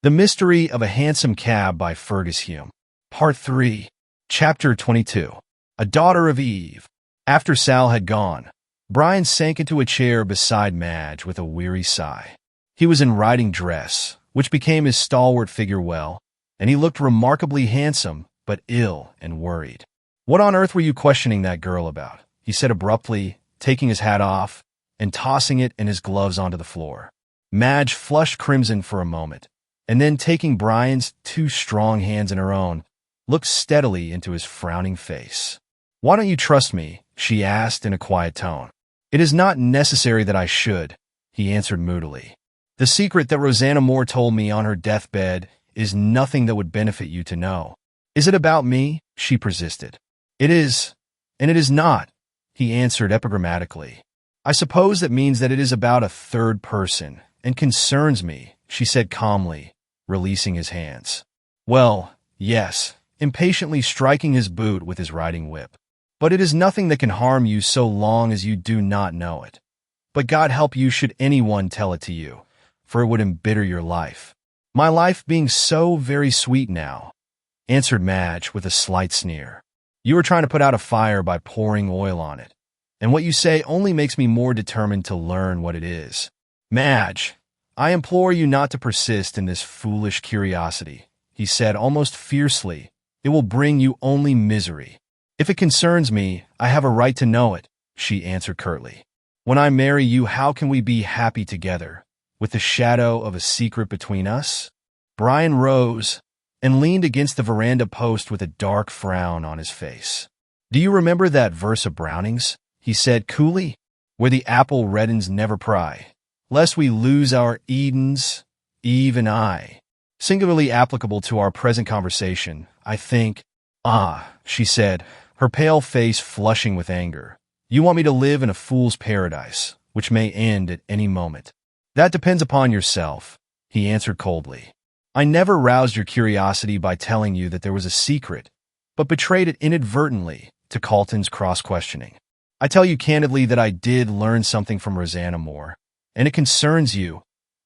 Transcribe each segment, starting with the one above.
The Mystery of a Hansom Cab by Fergus Hume. Part 3. Chapter 22. A Daughter of Eve. After Sal had gone, Brian sank into a chair beside Madge with a weary sigh. He was in riding dress, which became his stalwart figure well, and he looked remarkably handsome, but ill and worried. "What on earth were you questioning that girl about?" he said abruptly, taking his hat off and tossing it and his gloves onto the floor. Madge flushed crimson for a moment, and then taking Brian's two strong hands in her own, looked steadily into his frowning face. "Why don't you trust me?" she asked in a quiet tone. "It is not necessary that I should," he answered moodily. "The secret that Rosanna Moore told me on her deathbed is nothing that would benefit you to know." "Is it about me?" she persisted. "It is, and it is not," he answered epigrammatically. "I suppose that means that it is about a third person, and concerns me," she said calmly, releasing his hands. "Well, yes," impatiently striking his boot with his riding whip. "But it is nothing that can harm you so long as you do not know it. But God help you should anyone tell it to you, for it would embitter your life." "My life being so very sweet now," answered Madge with a slight sneer. "You are trying to put out a fire by pouring oil on it, and what you say only makes me more determined to learn what it is. Madge, I implore you not to persist in this foolish curiosity," he said almost fiercely. "It will bring you only misery." "If it concerns me, I have a right to know it," she answered curtly. "When I marry you, how can we be happy together, with the shadow of a secret between us?" Brian rose and leaned against the veranda post with a dark frown on his face. "Do you remember that verse of Browning's?" he said coolly. "Where the apple reddens never pry, lest we lose our Edens, Eve and I." Singularly applicable to our present conversation, I think. "Ah," she said, her pale face flushing with anger. "You want me to live in a fool's paradise, which may end at any moment." "That depends upon yourself," he answered coldly. "I never roused your curiosity by telling you that there was a secret, but betrayed it inadvertently to Carlton's cross-questioning. I tell you candidly that I did learn something from Rosanna Moore, and it concerns you,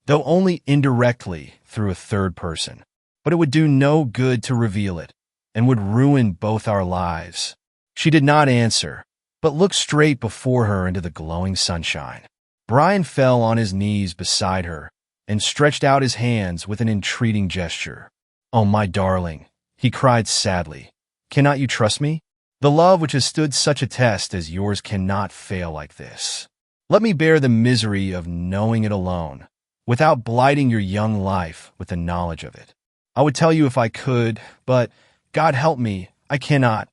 though only indirectly through a third person. But it would do no good to reveal it, and would ruin both our lives." She did not answer, but looked straight before her into the glowing sunshine. Brian fell on his knees beside her and stretched out his hands with an entreating gesture. "Oh, my darling," he cried sadly, "cannot you trust me? The love which has stood such a test as yours cannot fail like this. Let me bear the misery of knowing it alone, without blighting your young life with the knowledge of it. I would tell you if I could, but, God help me, I cannot,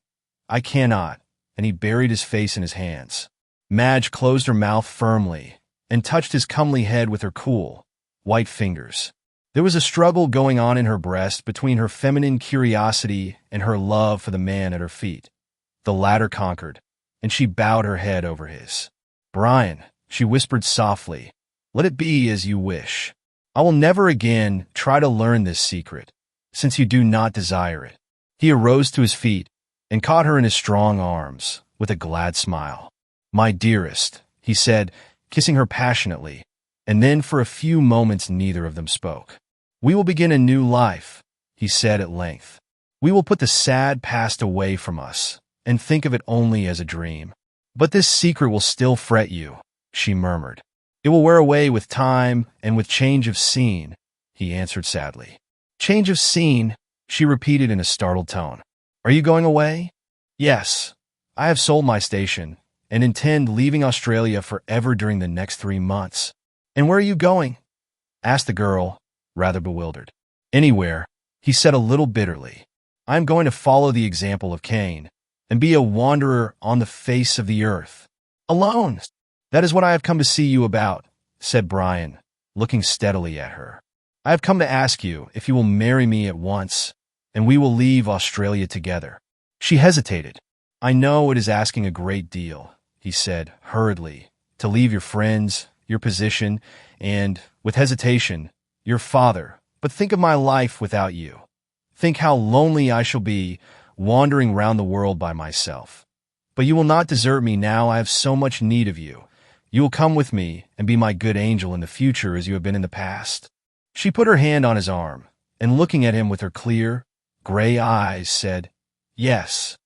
and he buried his face in his hands. Madge closed her mouth firmly and touched his comely head with her cool, white fingers. There was a struggle going on in her breast between her feminine curiosity and her love for the man at her feet. The latter conquered, and she bowed her head over his. "Brian," she whispered softly, "let it be as you wish. I will never again try to learn this secret, since you do not desire it." He arose to his feet and caught her in his strong arms with a glad smile. "My dearest," he said, kissing her passionately, and then for a few moments neither of them spoke. "We will begin a new life," he said at length. "We will put the sad past away from us and think of it only as a dream. But this secret will still fret you," she murmured. "It will wear away with time and with change of scene," he answered sadly. "Change of scene," she repeated in a startled tone. "Are you going away?" "Yes. I have sold my station and intend leaving Australia forever during the next 3 months." "And where are you going?" asked the girl, rather bewildered. "Anywhere," he said a little bitterly. "I am going to follow the example of Cain and be a wanderer on the face of the earth. Alone." "That is what I have come to see you about," said Brian, looking steadily at her. "I have come to ask you if you will marry me at once, and we will leave Australia together." She hesitated. "I know it is asking a great deal," he said hurriedly, "to leave your friends, your position, and, with hesitation, your father. But think of my life without you. Think how lonely I shall be, wandering round the world by myself. But you will not desert me now I have so much need of you. You will come with me and be my good angel in the future as you have been in the past." She put her hand on his arm, and looking at him with her clear, gray eyes, said, "Yes."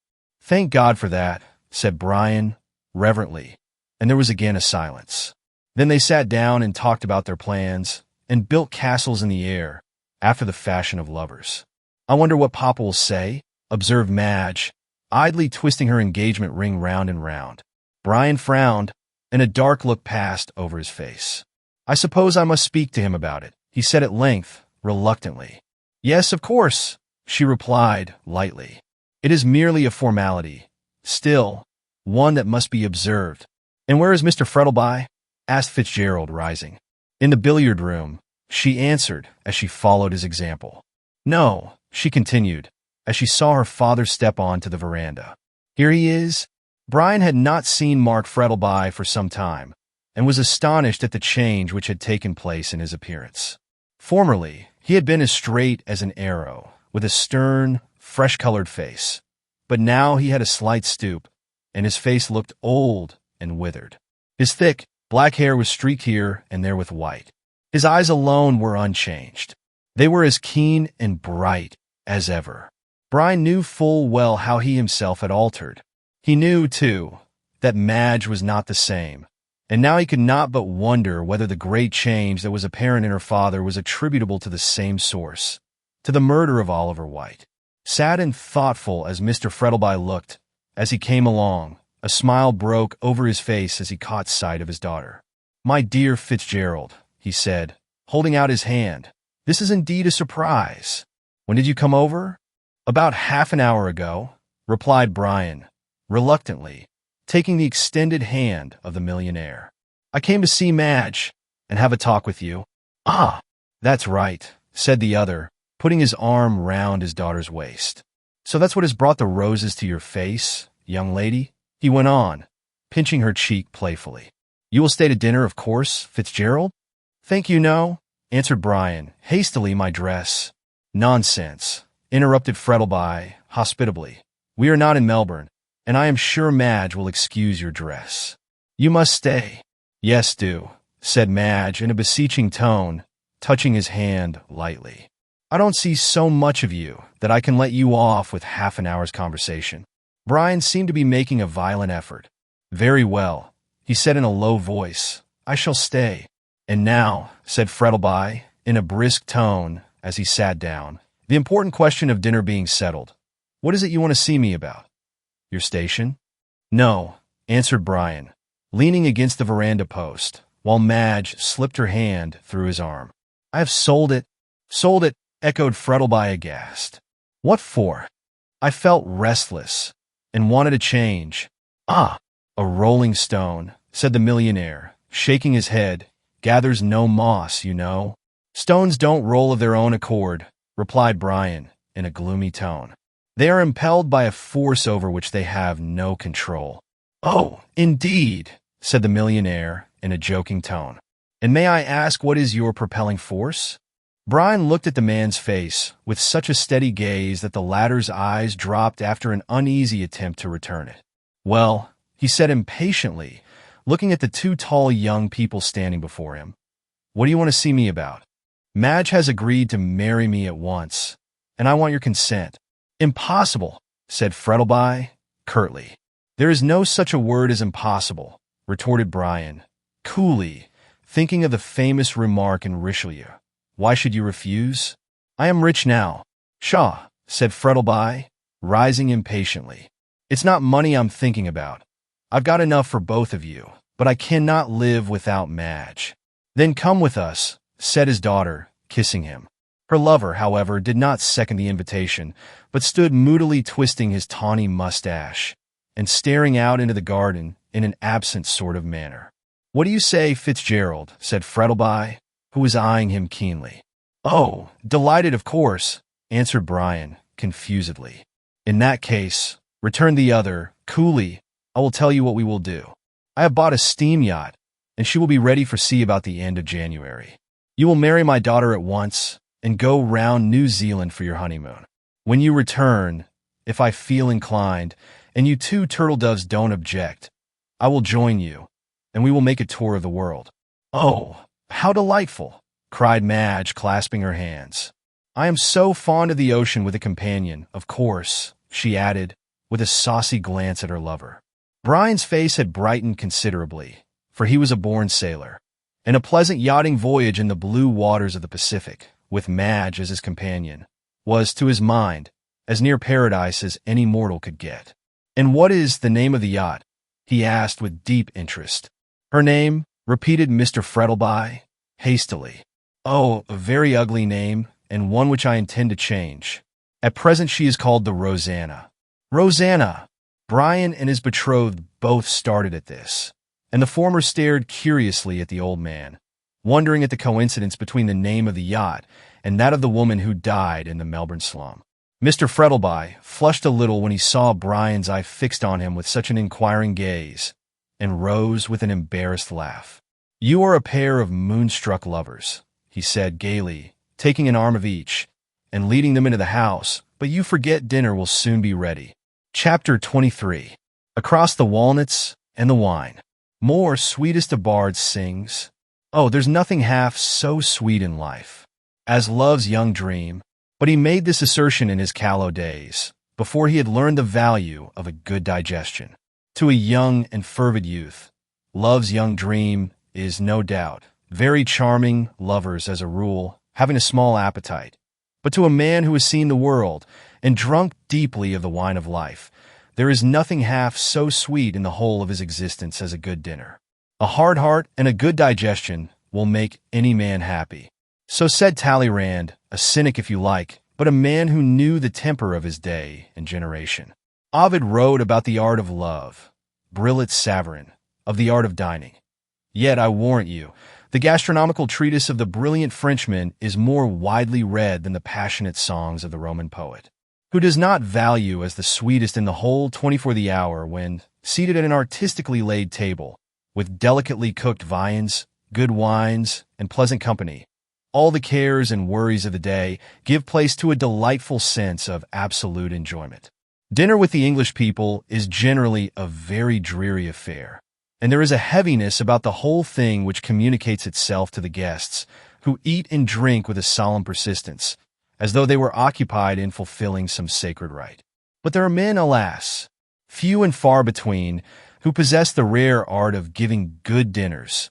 "Thank God for that," said Brian, reverently, and there was again a silence. Then they sat down and talked about their plans, and built castles in the air, after the fashion of lovers. "I wonder what Papa will say," observed Madge, idly twisting her engagement ring round and round. Brian frowned, and a dark look passed over his face. "I suppose I must speak to him about it," he said at length, reluctantly. "Yes, of course," she replied, lightly. "It is merely a formality, still, one that must be observed." "And where is Mr. Frettleby?" asked Fitzgerald, rising. "In the billiard room," she answered, as she followed his example. "No," she continued, as she saw her father step on to the veranda. "Here he is." Brian had not seen Mark Frettleby for some time, and was astonished at the change which had taken place in his appearance. Formerly, he had been as straight as an arrow, with a stern, fresh-colored face, but now he had a slight stoop, and his face looked old and withered. His thick, black hair was streaked here and there with white. His eyes alone were unchanged. They were as keen and bright as ever. Brian knew full well how he himself had altered. He knew, too, that Madge was not the same, and now he could not but wonder whether the great change that was apparent in her father was attributable to the same source, to the murder of Oliver White. Sad and thoughtful as Mr. Frettleby looked, as he came along, a smile broke over his face as he caught sight of his daughter. "My dear Fitzgerald," he said, holding out his hand, "this is indeed a surprise. When did you come over?" "About half an hour ago," replied Brian, reluctantly, taking the extended hand of the millionaire. "I came to see Madge and have a talk with you." "Ah, that's right," said the other, putting his arm round his daughter's waist. "So that's what has brought the roses to your face, young lady?" he went on, pinching her cheek playfully. "You will stay to dinner, of course, Fitzgerald?" "Thank you, no," answered Brian, hastily. "My dress." "Nonsense," interrupted Frettleby, hospitably. "We are not in Melbourne, and I am sure Madge will excuse your dress. You must stay." "Yes, do," said Madge in a beseeching tone, touching his hand lightly. "I don't see so much of you that I can let you off with half an hour's conversation." Brian seemed to be making a violent effort. "Very well," he said in a low voice, "I shall stay." "And now," said Frettleby, in a brisk tone, as he sat down, the important question of dinner being settled, "what is it you want to see me about? Your station?" "No," answered Brian, leaning against the veranda post, while Madge slipped her hand through his arm. "I have sold it." "Sold it," echoed Frettleby, aghast. "What for?" "I felt restless, and wanted a change." "Ah, a rolling stone," said the millionaire, shaking his head, "gathers no moss, you know." "Stones don't roll of their own accord," replied Brian, in a gloomy tone. "They are impelled by a force over which they have no control." "Oh, indeed," said the millionaire, in a joking tone. "And may I ask what is your propelling force?" Brian looked at the man's face with such a steady gaze that the latter's eyes dropped after an uneasy attempt to return it. "Well," he said impatiently, looking at the two tall young people standing before him, "what do you want to see me about?" "Madge has agreed to marry me at once, and I want your consent." "Impossible," said Frettleby, curtly. "There is no such a word as impossible," retorted Brian, coolly, thinking of the famous remark in Richelieu, "Why should you refuse?" "I am rich now." "Pshaw," said Frettleby, rising impatiently. "It's not money I'm thinking about. I've got enough for both of you, but I cannot live without Madge." "Then come with us," said his daughter, kissing him. Her lover, however, did not second the invitation, but stood moodily twisting his tawny mustache and staring out into the garden in an absent sort of manner. "What do you say, Fitzgerald?" said Frettleby, who was eyeing him keenly. "Oh, delighted, of course," answered Brian, confusedly. "In that case," returned the other, coolly, "I will tell you what we will do. I have bought a steam yacht, and she will be ready for sea about the end of January. You will marry my daughter at once, and go round New Zealand for your honeymoon. When you return, if I feel inclined, and you two turtle-doves don't object, I will join you, and we will make a tour of the world." "Oh, how delightful!" cried Madge, clasping her hands. I am so fond of the ocean with a companion, of course, she added, with a saucy glance at her lover. Brian's face had brightened considerably, for he was a born sailor, and a pleasant yachting voyage in the blue waters of the Pacific, with Madge as his companion, was, to his mind, as near paradise as any mortal could get. "And what is the name of the yacht?" he asked with deep interest. "Her name," repeated Mr. Frettleby, hastily. "Oh, a very ugly name, and one which I intend to change. At present she is called the Rosanna." "Rosanna!" Brian and his betrothed both started at this, and the former stared curiously at the old man, wondering at the coincidence between the name of the yacht and that of the woman who died in the Melbourne slum. Mr. Frettleby flushed a little when he saw Brian's eye fixed on him with such an inquiring gaze, and rose with an embarrassed laugh. "You are a pair of moonstruck lovers," he said gaily, taking an arm of each and leading them into the house, "but you forget dinner will soon be ready." Chapter 23. Across the walnuts and the wine. More sweetest of bards sings, "Oh, there's nothing half so sweet in life as love's young dream." But he made this assertion in his callow days, before he had learned the value of a good digestion. To a young and fervid youth, love's young dream is, no doubt, very charming, lovers, as a rule, having a small appetite. But to a man who has seen the world and drunk deeply of the wine of life, there is nothing half so sweet in the whole of his existence as a good dinner. A hard heart and a good digestion will make any man happy. So said Talleyrand, a cynic if you like, but a man who knew the temper of his day and generation. Ovid wrote about the art of love, Brillat Savarin, of the art of dining. Yet, I warrant you, the gastronomical treatise of the brilliant Frenchman is more widely read than the passionate songs of the Roman poet, who does not value as the sweetest in the whole 24 the hour when, seated at an artistically laid table, with delicately cooked viands, good wines, and pleasant company, all the cares and worries of the day give place to a delightful sense of absolute enjoyment. Dinner with the English people is generally a very dreary affair, and there is a heaviness about the whole thing which communicates itself to the guests, who eat and drink with a solemn persistence, as though they were occupied in fulfilling some sacred rite. But there are men, alas, few and far between, who possess the rare art of giving good dinners,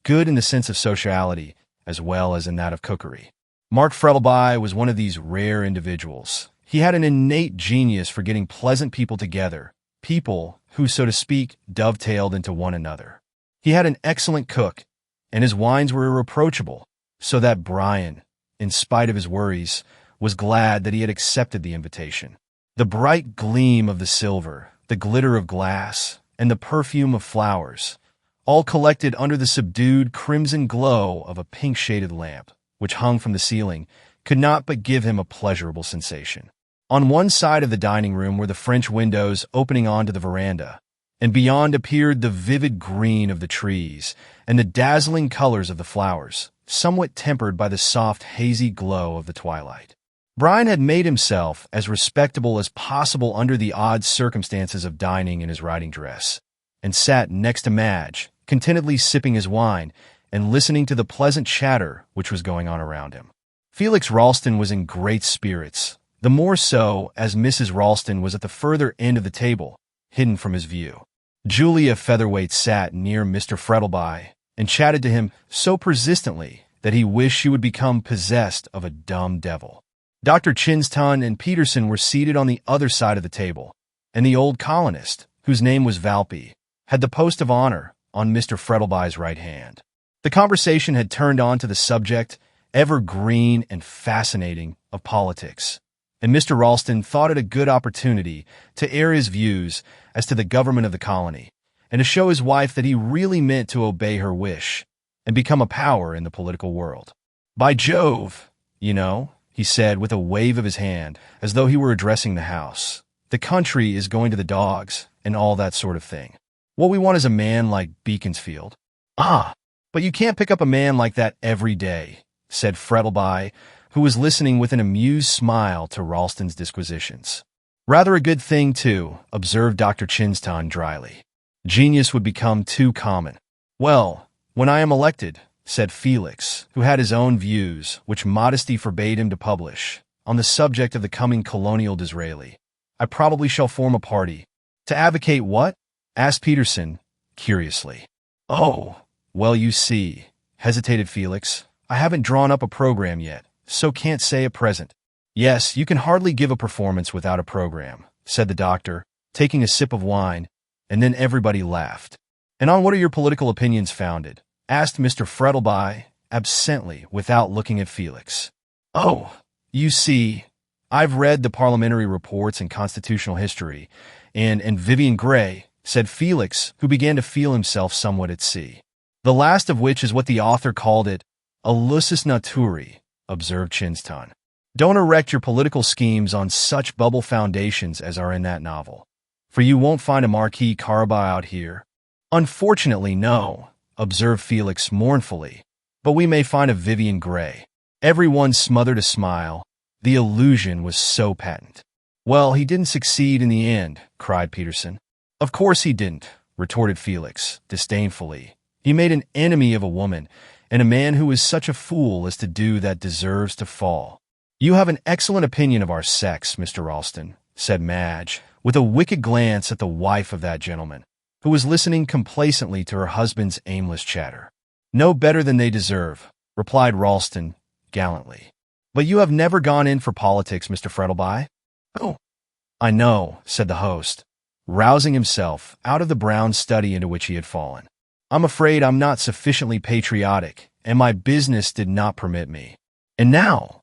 good in the sense of sociality, as well as in that of cookery. Mark Frettleby was one of these rare individuals. He had an innate genius for getting pleasant people together, people who, so to speak, dovetailed into one another. He had an excellent cook, and his wines were irreproachable, so that Brian, in spite of his worries, was glad that he had accepted the invitation. The bright gleam of the silver, the glitter of glass, and the perfume of flowers, all collected under the subdued crimson glow of a pink-shaded lamp, which hung from the ceiling, could not but give him a pleasurable sensation. On one side of the dining room were the French windows opening onto the veranda, and beyond appeared the vivid green of the trees and the dazzling colors of the flowers, somewhat tempered by the soft, hazy glow of the twilight. Brian had made himself as respectable as possible under the odd circumstances of dining in his riding dress, and sat next to Madge, contentedly sipping his wine and listening to the pleasant chatter which was going on around him. Felix Ralston was in great spirits, the more so as Mrs. Ralston was at the further end of the table, hidden from his view. Julia Featherweight sat near Mr. Frettleby and chatted to him so persistently that he wished she would become possessed of a dumb devil. Dr. Chinston and Peterson were seated on the other side of the table, and the old colonist, whose name was Valpy, had the post of honor on Mr. Frettleby's right hand. The conversation had turned on to the subject, ever green and fascinating, of politics, and Mr. Ralston thought it a good opportunity to air his views as to the government of the colony, and to show his wife that he really meant to obey her wish and become a power in the political world. "By Jove, you know," he said with a wave of his hand, as though he were addressing the house, "the country is going to the dogs, and all that sort of thing. What we want is a man like Beaconsfield." "Ah, but you can't pick up a man like that every day," said Frettleby, who was listening with an amused smile to Ralston's disquisitions. "Rather a good thing, too," observed Dr. Chinston dryly. "Genius would become too common." "Well, when I am elected," said Felix, who had his own views, which modesty forbade him to publish, on the subject of the coming colonial Disraeli. I probably shall form a party. To advocate what? Asked Peterson, curiously. Oh, well, you see, hesitated Felix. I haven't drawn up a program yet, so can't say at present. Yes, you can hardly give a performance without a program, said the doctor, taking a sip of wine, and then everybody laughed. And on what are your political opinions founded? Asked Mr. Frettleby, absently, without looking at Felix. Oh, you see, I've read the parliamentary reports and constitutional history, and Vivian Grey, said Felix, who began to feel himself somewhat at sea. The last of which is what the author called it, a lusus naturae, observed Chinston. Don't erect your political schemes on such bubble foundations as are in that novel, for you won't find a Marquis Caraba out here. Unfortunately, no, observed Felix mournfully, but we may find a Vivian Grey. Everyone smothered a smile. The illusion was so patent. Well, he didn't succeed in the end, cried Peterson. Of course he didn't, retorted Felix, disdainfully. He made an enemy of a woman, and a man who is such a fool as to do that deserves to fall. You have an excellent opinion of our sex, Mr. Ralston, said Madge, with a wicked glance at the wife of that gentleman, who was listening complacently to her husband's aimless chatter. No better than they deserve, replied Ralston, gallantly. But you have never gone in for politics, Mr. Frettleby? Oh, I know, said the host, rousing himself out of the brown study into which he had fallen. I'm afraid I'm not sufficiently patriotic, and my business did not permit me. And now,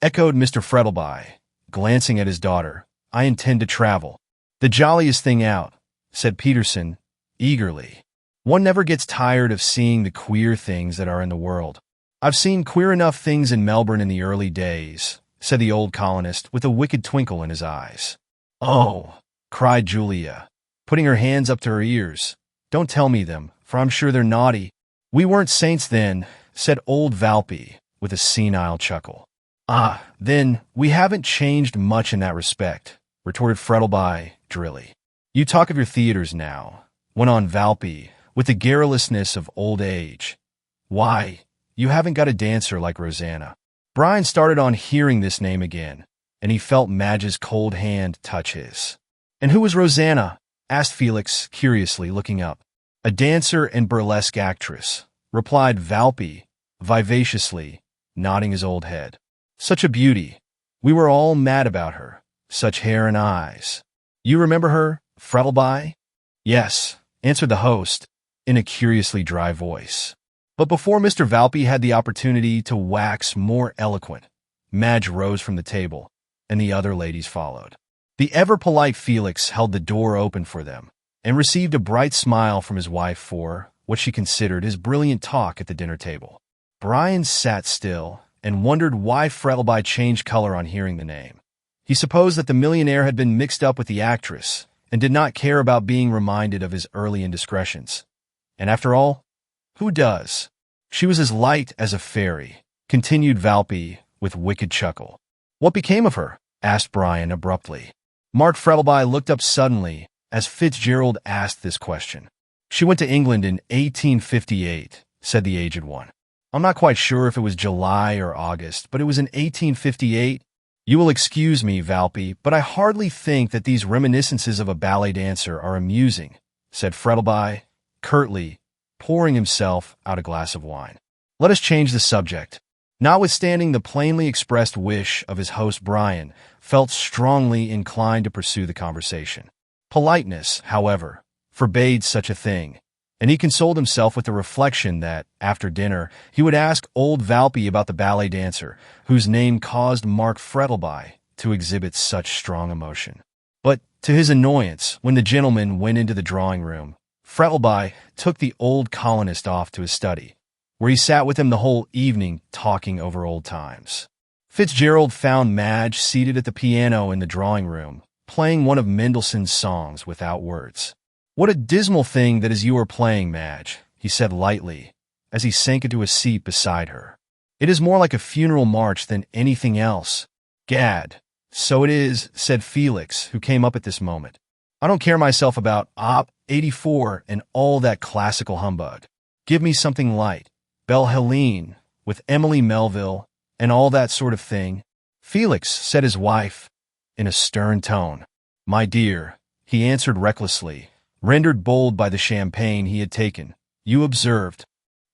echoed Mr. Frettleby, glancing at his daughter, I intend to travel. The jolliest thing out, said Peterson, eagerly. One never gets tired of seeing the queer things that are in the world. I've seen queer enough things in Melbourne in the early days, said the old colonist with a wicked twinkle in his eyes. Oh, cried Julia, putting her hands up to her ears. Don't tell me them, for I'm sure they're naughty. We weren't saints then, said old Valpy, with a senile chuckle. Ah, then, we haven't changed much in that respect, retorted Frettleby, drily. You talk of your theaters now, went on Valpy, with the garrulousness of old age. Why, you haven't got a dancer like Rosanna. Brian started on hearing this name again, and he felt Madge's cold hand touch his. And who was Rosanna? Asked Felix, curiously, looking up. A dancer and burlesque actress, replied Valpy, vivaciously, nodding his old head. Such a beauty. We were all mad about her. Such hair and eyes. You remember her, Frettleby? Yes, answered the host, in a curiously dry voice. But before Mr. Valpy had the opportunity to wax more eloquent, Madge rose from the table, and the other ladies followed. The ever-polite Felix held the door open for them, and received a bright smile from his wife for what she considered his brilliant talk at the dinner table. Brian sat still and wondered why Frettleby changed color on hearing the name. He supposed that the millionaire had been mixed up with the actress and did not care about being reminded of his early indiscretions. And after all, who does? She was as light as a fairy, continued Valpy with wicked chuckle. What became of her? Asked Brian abruptly. Mark Frettleby looked up suddenly as Fitzgerald asked this question. She went to England in 1858, said the aged one. I'm not quite sure if it was July or August, but it was in 1858. You will excuse me, Valpy, but I hardly think that these reminiscences of a ballet dancer are amusing, said Frettleby, curtly, pouring himself out a glass of wine. Let us change the subject. Notwithstanding the plainly expressed wish of his host, Brian felt strongly inclined to pursue the conversation. Politeness, however, forbade such a thing, and he consoled himself with the reflection that, after dinner, he would ask old Valpy about the ballet dancer, whose name caused Mark Frettleby to exhibit such strong emotion. But, to his annoyance, when the gentlemen went into the drawing-room, Frettleby took the old colonist off to his study, where he sat with him the whole evening talking over old times. Fitzgerald found Madge seated at the piano in the drawing-room, playing one of Mendelssohn's songs without words. What a dismal thing that is you are playing, Madge, he said lightly, as he sank into a seat beside her. It is more like a funeral march than anything else. Gad, so it is, said Felix, who came up at this moment. I don't care myself about Op. 84 and all that classical humbug. Give me something light. Belle Helene, with Emily Melville, and all that sort of thing? Felix, said his wife, in a stern tone. My dear, he answered recklessly, rendered bold by the champagne he had taken. You observed.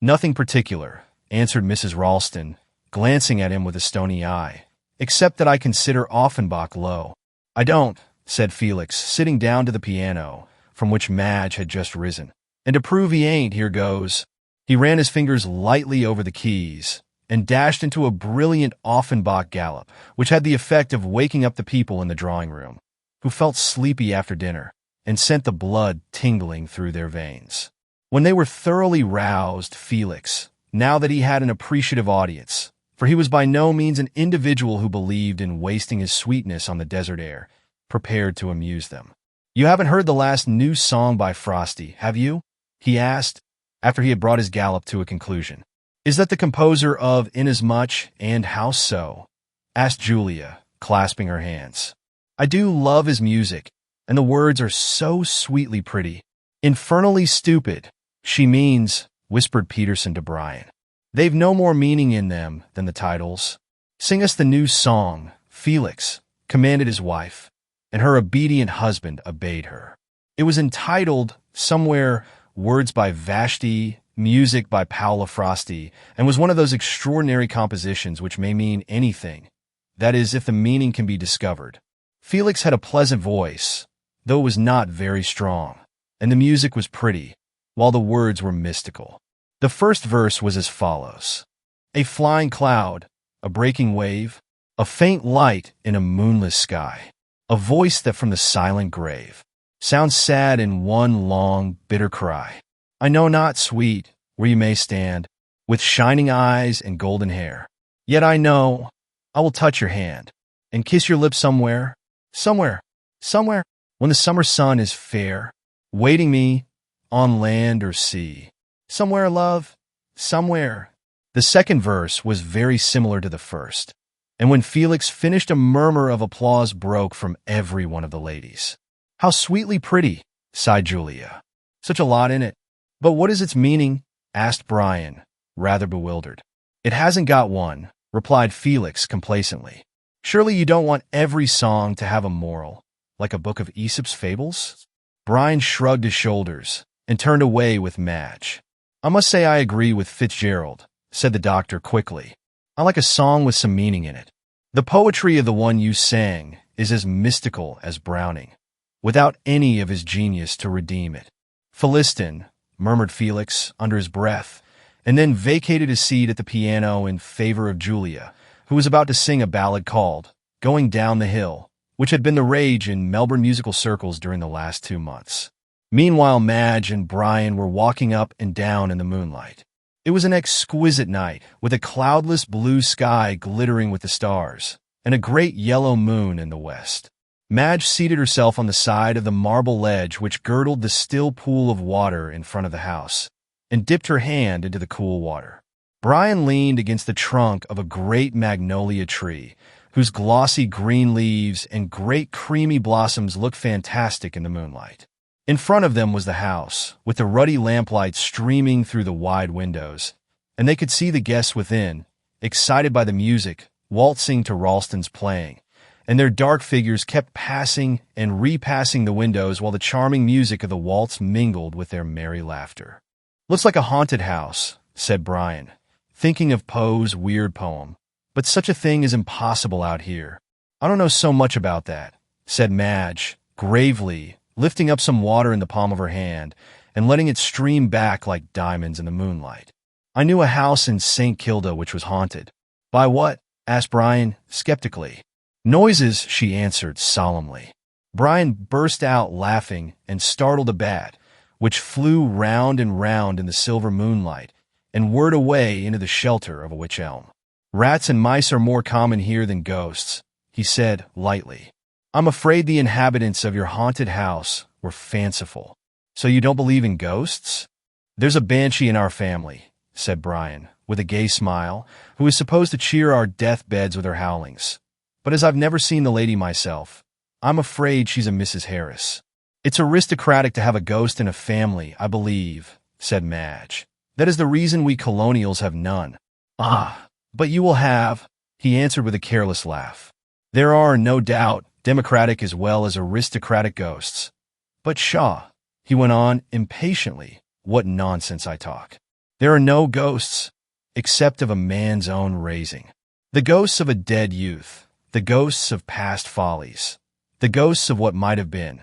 Nothing particular, answered Mrs. Ralston, glancing at him with a stony eye, except that I consider Offenbach low. I don't, said Felix, sitting down to the piano, from which Madge had just risen. And to prove he ain't, here goes. He ran his fingers lightly over the keys and dashed into a brilliant Offenbach gallop, which had the effect of waking up the people in the drawing room, who felt sleepy after dinner, and sent the blood tingling through their veins. When they were thoroughly roused, Felix, now that he had an appreciative audience, for he was by no means an individual who believed in wasting his sweetness on the desert air, prepared to amuse them. You haven't heard the last new song by Frosty, have you? He asked, after he had brought his gallop to a conclusion. Is that the composer of Inasmuch and How So? Asked Julia, clasping her hands. I do love his music, and the words are so sweetly pretty. Infernally stupid, she means, whispered Peterson to Brian. They've no more meaning in them than the titles. Sing us the new song, Felix, commanded his wife, and her obedient husband obeyed her. It was entitled, somewhere, Words by Vashti, Music by Paula Frosty, and was one of those extraordinary compositions which may mean anything, that is, if the meaning can be discovered. Felix had a pleasant voice, though it was not very strong, and the music was pretty, while the words were mystical. The first verse was as follows. A flying cloud, a breaking wave, a faint light in a moonless sky, a voice that from the silent grave sounds sad in one long, bitter cry. I know not, sweet, where you may stand, with shining eyes and golden hair. Yet I know I will touch your hand and kiss your lips somewhere, somewhere, somewhere, when the summer sun is fair, waiting me on land or sea. Somewhere, love, somewhere. The second verse was very similar to the first, and when Felix finished, a murmur of applause broke from every one of the ladies. How sweetly pretty, sighed Julia. Such a lot in it. But what is its meaning? Asked Brian, rather bewildered. It hasn't got one, replied Felix complacently. Surely you don't want every song to have a moral, like a book of Aesop's fables? Brian shrugged his shoulders and turned away with Madge. I must say I agree with Fitzgerald, said the doctor quickly. I like a song with some meaning in it. The poetry of the one you sang is as mystical as Browning, without any of his genius to redeem it. Philistin, murmured Felix under his breath, and then vacated his seat at the piano in favor of Julia, who was about to sing a ballad called Going Down the Hill, which had been the rage in Melbourne musical circles during the last 2 months. Meanwhile, Madge and Brian were walking up and down in the moonlight. It was an exquisite night, with a cloudless blue sky glittering with the stars, and a great yellow moon in the west. Madge seated herself on the side of the marble ledge which girdled the still pool of water in front of the house, and dipped her hand into the cool water. Brian leaned against the trunk of a great magnolia tree, whose glossy green leaves and great creamy blossoms looked fantastic in the moonlight. In front of them was the house, with the ruddy lamplight streaming through the wide windows, and they could see the guests within, excited by the music, waltzing to Ralston's playing, and their dark figures kept passing and repassing the windows while the charming music of the waltz mingled with their merry laughter. Looks like a haunted house, said Brian, thinking of Poe's weird poem. But such a thing is impossible out here. I don't know so much about that, said Madge, gravely, lifting up some water in the palm of her hand and letting it stream back like diamonds in the moonlight. I knew a house in St. Kilda which was haunted. By what? Asked Brian, skeptically. Noises, she answered solemnly. Brian burst out laughing and startled a bat, which flew round and round in the silver moonlight and whirred away into the shelter of a wych elm. Rats and mice are more common here than ghosts, he said lightly. I'm afraid the inhabitants of your haunted house were fanciful. So you don't believe in ghosts? There's a banshee in our family, said Brian, with a gay smile, who is supposed to cheer our deathbeds with her howlings. But as I've never seen the lady myself, I'm afraid she's a Mrs. Harris. It's aristocratic to have a ghost in a family, I believe, said Madge, That is the reason we colonials have none. Ah, but you will have, he answered with a careless laugh. There are, no doubt, democratic as well as aristocratic ghosts. But Shaw, he went on impatiently, what nonsense I talk. There are no ghosts, except of a man's own raising. The ghosts of a dead youth, the ghosts of past follies, the ghosts of what might have been.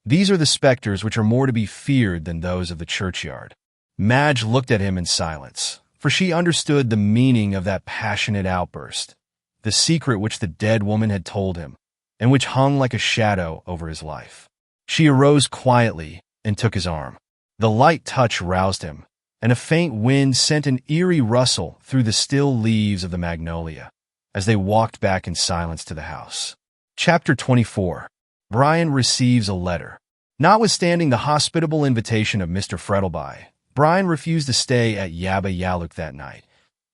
These are the specters which are more to be feared than those of the churchyard. Madge looked at him in silence, for she understood the meaning of that passionate outburst, the secret which the dead woman had told him, and which hung like a shadow over his life. She arose quietly and took his arm. The light touch roused him, and a faint wind sent an eerie rustle through the still leaves of the magnolia as they walked back in silence to the house. Chapter 24. Brian receives a letter. Notwithstanding the hospitable invitation of Mr. Frettleby, Brian refused to stay at Yabba Yaluk that night,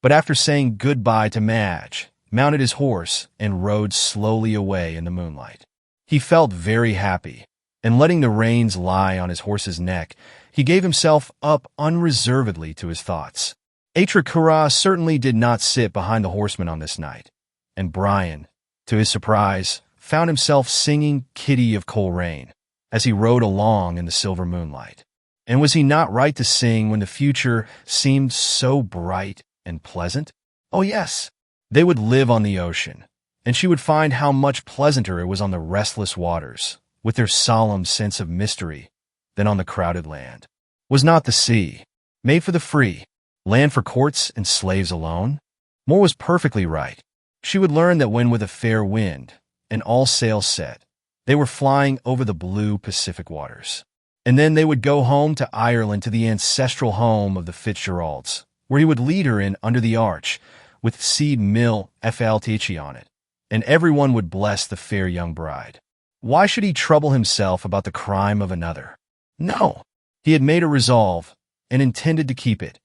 but after saying goodbye to Madge, mounted his horse and rode slowly away in the moonlight. He felt very happy, and letting the reins lie on his horse's neck, he gave himself up unreservedly to his thoughts. Atrakura certainly did not sit behind the horseman on this night, and Brian, to his surprise, found himself singing Kitty of Coleraine as he rode along in the silver moonlight. And was he not right to sing when the future seemed so bright and pleasant? Oh yes, they would live on the ocean, and she would find how much pleasanter it was on the restless waters, with their solemn sense of mystery, than on the crowded land. Was not the sea made for the free, land for courts and slaves alone? Moore was perfectly right. She would learn that when with a fair wind, and all sails set, they were flying over the blue Pacific waters. And then they would go home to Ireland, to the ancestral home of the Fitzgeralds, where he would lead her in under the arch, with seed mill FLTC on it, and everyone would bless the fair young bride. Why should he trouble himself about the crime of another? No, he had made a resolve, and intended to keep it.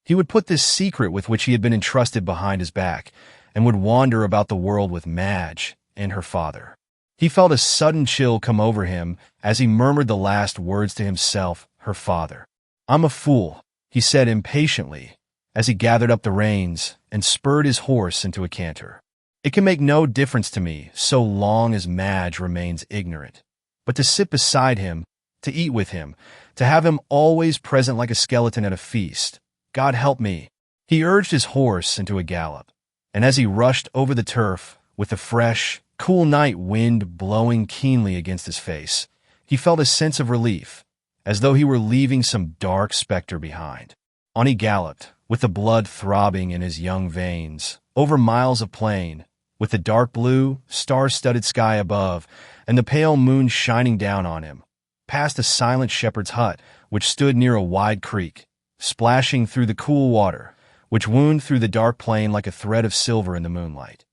He would put this secret with which he had been entrusted behind his back, and would wander about the world with Madge and her father. He felt a sudden chill come over him as he murmured the last words to himself, her father. I'm a fool, he said impatiently, as he gathered up the reins and spurred his horse into a canter. It can make no difference to me so long as Madge remains ignorant. But to sit beside him, to eat with him, to have him always present like a skeleton at a feast, God help me. He urged his horse into a gallop, and as he rushed over the turf, with the fresh, cool night wind blowing keenly against his face, he felt a sense of relief, as though he were leaving some dark specter behind. On he galloped, with the blood throbbing in his young veins, over miles of plain, with the dark blue, star-studded sky above, and the pale moon shining down on him, past a silent shepherd's hut which stood near a wide creek, splashing through the cool water, which wound through the dark plain like a thread of silver in the moonlight.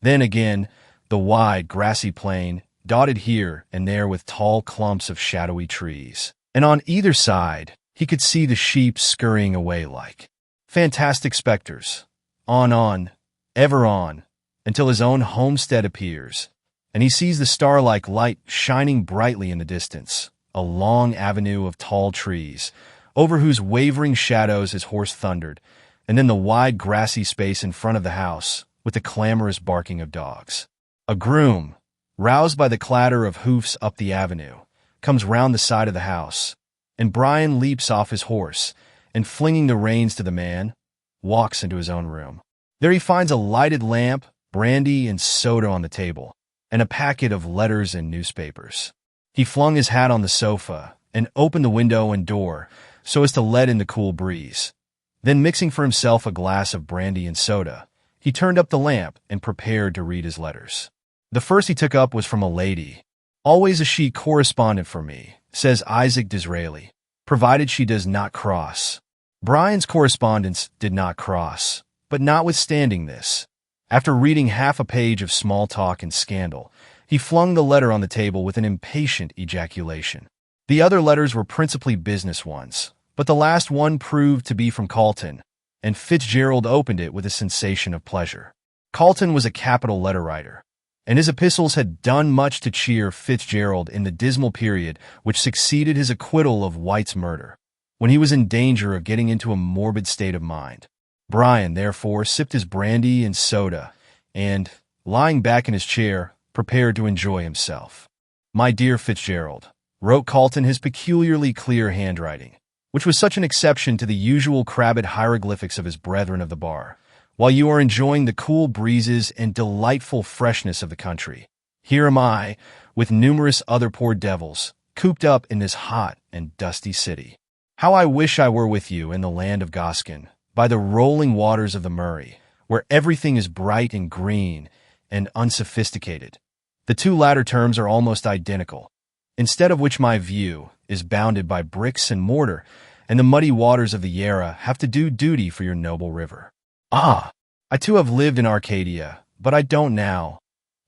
Then again, the wide, grassy plain, dotted here and there with tall clumps of shadowy trees. And on either side, he could see the sheep scurrying away like fantastic specters. On, ever on, until his own homestead appears, and he sees the star-like light shining brightly in the distance, a long avenue of tall trees, over whose wavering shadows his horse thundered, and then the wide grassy space in front of the house, with the clamorous barking of dogs. A groom, roused by the clatter of hoofs up the avenue, comes round the side of the house, and Brian leaps off his horse, and flinging the reins to the man, walks into his own room. There he finds a lighted lamp, brandy and soda on the table, and a packet of letters and newspapers. He flung his hat on the sofa and opened the window and door so as to let in the cool breeze. Then, mixing for himself a glass of brandy and soda, he turned up the lamp and prepared to read his letters. The first he took up was from a lady. Always a she correspondent for me, says Isaac Disraeli, provided she does not cross. Brian's correspondence did not cross, but notwithstanding this, after reading half a page of small talk and scandal, he flung the letter on the table with an impatient ejaculation. The other letters were principally business ones, but the last one proved to be from Carlton, and Fitzgerald opened it with a sensation of pleasure. Carlton was a capital letter writer, and his epistles had done much to cheer Fitzgerald in the dismal period which succeeded his acquittal of White's murder. when he was in danger of getting into a morbid state of mind. Brian, therefore, sipped his brandy and soda and, lying back in his chair, prepared to enjoy himself. "My dear Fitzgerald," wrote Carlton his peculiarly clear handwriting, which was such an exception to the usual crabbed hieroglyphics of his brethren of the bar, "while you are enjoying the cool breezes and delightful freshness of the country, here am I, with numerous other poor devils, cooped up in this hot and dusty city. How I wish I were with you in the land of Gascon, by the rolling waters of the Murray, where everything is bright and green and unsophisticated. The two latter terms are almost identical, instead of which my view is bounded by bricks and mortar, and the muddy waters of the Yarra have to do duty for your noble river. Ah, I too have lived in Arcadia, but I don't now,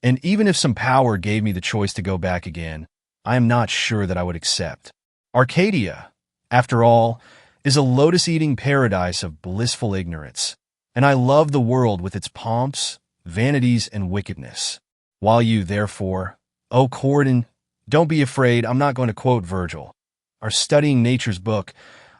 and even if some power gave me the choice to go back again, I am not sure that I would accept. Arcadia, after all, is a lotus-eating paradise of blissful ignorance, and I love the world with its pomps, vanities, and wickedness. While you, therefore, O Corden, don't be afraid, I'm not going to quote Virgil, are studying nature's book,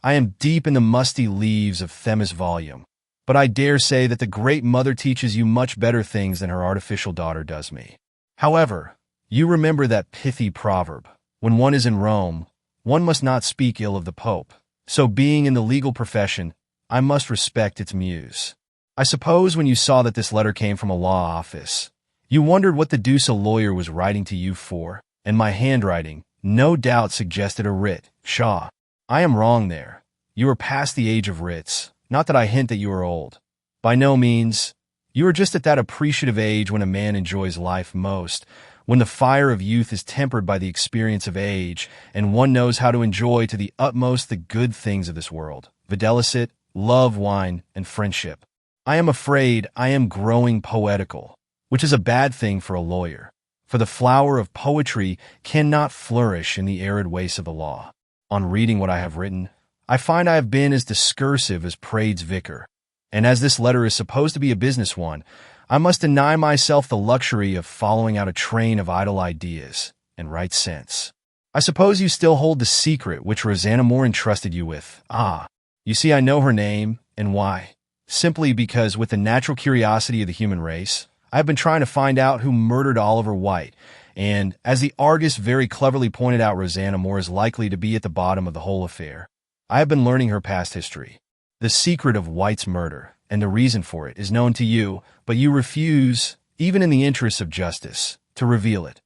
I am deep in the musty leaves of Themis' volume, but I dare say that the great mother teaches you much better things than her artificial daughter does me. However, you remember that pithy proverb, when one is in Rome, one must not speak ill of the Pope. So being in the legal profession, I must respect its muse. I suppose when you saw that this letter came from a law office, you wondered what the deuce a lawyer was writing to you for, and my handwriting, no doubt, suggested a writ. Pshaw, I am wrong there. You are past the age of writs. Not that I hint that you are old. By no means. You are just at that appreciative age when a man enjoys life most, when the fire of youth is tempered by the experience of age, and one knows how to enjoy to the utmost the good things of this world, videlicet, love, wine, and friendship. I am afraid I am growing poetical, which is a bad thing for a lawyer, for the flower of poetry cannot flourish in the arid wastes of the law. On reading what I have written, I find I have been as discursive as Praed's vicar, and as this letter is supposed to be a business one, I must deny myself the luxury of following out a train of idle ideas and write sense. I suppose you still hold the secret which Rosanna Moore entrusted you with. Ah, you see I know her name, and why? Simply because with the natural curiosity of the human race, I have been trying to find out who murdered Oliver White, and, as the Argus very cleverly pointed out, Rosanna Moore is likely to be at the bottom of the whole affair. I have been learning her past history. The secret of White's murder, and the reason for it, is known to you, but you refuse, even in the interests of justice, to reveal it.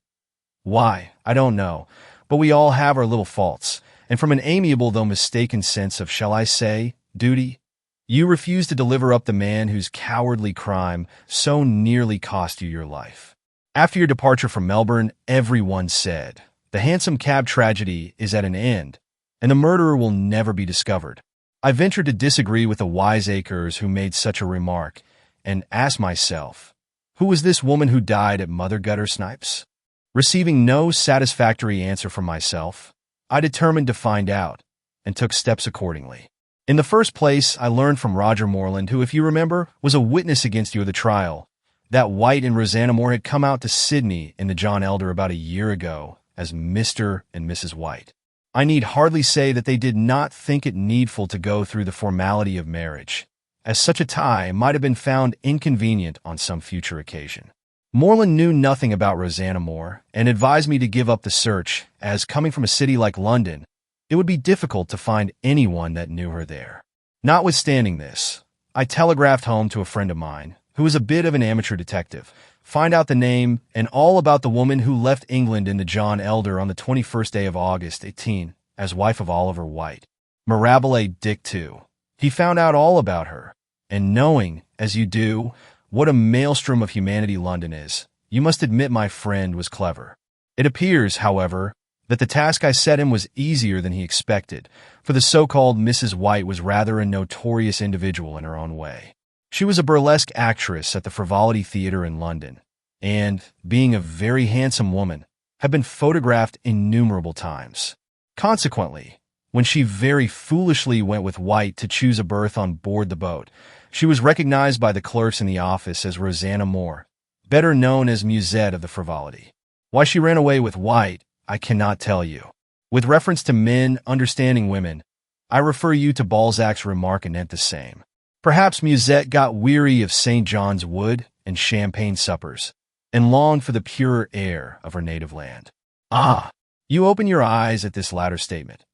Why, I don't know, but we all have our little faults, and from an amiable though mistaken sense of, shall I say, duty, you refuse to deliver up the man whose cowardly crime so nearly cost you your life. After your departure from Melbourne, everyone said, the Hansom Cab tragedy is at an end, and the murderer will never be discovered. I ventured to disagree with the wiseacres who made such a remark, and asked myself, who was this woman who died at Mother Gutter Snipes? Receiving no satisfactory answer from myself, I determined to find out, and took steps accordingly. In the first place, I learned from Roger Morland, who, if you remember, was a witness against you at the trial, that White and Rosanna Moore had come out to Sydney in the John Elder about a year ago as Mr. and Mrs. White. I need hardly say that they did not think it needful to go through the formality of marriage, as such a tie might have been found inconvenient on some future occasion. Morland knew nothing about Rosanna Moore, and advised me to give up the search, as, coming from a city like London, it would be difficult to find anyone that knew her there. Notwithstanding this, I telegraphed home to a friend of mine, who is a bit of an amateur detective, find out the name and all about the woman who left England in the John Elder on the 21st day of August, 18, as wife of Oliver White. Mirabile dictu. He found out all about her, and knowing, as you do, what a maelstrom of humanity London is, you must admit my friend was clever. It appears, however, that the task I set him was easier than he expected, for the so-called Mrs. White was rather a notorious individual in her own way. She was a burlesque actress at the Frivolity Theatre in London, and, being a very handsome woman, had been photographed innumerable times. Consequently, when she very foolishly went with White to choose a berth on board the boat, she was recognized by the clerks in the office as Rosanna Moore, better known as Musette of the Frivolity. Why she ran away with White, I cannot tell you. With reference to men understanding women, I refer you to Balzac's remark anent the same. Perhaps Musette got weary of St. John's Wood and champagne suppers, and longed for the purer air of her native land. Ah, you open your eyes at this latter statement.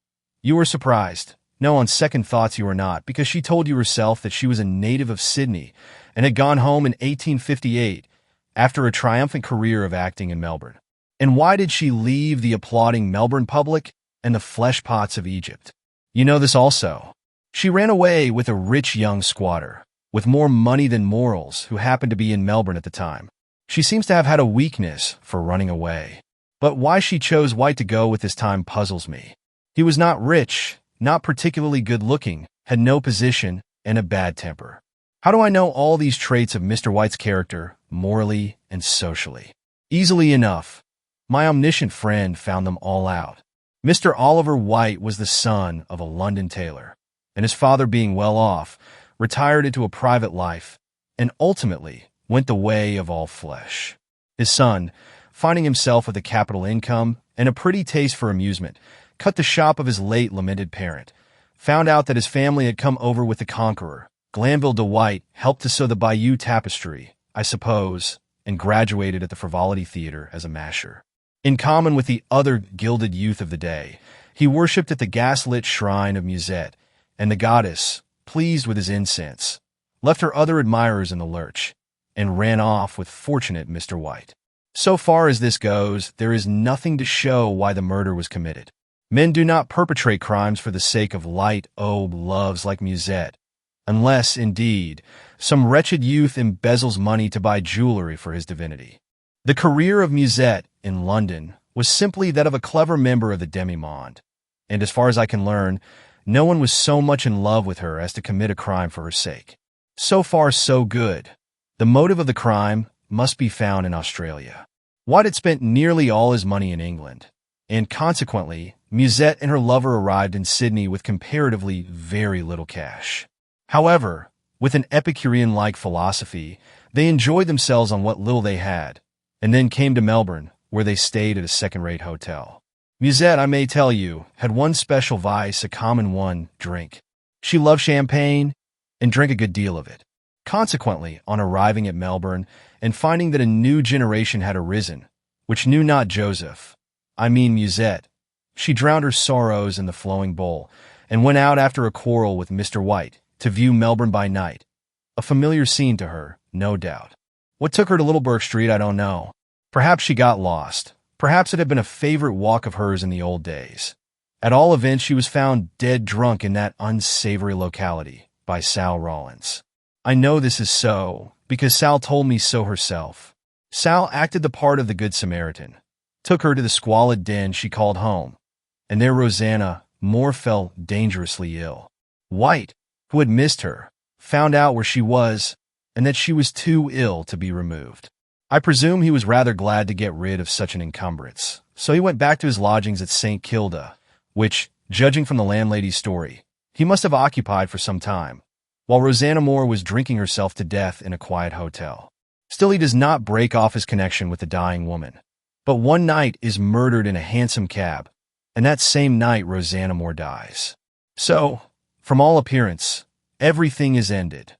You were surprised. No, on second thoughts you were not, because she told you herself that she was a native of Sydney and had gone home in 1858 after a triumphant career of acting in Melbourne. And why did she leave the applauding Melbourne public and the flesh pots of Egypt? You know this also. She ran away with a rich young squatter, with more money than morals, who happened to be in Melbourne at the time. She seems to have had a weakness for running away. But why she chose White to go with this time puzzles me. He was not rich, not particularly good-looking, had no position, and a bad temper. How do I know all these traits of Mr. White's character, morally and socially? Easily enough. My omniscient friend found them all out. Mr. Oliver White was the son of a London tailor, and his father, being well off, retired into a private life, and ultimately went the way of all flesh. His son, finding himself with a capital income and a pretty taste for amusement, cut the shop of his late lamented parent, found out that his family had come over with the Conqueror. Glanville de White helped to sew the Bayeux tapestry, I suppose, and graduated at the Frivolity Theatre as a masher. In common with the other gilded youth of the day, he worshipped at the gas-lit shrine of Musette, and the goddess, pleased with his incense, left her other admirers in the lurch, and ran off with fortunate Mr. White. So far as this goes, there is nothing to show why the murder was committed. Men do not perpetrate crimes for the sake of light aube loves like Musette, unless, indeed, some wretched youth embezzles money to buy jewelry for his divinity. The career of Musette in London was simply that of a clever member of the demi-monde, and as far as I can learn, no one was so much in love with her as to commit a crime for her sake. So far, so good. The motive of the crime must be found in Australia. White had spent nearly all his money in England, and consequently, Musette and her lover arrived in Sydney with comparatively very little cash. However, with an Epicurean-like philosophy, they enjoyed themselves on what little they had, and then came to Melbourne, where they stayed at a second-rate hotel. Musette, I may tell you, had one special vice, a common one, drink. She loved champagne and drank a good deal of it. Consequently, on arriving at Melbourne and finding that a new generation had arisen, which knew not Joseph, I mean Musette, she drowned her sorrows in the flowing bowl and went out after a quarrel with Mr. White to view Melbourne by night, a familiar scene to her, no doubt. What took her to Little Bourke Street, I don't know. Perhaps she got lost. Perhaps it had been a favorite walk of hers in the old days. At all events, she was found dead drunk in that unsavory locality by Sal Rawlins. I know this is so because Sal told me so herself. Sal acted the part of the Good Samaritan, took her to the squalid den she called home, and there Rosanna Moore fell dangerously ill. White, who had missed her, found out where she was and that she was too ill to be removed. I presume he was rather glad to get rid of such an encumbrance, so he went back to his lodgings at St. Kilda, which, judging from the landlady's story, he must have occupied for some time, while Rosanna Moore was drinking herself to death in a quiet hotel. Still, he does not break off his connection with the dying woman, but one night is murdered in a hansom cab, and that same night Rosanna Moore dies. So, from all appearance, everything is ended.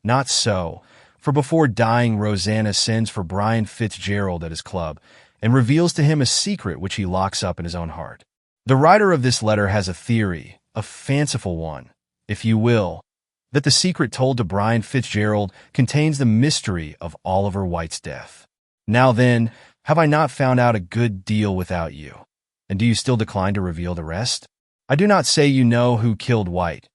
Not so, for before dying Rosanna sends for Brian Fitzgerald at his club and reveals to him a secret which he locks up in his own heart. The writer of this letter has a theory, a fanciful one, if you will, that the secret told to Brian Fitzgerald contains the mystery of Oliver White's death. Now then, have I not found out a good deal without you? And do you still decline to reveal the rest? I do not say you know who killed White,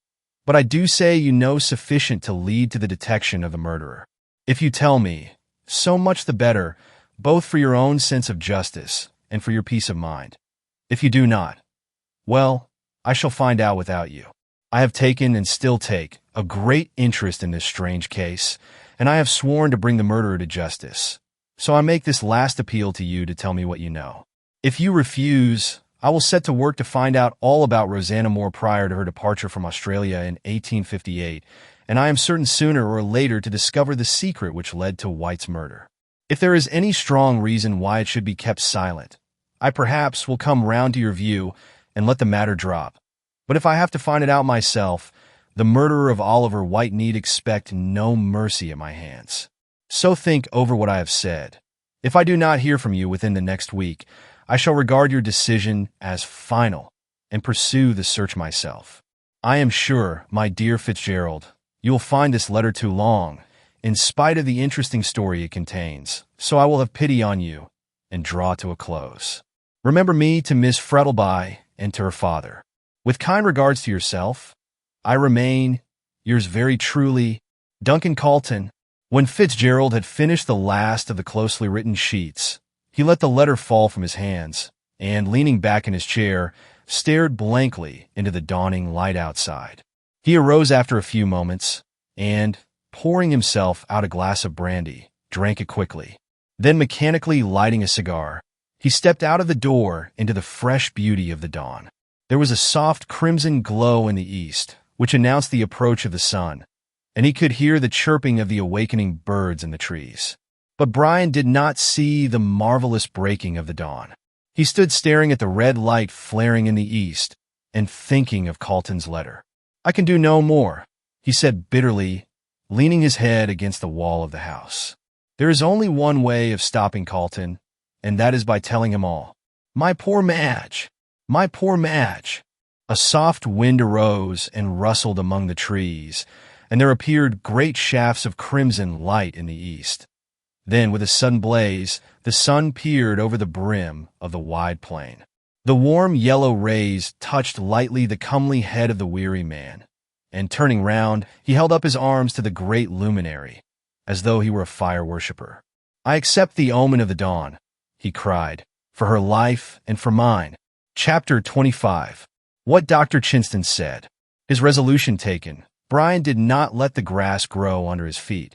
but I do say you know sufficient to lead to the detection of the murderer. If you tell me, so much the better, both for your own sense of justice and for your peace of mind. If you do not, well, I shall find out without you. I have taken and still take a great interest in this strange case, and I have sworn to bring the murderer to justice. So I make this last appeal to you to tell me what you know. If you refuse, I will set to work to find out all about Rosanna Moore prior to her departure from Australia in 1858, and I am certain sooner or later to discover the secret which led to White's murder. If there is any strong reason why it should be kept silent, I perhaps will come round to your view and let the matter drop. But if I have to find it out myself, the murderer of Oliver White need expect no mercy at my hands. So think over what I have said. If I do not hear from you within the next week, I shall regard your decision as final and pursue the search myself. I am sure, my dear Fitzgerald, you will find this letter too long, in spite of the interesting story it contains, so I will have pity on you and draw to a close. Remember me to Miss Frettleby and to her father. With kind regards to yourself, I remain, yours very truly, Duncan Calton. When Fitzgerald had finished the last of the closely written sheets, he let the letter fall from his hands and, leaning back in his chair, stared blankly into the dawning light outside. He arose after a few moments and, pouring himself out a glass of brandy, drank it quickly. Then, mechanically lighting a cigar, he stepped out of the door into the fresh beauty of the dawn. There was a soft crimson glow in the east, which announced the approach of the sun, and he could hear the chirping of the awakening birds in the trees. But Brian did not see the marvelous breaking of the dawn. He stood staring at the red light flaring in the east and thinking of Calton's letter. "I can do no more," he said bitterly, leaning his head against the wall of the house. "There is only one way of stopping Calton, and that is by telling him all. My poor Madge! My poor Madge!" A soft wind arose and rustled among the trees, and there appeared great shafts of crimson light in the east. Then, with a sudden blaze, the sun peered over the brim of the wide plain. The warm yellow rays touched lightly the comely head of the weary man, and turning round, he held up his arms to the great luminary, as though he were a fire worshipper. "I accept the omen of the dawn," he cried, "for her life and for mine." Chapter 25. What Dr. Chinston said. His resolution taken, Brian did not let the grass grow under his feet,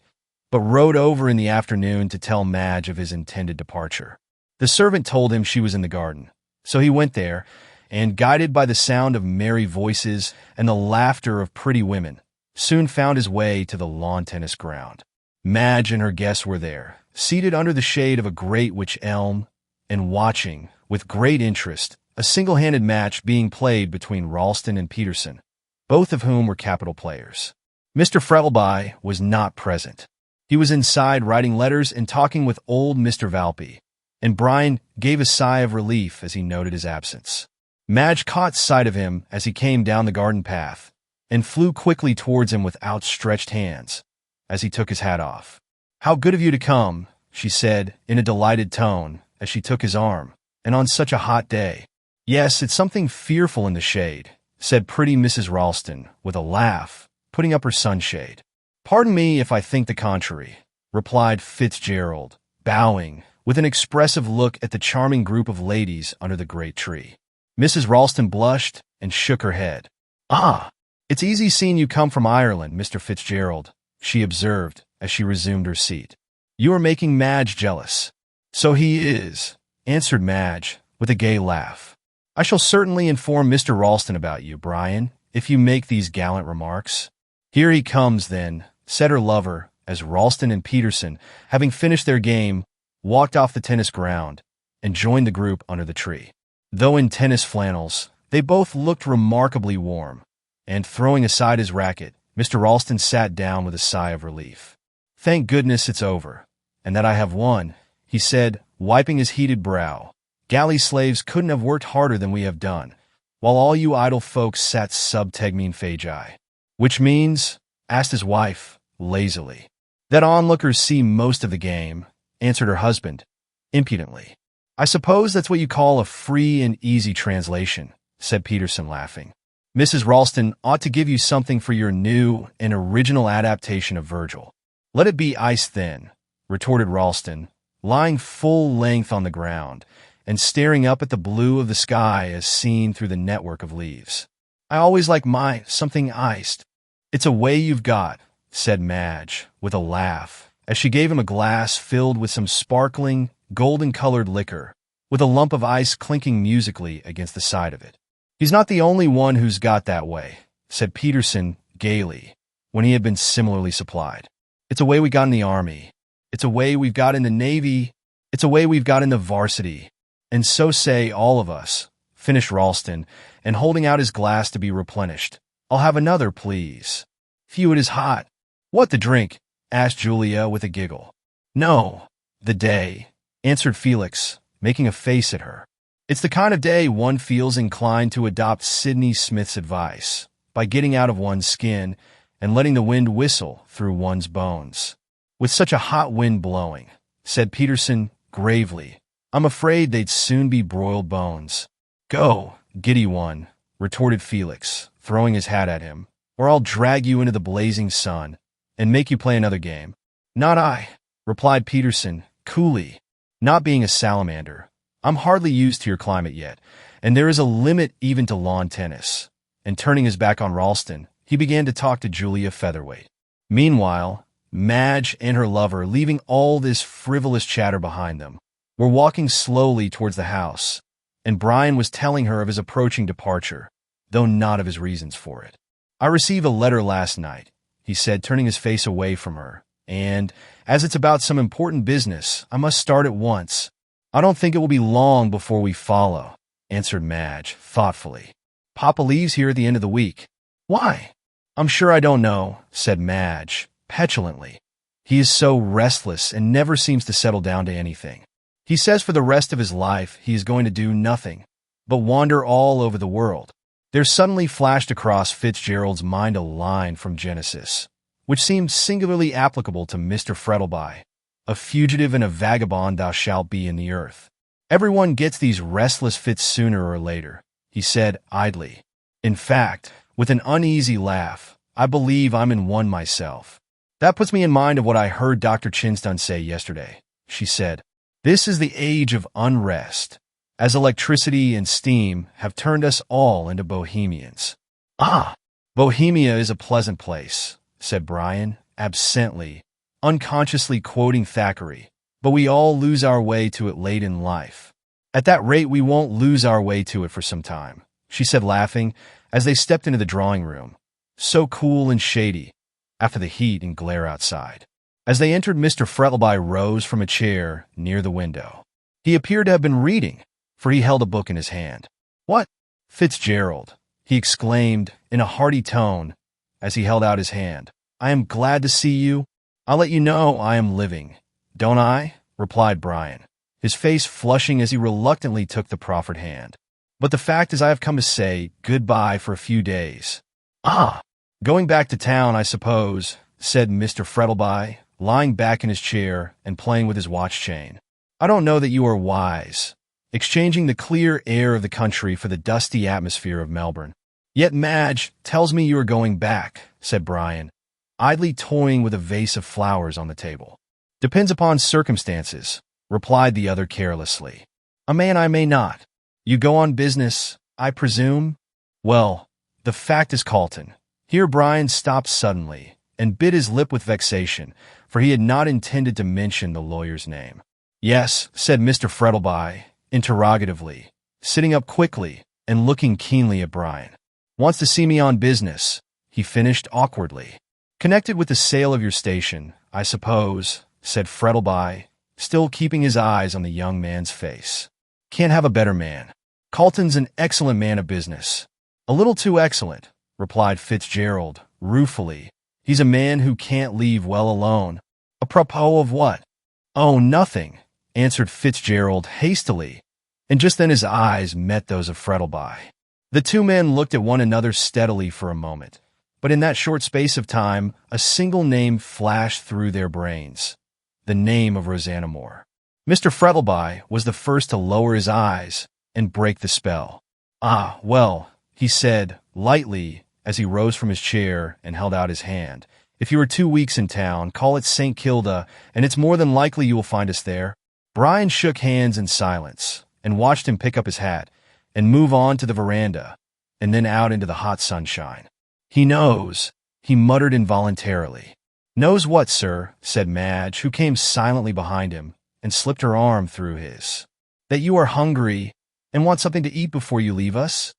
but rode over in the afternoon to tell Madge of his intended departure. The servant told him she was in the garden, so he went there, and, guided by the sound of merry voices and the laughter of pretty women, soon found his way to the lawn tennis ground. Madge and her guests were there, seated under the shade of a great wych elm, and watching, with great interest, a single-handed match being played between Ralston and Peterson, both of whom were capital players. Mr. Frettleby was not present. He was inside writing letters and talking with old Mr. Valpy, and Brian gave a sigh of relief as he noted his absence. Madge caught sight of him as he came down the garden path, and flew quickly towards him with outstretched hands as he took his hat off. "How good of you to come," she said in a delighted tone as she took his arm, "and on such a hot day." "Yes, it's something fearful in the shade," said pretty Mrs. Ralston, with a laugh, putting up her sunshade. "Pardon me if I think the contrary," replied Fitzgerald, bowing, with an expressive look at the charming group of ladies under the great tree. Mrs. Ralston blushed and shook her head. "Ah, it's easy seeing you come from Ireland, Mr. Fitzgerald," she observed as she resumed her seat. "You are making Madge jealous." "So he is," answered Madge, with a gay laugh. "I shall certainly inform Mr. Ralston about you, Brian, if you make these gallant remarks." "Here he comes, then," said her lover, as Ralston and Peterson, having finished their game, walked off the tennis ground and joined the group under the tree. Though in tennis flannels, they both looked remarkably warm, and throwing aside his racket, Mr. Ralston sat down with a sigh of relief. "Thank goodness it's over, and that I have won," he said, wiping his heated brow. "Galley slaves couldn't have worked harder than we have done, while all you idle folks sat sub tegmine fagi." "Which means?" asked his wife, lazily. "That onlookers see most of the game," answered her husband, impudently. "I suppose that's what you call a free and easy translation," said Peterson, laughing. "Mrs. Ralston ought to give you something for your new and original adaptation of Virgil." "Let it be ice thin," retorted Ralston, lying full length on the ground and staring up at the blue of the sky as seen through the network of leaves. "I always like my something iced." "It's a way you've got," said Madge, with a laugh, as she gave him a glass filled with some sparkling, golden-colored liquor, with a lump of ice clinking musically against the side of it. "He's not the only one who's got that way," said Peterson gaily, when he had been similarly supplied. "It's a way we got in the Army. It's a way we've got in the Navy. It's a way we've got in the Varsity. And so say all of us, finished Ralston, and holding out his glass to be replenished. "I'll have another, please." "Phew, it is hot." "What, the drink?" asked Julia with a giggle. "No, the day," answered Felix, making a face at her. "It's the kind of day one feels inclined to adopt Sydney Smith's advice, by getting out of one's skin and letting the wind whistle through one's bones." "With such a hot wind blowing," said Peterson gravely, "I'm afraid they'd soon be broiled bones." "Go, giddy one," retorted Felix, throwing his hat at him, "or I'll drag you into the blazing sun and make you play another game." "Not I," replied Peterson coolly. "Not being a salamander, I'm hardly used to your climate yet, and there is a limit even to lawn tennis." And turning his back on Ralston, he began to talk to Julia Featherweight. Meanwhile, Madge and her lover, leaving all this frivolous chatter behind them, were walking slowly towards the house, and Brian was telling her of his approaching departure, though not of his reasons for it. "I received a letter last night," he said, turning his face away from her, "and, as it's about some important business, I must start at once." "I don't think it will be long before we follow," answered Madge thoughtfully. "Papa leaves here at the end of the week." "Why?" "I'm sure I don't know," said Madge petulantly. "He is so restless and never seems to settle down to anything. He says for the rest of his life he is going to do nothing but wander all over the world." There suddenly flashed across Fitzgerald's mind a line from Genesis, which seemed singularly applicable to Mr. Frettleby. "A fugitive and a vagabond thou shalt be in the earth." "Everyone gets these restless fits sooner or later," he said idly. "In fact," with an uneasy laugh, "I believe I'm in one myself." "That puts me in mind of what I heard Dr. Chinston say yesterday," she said. "This is the age of unrest, as electricity and steam have turned us all into bohemians." "Ah, Bohemia is a pleasant place," said Brian, absently, unconsciously quoting Thackeray, "but we all lose our way to it late in life." "At that rate we won't lose our way to it for some time," she said, laughing, as they stepped into the drawing room, so cool and shady, after the heat and glare outside. As they entered, Mr. Frettleby rose from a chair near the window. He appeared to have been reading, for he held a book in his hand. "What, Fitzgerald," he exclaimed in a hearty tone as he held out his hand, "I am glad to see you. I'll let you know I am living, don't I?" replied Brian, his face flushing as he reluctantly took the proffered hand. "But the fact is I have come to say goodbye for a few days." "Ah, going back to town, I suppose," said Mr. Frettleby, lying back in his chair and playing with his watch chain. "I don't know that you are wise, exchanging the clear air of the country for the dusty atmosphere of Melbourne." "Yet Madge tells me you are going back," said Brian, idly toying with a vase of flowers on the table. "Depends upon circumstances," replied the other carelessly. "I may and I may not. You go on business, I presume?" "Well, the fact is, Carlton." Here Brian stopped suddenly and bit his lip with vexation, for he had not intended to mention the lawyer's name. "Yes," said Mr. Frettleby, interrogatively, sitting up quickly and looking keenly at Brian. "Wants to see me on business," he finished awkwardly. "Connected with the sale of your station, I suppose," said Frettleby, still keeping his eyes on the young man's face. "Can't have a better man. Carlton's an excellent man of business." "A little too excellent," replied Fitzgerald, ruefully. "He's a man who can't leave well alone." "Apropos of what?" "Oh, nothing," answered Fitzgerald hastily, and just then his eyes met those of Frettleby. The two men looked at one another steadily for a moment, but in that short space of time a single name flashed through their brains, the name of Rosanna Moore. Mr. Frettleby was the first to lower his eyes and break the spell. "Ah, well," he said lightly as he rose from his chair and held out his hand. "If you are 2 weeks in town, call at St. Kilda, and it's more than likely you will find us there." Brian shook hands in silence and watched him pick up his hat and move on to the veranda and then out into the hot sunshine. "He knows," he muttered involuntarily. "Knows what, sir?" said Madge, who came silently behind him and slipped her arm through his. "That you are hungry and want something to eat before you leave us?"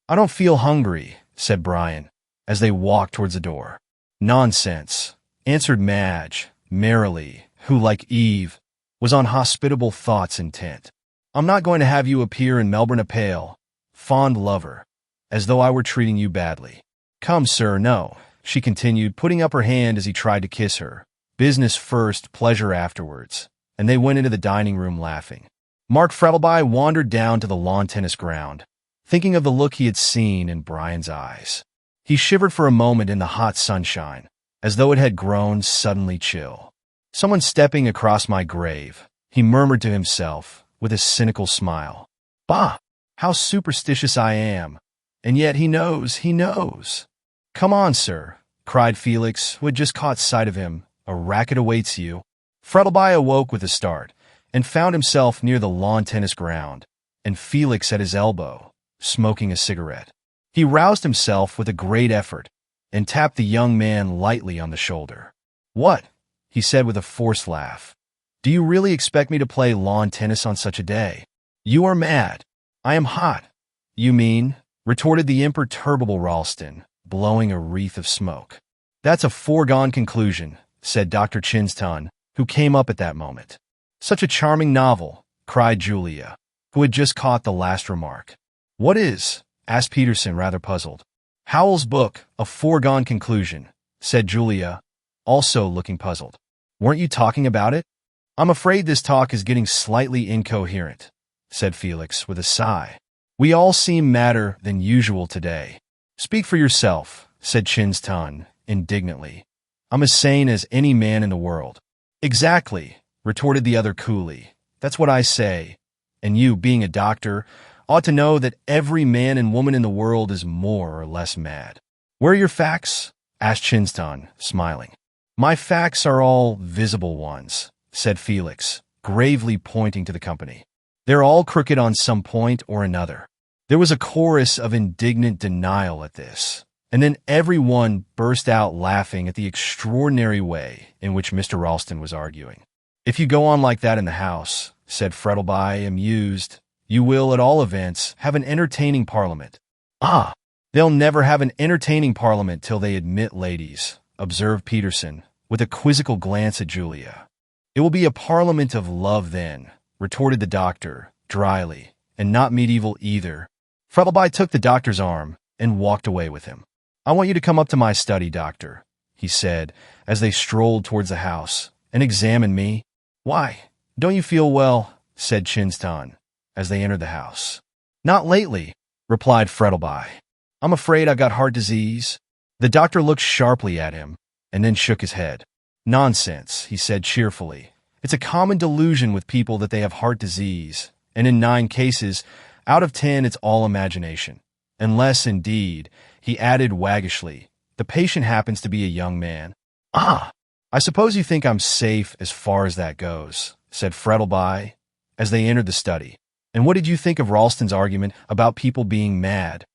"I don't feel hungry," said Brian, as they walked towards the door. "Nonsense," answered Madge merrily, who, like Eve, was on hospitable thoughts intent. "I'm not going to have you appear in Melbourne a pail, fond lover, as though I were treating you badly. Come, sir, no, she continued, putting up her hand as he tried to kiss her. Business first, pleasure afterwards. And they went into the dining room laughing. Mark Frettleby wandered down to the lawn tennis ground, thinking of the look he had seen in Brian's eyes. He shivered for a moment in the hot sunshine, as though it had grown suddenly chill. Someone stepping across my grave, he murmured to himself, with a cynical smile. Bah! How superstitious I am! And yet he knows. Come on, sir, cried Felix, who had just caught sight of him. A racket awaits you. Frettleby awoke with a start, and found himself near the lawn tennis ground, and Felix at his elbow, smoking a cigarette. He roused himself with a great effort, and tapped the young man lightly on the shoulder. What? He said with a forced laugh. Do you really expect me to play lawn tennis on such a day? You are mad. I am hot. You mean? Retorted the imperturbable Ralston, blowing a wreath of smoke. That's a foregone conclusion, said Dr. Chinston, who came up at that moment. Such a charming novel, cried Julia, who had just caught the last remark. What is? Asked Peterson, rather puzzled. Howell's book, A Foregone Conclusion, said Julia, also looking puzzled. Weren't you talking about it? I'm afraid this talk is getting slightly incoherent, said Felix with a sigh. We all seem madder than usual today. Speak for yourself, said Chinston, indignantly. I'm as sane as any man in the world. Exactly, retorted the other coolly. That's what I say. And you, being a doctor, ought to know that every man and woman in the world is more or less mad. Where are your facts? Asked Chinston, smiling. My facts are all visible ones, said Felix, gravely pointing to the company. They're all crooked on some point or another. There was a chorus of indignant denial at this, and then everyone burst out laughing at the extraordinary way in which Mr. Ralston was arguing. If you go on like that in the house, said Frettleby, amused, you will, at all events, have an entertaining parliament. Ah, they'll never have an entertaining parliament till they admit ladies, observed Peterson, with a quizzical glance at Julia. It will be a parliament of love then, retorted the doctor, dryly, and not medieval either. Frettleby took the doctor's arm and walked away with him. I want you to come up to my study, doctor, he said, as they strolled towards the house, and examine me. Why, don't you feel well? Said Chinston, as they entered the house. Not lately, replied Frettleby. I'm afraid I got heart disease. The doctor looked sharply at him, and then shook his head. Nonsense, he said cheerfully. It's a common delusion with people that they have heart disease, and in 9 cases, out of 10 it's all imagination. Unless, indeed, he added waggishly, the patient happens to be a young man. Ah, I suppose you think I'm safe as far as that goes, said Frettleby, as they entered the study. And what did you think of Ralston's argument about people being mad?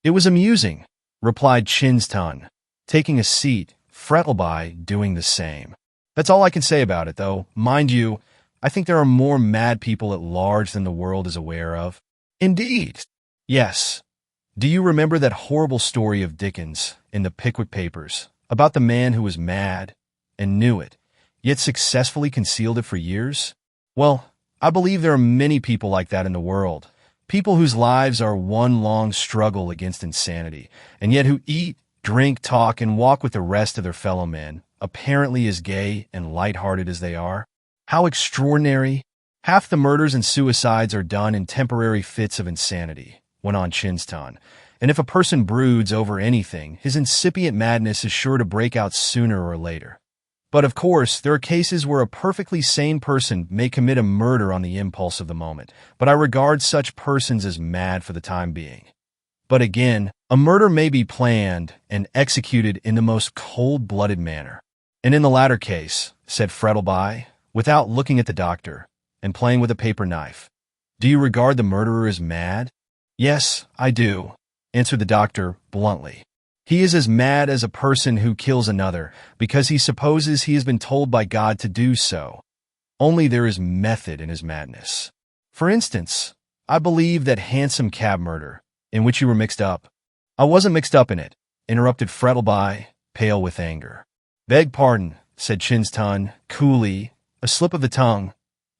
It was amusing, replied Chinston, taking a seat, Frettleby doing the same. That's all I can say about it, though. Mind you, I think there are more mad people at large than the world is aware of. Indeed. Yes. Do you remember that horrible story of Dickens in the Pickwick Papers about the man who was mad and knew it, yet successfully concealed it for years? Well, I believe there are many people like that in the world, people whose lives are one long struggle against insanity, and yet who eat, drink, talk, and walk with the rest of their fellow men, apparently as gay and light-hearted as they are. How extraordinary! Half the murders and suicides are done in temporary fits of insanity, went on Chinston, and if a person broods over anything, his incipient madness is sure to break out sooner or later. But of course, there are cases where a perfectly sane person may commit a murder on the impulse of the moment, but I regard such persons as mad for the time being. But again, a murder may be planned and executed in the most cold-blooded manner. And in the latter case, said Frettleby, without looking at the doctor, and playing with a paper knife, do you regard the murderer as mad? Yes, I do, answered the doctor bluntly. He is as mad as a person who kills another because he supposes he has been told by God to do so. Only there is method in his madness. For instance, I believe that Hansom Cab murder, in which you were mixed up. I wasn't mixed up in it, interrupted Frettleby, pale with anger. Beg pardon, said Chinston, coolly, a slip of the tongue.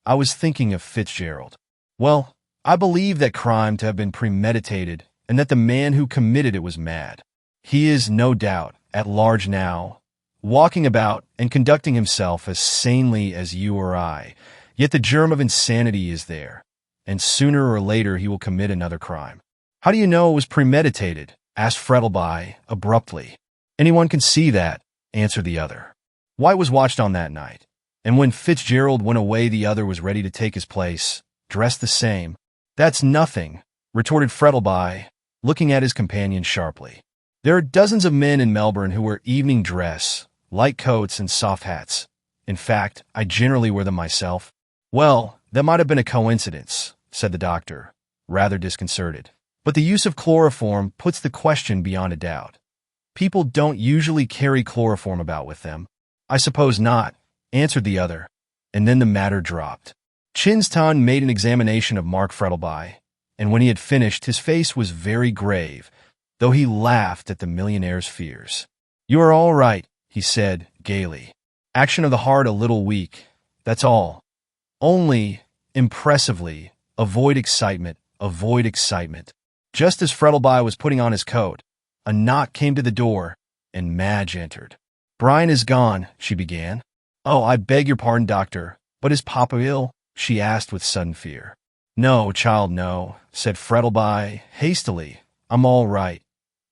I was thinking of Fitzgerald. Well, I believe that crime to have been premeditated and that the man who committed it was mad. He is, no doubt, at large now, walking about and conducting himself as sanely as you or I, yet the germ of insanity is there, and sooner or later he will commit another crime. How do you know it was premeditated? Asked Frettleby abruptly. Anyone can see that, answered the other. White was watched on that night, and when Fitzgerald went away the other was ready to take his place, dressed the same. That's nothing, retorted Frettleby, looking at his companion sharply. There are dozens of men in Melbourne who wear evening dress, light coats, and soft hats. In fact, I generally wear them myself. Well, that might have been a coincidence, said the doctor, rather disconcerted. But the use of chloroform puts the question beyond a doubt. People don't usually carry chloroform about with them. I suppose not, answered the other, and then the matter dropped. Chinston made an examination of Mark Frettleby, and when he had finished, his face was very grave, though he laughed at the millionaire's fears. You are all right, he said gaily. Action of the heart a little weak, that's all. Only, impressively, avoid excitement, avoid excitement. Just as Frettleby was putting on his coat, a knock came to the door, and Madge entered. Brian is gone, she began. Oh, I beg your pardon, doctor, but is Papa ill? She asked with sudden fear. No, child, no, said Frettleby hastily. I'm all right.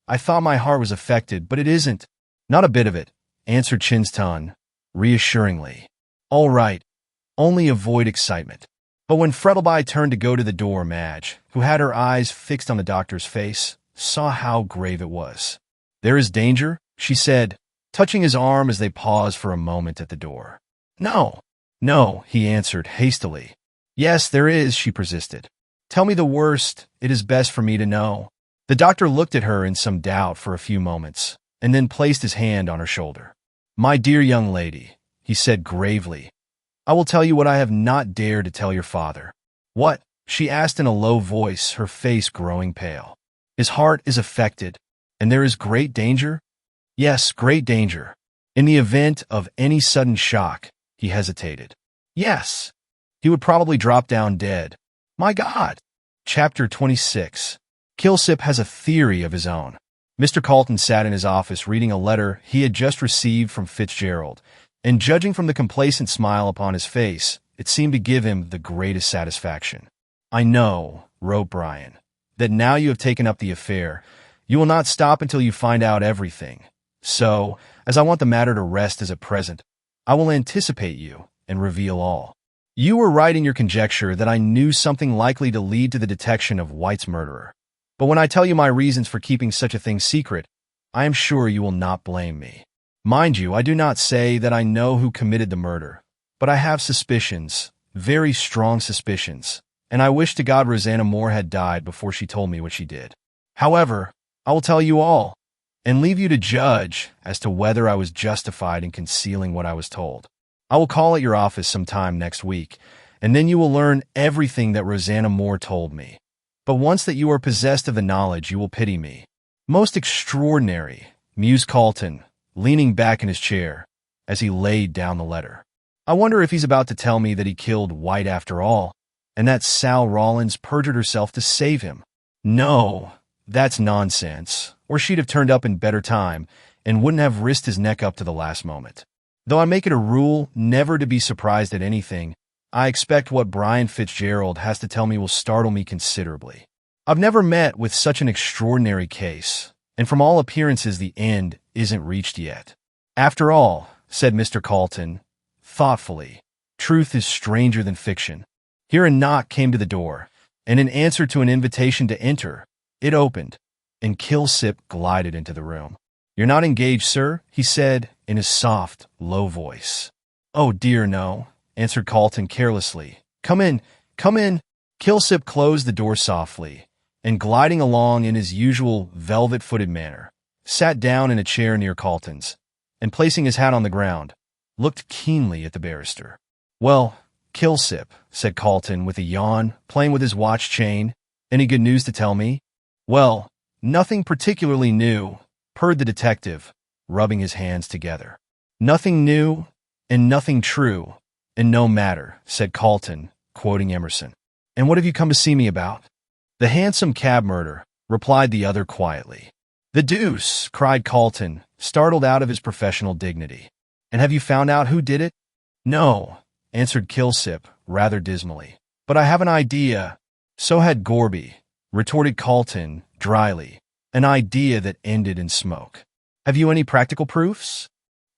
I thought my heart was affected, but it isn't. Not a bit of it, answered Chinston, reassuringly. All right, only avoid excitement. But when Frettleby turned to go to the door, Madge, who had her eyes fixed on the doctor's face, saw how grave it was. There is danger, she said, touching his arm as they paused for a moment at the door. No, no, he answered hastily. Yes, there is, she persisted. Tell me the worst, it is best for me to know. The doctor looked at her in some doubt for a few moments, and then placed his hand on her shoulder. My dear young lady, he said gravely, I will tell you what I have not dared to tell your father. What? She asked in a low voice, her face growing pale. His heart is affected, and there is great danger? Yes, great danger. In the event of any sudden shock, he hesitated. Yes. He would probably drop down dead. My God! Chapter 26. Kilsip has a theory of his own. Mr. Carlton sat in his office reading a letter he had just received from Fitzgerald, and judging from the complacent smile upon his face, it seemed to give him the greatest satisfaction. I know, wrote Brian, that now you have taken up the affair, you will not stop until you find out everything. So, as I want the matter to rest as at present, I will anticipate you and reveal all. You were right in your conjecture that I knew something likely to lead to the detection of White's murderer. But when I tell you my reasons for keeping such a thing secret, I am sure you will not blame me. Mind you, I do not say that I know who committed the murder, but I have suspicions, very strong suspicions, and I wish to God Rosanna Moore had died before she told me what she did. However, I will tell you all, and leave you to judge as to whether I was justified in concealing what I was told. I will call at your office sometime next week, and then you will learn everything that Rosanna Moore told me. But once that you are possessed of the knowledge, you will pity me. Most extraordinary, mused Carlton, leaning back in his chair, as he laid down the letter. I wonder if he's about to tell me that he killed White after all, and that Sal Rawlins perjured herself to save him. No, that's nonsense, or she'd have turned up in better time, and wouldn't have risked his neck up to the last moment. Though I make it a rule never to be surprised at anything, I expect what Brian Fitzgerald has to tell me will startle me considerably. I've never met with such an extraordinary case, and from all appearances the end isn't reached yet. After all, said Mr. Carlton, thoughtfully, truth is stranger than fiction. Here a knock came to the door, and in answer to an invitation to enter, it opened, and Kilsip glided into the room. You're not engaged, sir, he said in his soft, low voice. Oh dear, no, answered Carlton carelessly. Come in, come in. Kilsip closed the door softly, and gliding along in his usual velvet-footed manner, sat down in a chair near Carlton's, and placing his hat on the ground, looked keenly at the barrister. Well, Kilsip, said Carlton with a yawn, playing with his watch chain, any good news to tell me? Well, nothing particularly new, purred the detective, rubbing his hands together. Nothing new, and nothing true, and no matter, said Carlton, quoting Emerson. And what have you come to see me about? The Hansom Cab murder, replied the other quietly. The deuce, cried Carlton, startled out of his professional dignity. And have you found out who did it? No, answered Kilsip, rather dismally. But I have an idea. So had Gorby, retorted Carlton, dryly. An idea that ended in smoke. Have you any practical proofs?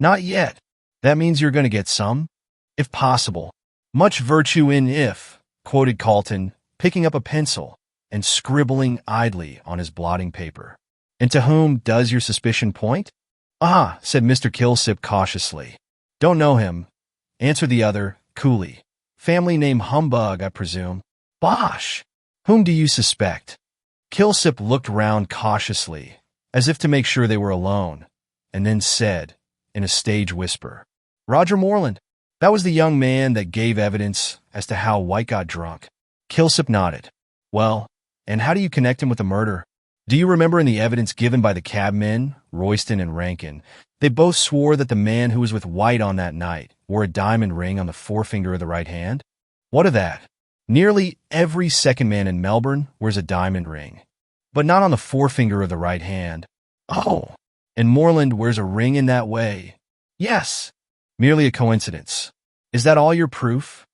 Not yet. That means you're going to get some? If possible. Much virtue in if, quoted Carlton, picking up a pencil and scribbling idly on his blotting paper. And to whom does your suspicion point? Ah, said Mr. Kilsip cautiously. Don't know him, answered the other, coolly. Family name Humbug, I presume. Bosh! Whom do you suspect? Kilsip looked round cautiously, as if to make sure they were alone, and then said, in a stage whisper, Roger Moreland. That was the young man that gave evidence as to how White got drunk. Kilsip nodded. Well, and how do you connect him with the murder? Do you remember in the evidence given by the cabmen, Royston and Rankin, they both swore that the man who was with White on that night wore a diamond ring on the forefinger of the right hand? What of that? Nearly every second man in Melbourne wears a diamond ring, but not on the forefinger of the right hand. Oh, and Moreland wears a ring in that way. Yes, merely a coincidence. Is that all your proof?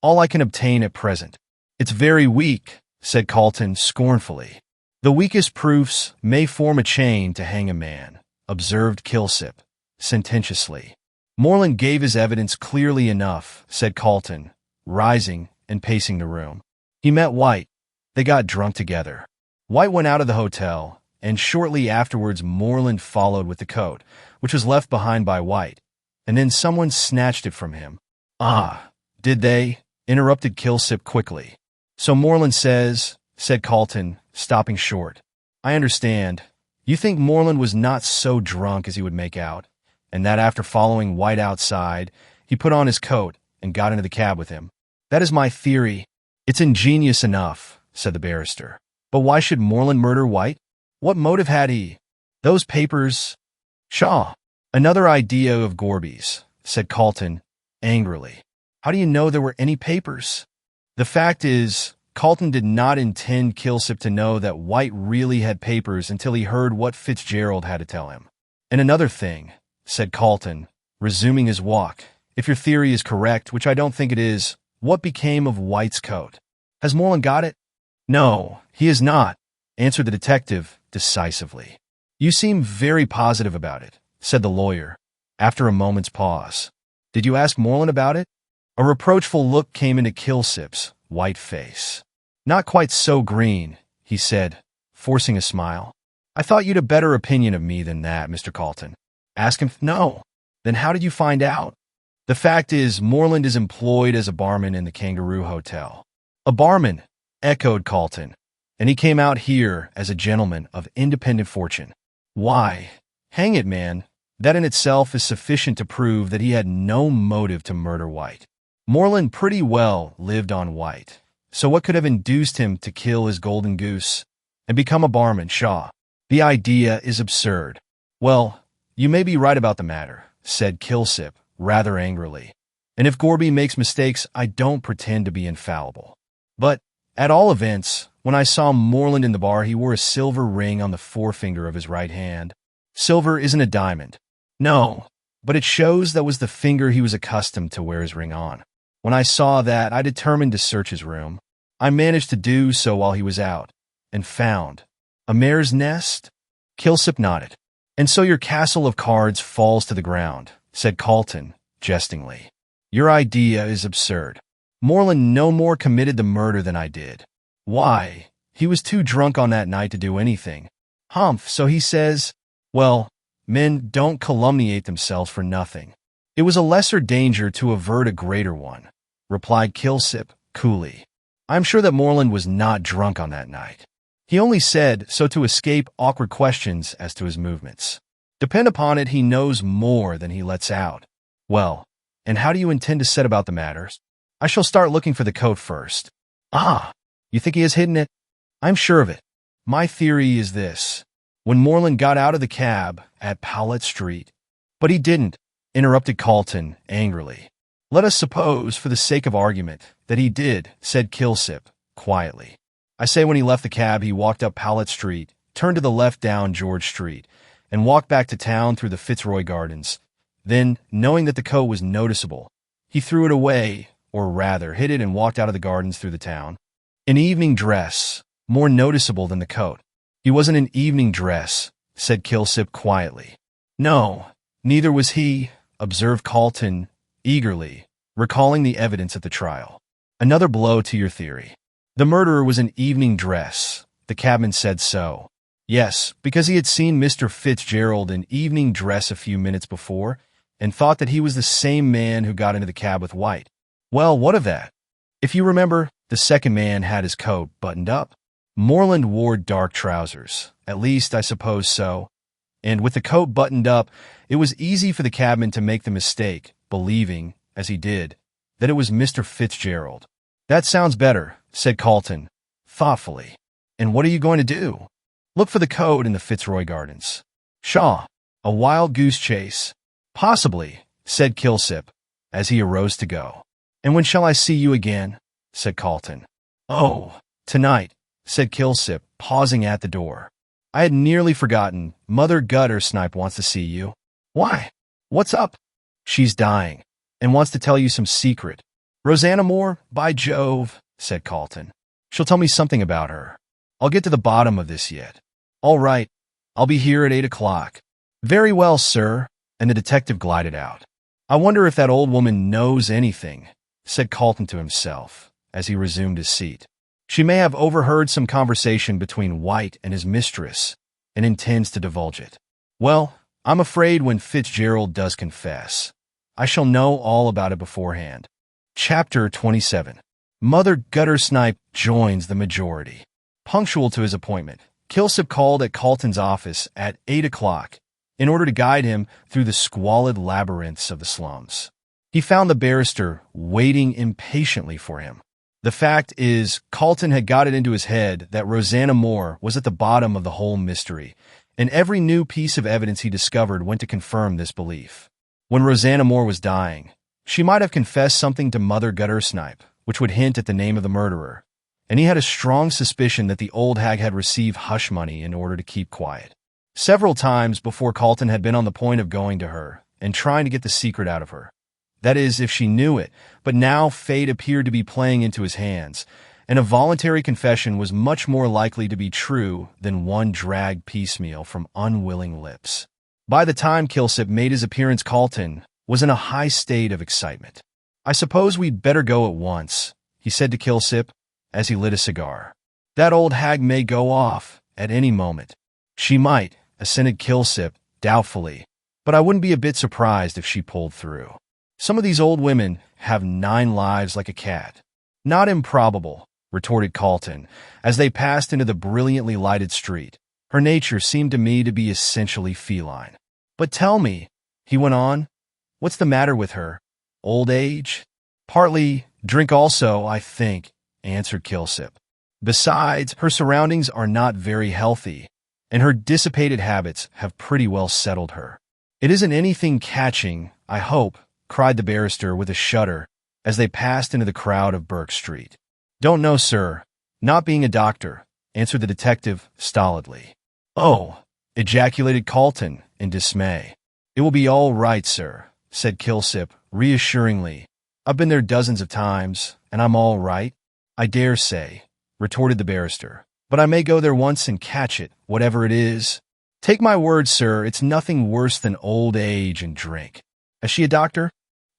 All I can obtain at present. It's very weak, said Carlton scornfully. The weakest proofs may form a chain to hang a man, observed Kilsip, sententiously. Moreland gave his evidence clearly enough, said Carlton, rising and pacing the room. He met White. They got drunk together. White went out of the hotel, and shortly afterwards Moreland followed with the coat, which was left behind by White, and then someone snatched it from him. Ah, did they? Interrupted Kilsip quickly. So Moreland says, said Carlton, stopping short. I understand. You think Moreland was not so drunk as he would make out, and that after following White outside, he put on his coat and got into the cab with him. That is my theory. It's ingenious enough, said the barrister. But why should Moreland murder White? What motive had he? Those papers... Pshaw! Another idea of Gorby's, said Carlton, angrily. How do you know there were any papers? The fact is, Carlton did not intend Kilsip to know that White really had papers until he heard what Fitzgerald had to tell him. And another thing, said Carlton, resuming his walk, if your theory is correct, which I don't think it is, what became of White's coat? Has Moreland got it? No, he has not, answered the detective decisively. You seem very positive about it, said the lawyer, after a moment's pause. Did you ask Moreland about it? A reproachful look came into Kilsip's white face. Not quite so green, he said, forcing a smile. I thought you'd a better opinion of me than that, Mr. Carlton. Ask him. No. Then how did you find out? The fact is, Moreland is employed as a barman in the Kangaroo Hotel. A barman, echoed Carlton, and he came out here as a gentleman of independent fortune. Why, hang it, man, that in itself is sufficient to prove that he had no motive to murder White. Moreland pretty well lived on White, so what could have induced him to kill his golden goose and become a barman? Shaw. The idea is absurd. Well, you may be right about the matter, said Kilsip, rather angrily. And if Gorby makes mistakes, I don't pretend to be infallible. But, at all events, when I saw Moreland in the bar, he wore a silver ring on the forefinger of his right hand. Silver isn't a diamond. No, but it shows that was the finger he was accustomed to wear his ring on. When I saw that, I determined to search his room. I managed to do so while he was out, and found a mare's nest? Kilsip nodded. And so your castle of cards falls to the ground, said Carlton, jestingly. Your idea is absurd. Moreland no more committed the murder than I did. Why? He was too drunk on that night to do anything. Humph, so he says. Well, men don't calumniate themselves for nothing. It was a lesser danger to avert a greater one, replied Kilsip, coolly. I'm sure that Moreland was not drunk on that night. He only said so to escape awkward questions as to his movements. Depend upon it, he knows more than he lets out. Well, and how do you intend to set about the matters? I shall start looking for the coat first. Ah, you think he has hidden it? I'm sure of it. My theory is this. When Moreland got out of the cab at Powlett Street. But he didn't, interrupted Carlton angrily. Let us suppose, for the sake of argument, that he did, said Kilsip, quietly. I say when he left the cab, he walked up Powlett Street, turned to the left down George Street, and walked back to town through the Fitzroy Gardens. Then, knowing that the coat was noticeable, he threw it away, or rather, hid it and walked out of the gardens through the town. An evening dress, more noticeable than the coat. He wasn't in evening dress, said Kilsip quietly. No, neither was he, observed Carlton eagerly, recalling the evidence at the trial. Another blow to your theory. The murderer was in evening dress. The cabman said so. Yes, because he had seen Mr. Fitzgerald in evening dress a few minutes before and thought that he was the same man who got into the cab with White. Well, what of that? If you remember, the second man had his coat buttoned up. Moreland wore dark trousers. At least, I suppose so. And with the coat buttoned up, it was easy for the cabman to make the mistake, believing, as he did, that it was Mr. Fitzgerald. That sounds better, said Carlton, thoughtfully. And what are you going to do? Look for the coat in the Fitzroy Gardens. Pshaw, a wild goose chase. Possibly, said Kilsip, as he arose to go. And when shall I see you again? Said Carlton. Oh, tonight, said Kilsip, pausing at the door. I had nearly forgotten. Mother Guttersnipe wants to see you. Why? What's up? She's dying, and wants to tell you some secret. Rosanna Moore? By Jove, said Carlton. She'll tell me something about her. I'll get to the bottom of this yet. All right, I'll be here at 8 o'clock. Very well, sir, and the detective glided out. I wonder if that old woman knows anything, said Carlton to himself, as he resumed his seat. She may have overheard some conversation between White and his mistress, and intends to divulge it. Well, I'm afraid when Fitzgerald does confess, I shall know all about it beforehand. Chapter 27. Mother Guttersnipe joins the majority. Punctual to his appointment, Kilsip called at Carlton's office at 8 o'clock in order to guide him through the squalid labyrinths of the slums. He found the barrister waiting impatiently for him. The fact is, Carlton had got it into his head that Rosanna Moore was at the bottom of the whole mystery, and every new piece of evidence he discovered went to confirm this belief. When Rosanna Moore was dying, she might have confessed something to Mother Guttersnipe, which would hint at the name of the murderer, and he had a strong suspicion that the old hag had received hush money in order to keep quiet. Several times before, Carlton had been on the point of going to her and trying to get the secret out of her. That is, if she knew it, but now fate appeared to be playing into his hands, and a voluntary confession was much more likely to be true than one dragged piecemeal from unwilling lips. By the time Kilsip made his appearance, Carlton was in a high state of excitement. I suppose we'd better go at once, he said to Kilsip as he lit a cigar. That old hag may go off at any moment. She might, assented Kilsip doubtfully, but I wouldn't be a bit surprised if she pulled through. Some of these old women have 9 lives like a cat. Not improbable, retorted Carlton, as they passed into the brilliantly lighted street. Her nature seemed to me to be essentially feline. But tell me, he went on, what's the matter with her? Old age? Partly drink also, I think, answered Kilsip. Besides, her surroundings are not very healthy, and her dissipated habits have pretty well settled her. It isn't anything catching, I hope, cried the barrister with a shudder as they passed into the crowd of Burke Street. Don't know, sir. Not being a doctor, answered the detective stolidly. Oh, ejaculated Carlton in dismay. It will be all right, sir, said Kilsip reassuringly. I've been there dozens of times, and I'm all right. I dare say, retorted the barrister, but I may go there once and catch it, whatever it is. Take my word, sir, it's nothing worse than old age and drink. Is she a doctor?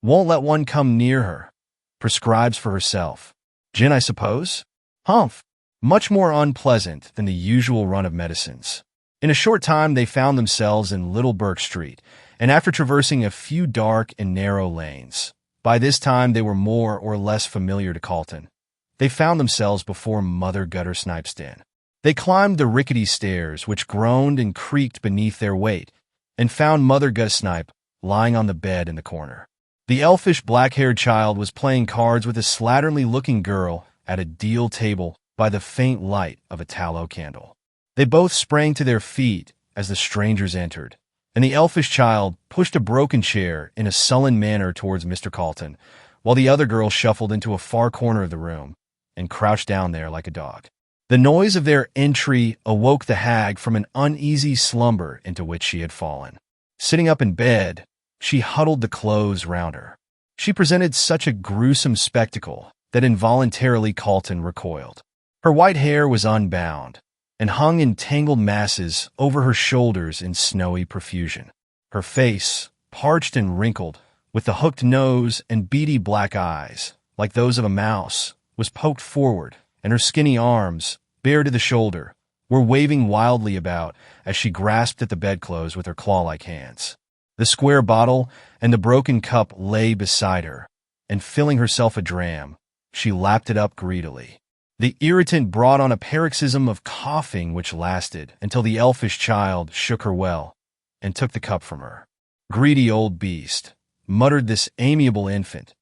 Won't let one come near her. Prescribes for herself. Gin, I suppose? Humph. Much more unpleasant than the usual run of medicines. In a short time they found themselves in Little Burke Street, and after traversing a few dark and narrow lanes, by this time they were more or less familiar to Carlton, they found themselves before Mother Guttersnipe's den. They climbed the rickety stairs, which groaned and creaked beneath their weight, and found Mother Guttersnipe lying on the bed in the corner. The elfish black-haired child was playing cards with a slatternly-looking girl at a deal table by the faint light of a tallow candle. They both sprang to their feet as the strangers entered, and the elfish child pushed a broken chair in a sullen manner towards Mr. Carlton, while the other girl shuffled into a far corner of the room and crouched down there like a dog. The noise of their entry awoke the hag from an uneasy slumber into which she had fallen. Sitting up in bed, she huddled the clothes round her. She presented such a gruesome spectacle that involuntarily Carlton recoiled. Her white hair was unbound and hung in tangled masses over her shoulders in snowy profusion. Her face, parched and wrinkled, with the hooked nose and beady black eyes, like those of a mouse, was poked forward, and her skinny arms, bare to the shoulder, were waving wildly about as she grasped at the bedclothes with her claw-like hands. The square bottle and the broken cup lay beside her, and filling herself a dram, she lapped it up greedily. The irritant brought on a paroxysm of coughing which lasted until the elfish child shook her well and took the cup from her. "Greedy old beast," muttered this amiable infant,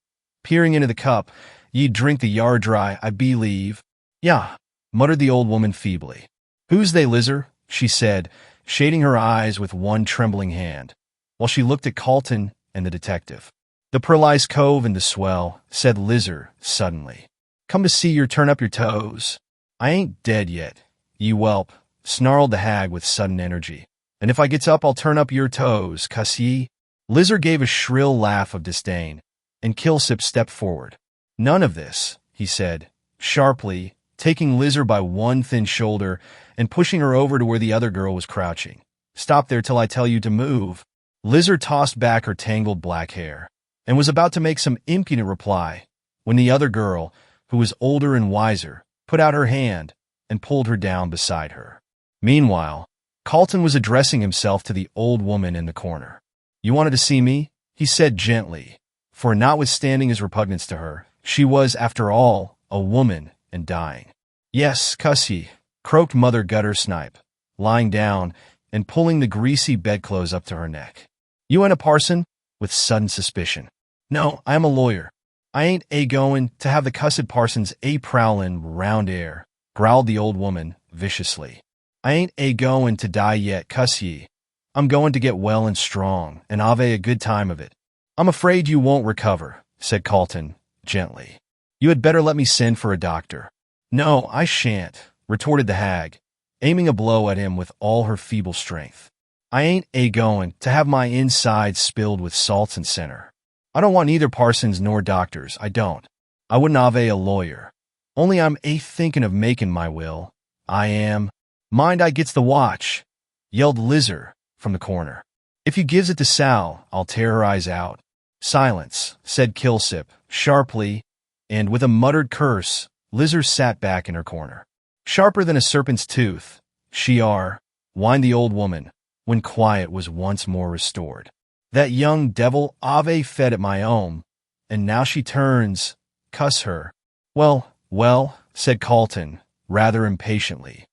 peering into the cup. "Ye'd drink the yard dry, I believe." "Yah," muttered the old woman feebly. "Who's they, Lizer?" she said, shading her eyes with one trembling hand, while she looked at Carlton and the detective. "The Perlice Cove and the swell," said Lizer suddenly. "Come to see yer turn up your toes." "I ain't dead yet, ye whelp," snarled the hag with sudden energy. "And if I gets up, I'll turn up your toes, cuss ye." Lizer gave a shrill laugh of disdain, and Kilsip stepped forward. "None of this," he said, sharply, taking Lizer by one thin shoulder and pushing her over to where the other girl was crouching. "Stop there till I tell you to move." Lizer tossed back her tangled black hair, and was about to make some impudent reply, when the other girl, who was older and wiser, put out her hand and pulled her down beside her. Meanwhile, Carlton was addressing himself to the old woman in the corner. "You wanted to see me?" he said gently, for notwithstanding his repugnance to her, she was, after all, a woman and dying. "Yes, cuss ye," croaked Mother Guttersnipe, lying down and pulling the greasy bedclothes up to her neck. "You ain't a parson?" with sudden suspicion. "No, I am a lawyer. I ain't a-goin' to have the cussed parsons a-prowlin' round 'ere," growled the old woman viciously. "I ain't a-goin' to die yet, cuss ye. I'm goin' to get well and strong, and have a good time of it." "I'm afraid you won't recover," said Carlton gently. "You had better let me send for a doctor." "No, I shan't," retorted the hag, aiming a blow at him with all her feeble strength. "I ain't a-goin' to have my insides spilled with salts and senner. I don't want neither parsons nor doctors, I don't. I wouldn't have a lawyer. Only I'm a-thinking of making my will. I am. Mind I gets the watch," yelled Lizer from the corner. "If you gives it to Sal, I'll tear her eyes out." "Silence," said Kilsip sharply, and with a muttered curse, Lizer sat back in her corner. "Sharper than a serpent's tooth, she are," whined the old woman, when quiet was once more restored. "That young devil ave fed at my own, and now she turns, cuss her." Well, said Carlton, rather impatiently.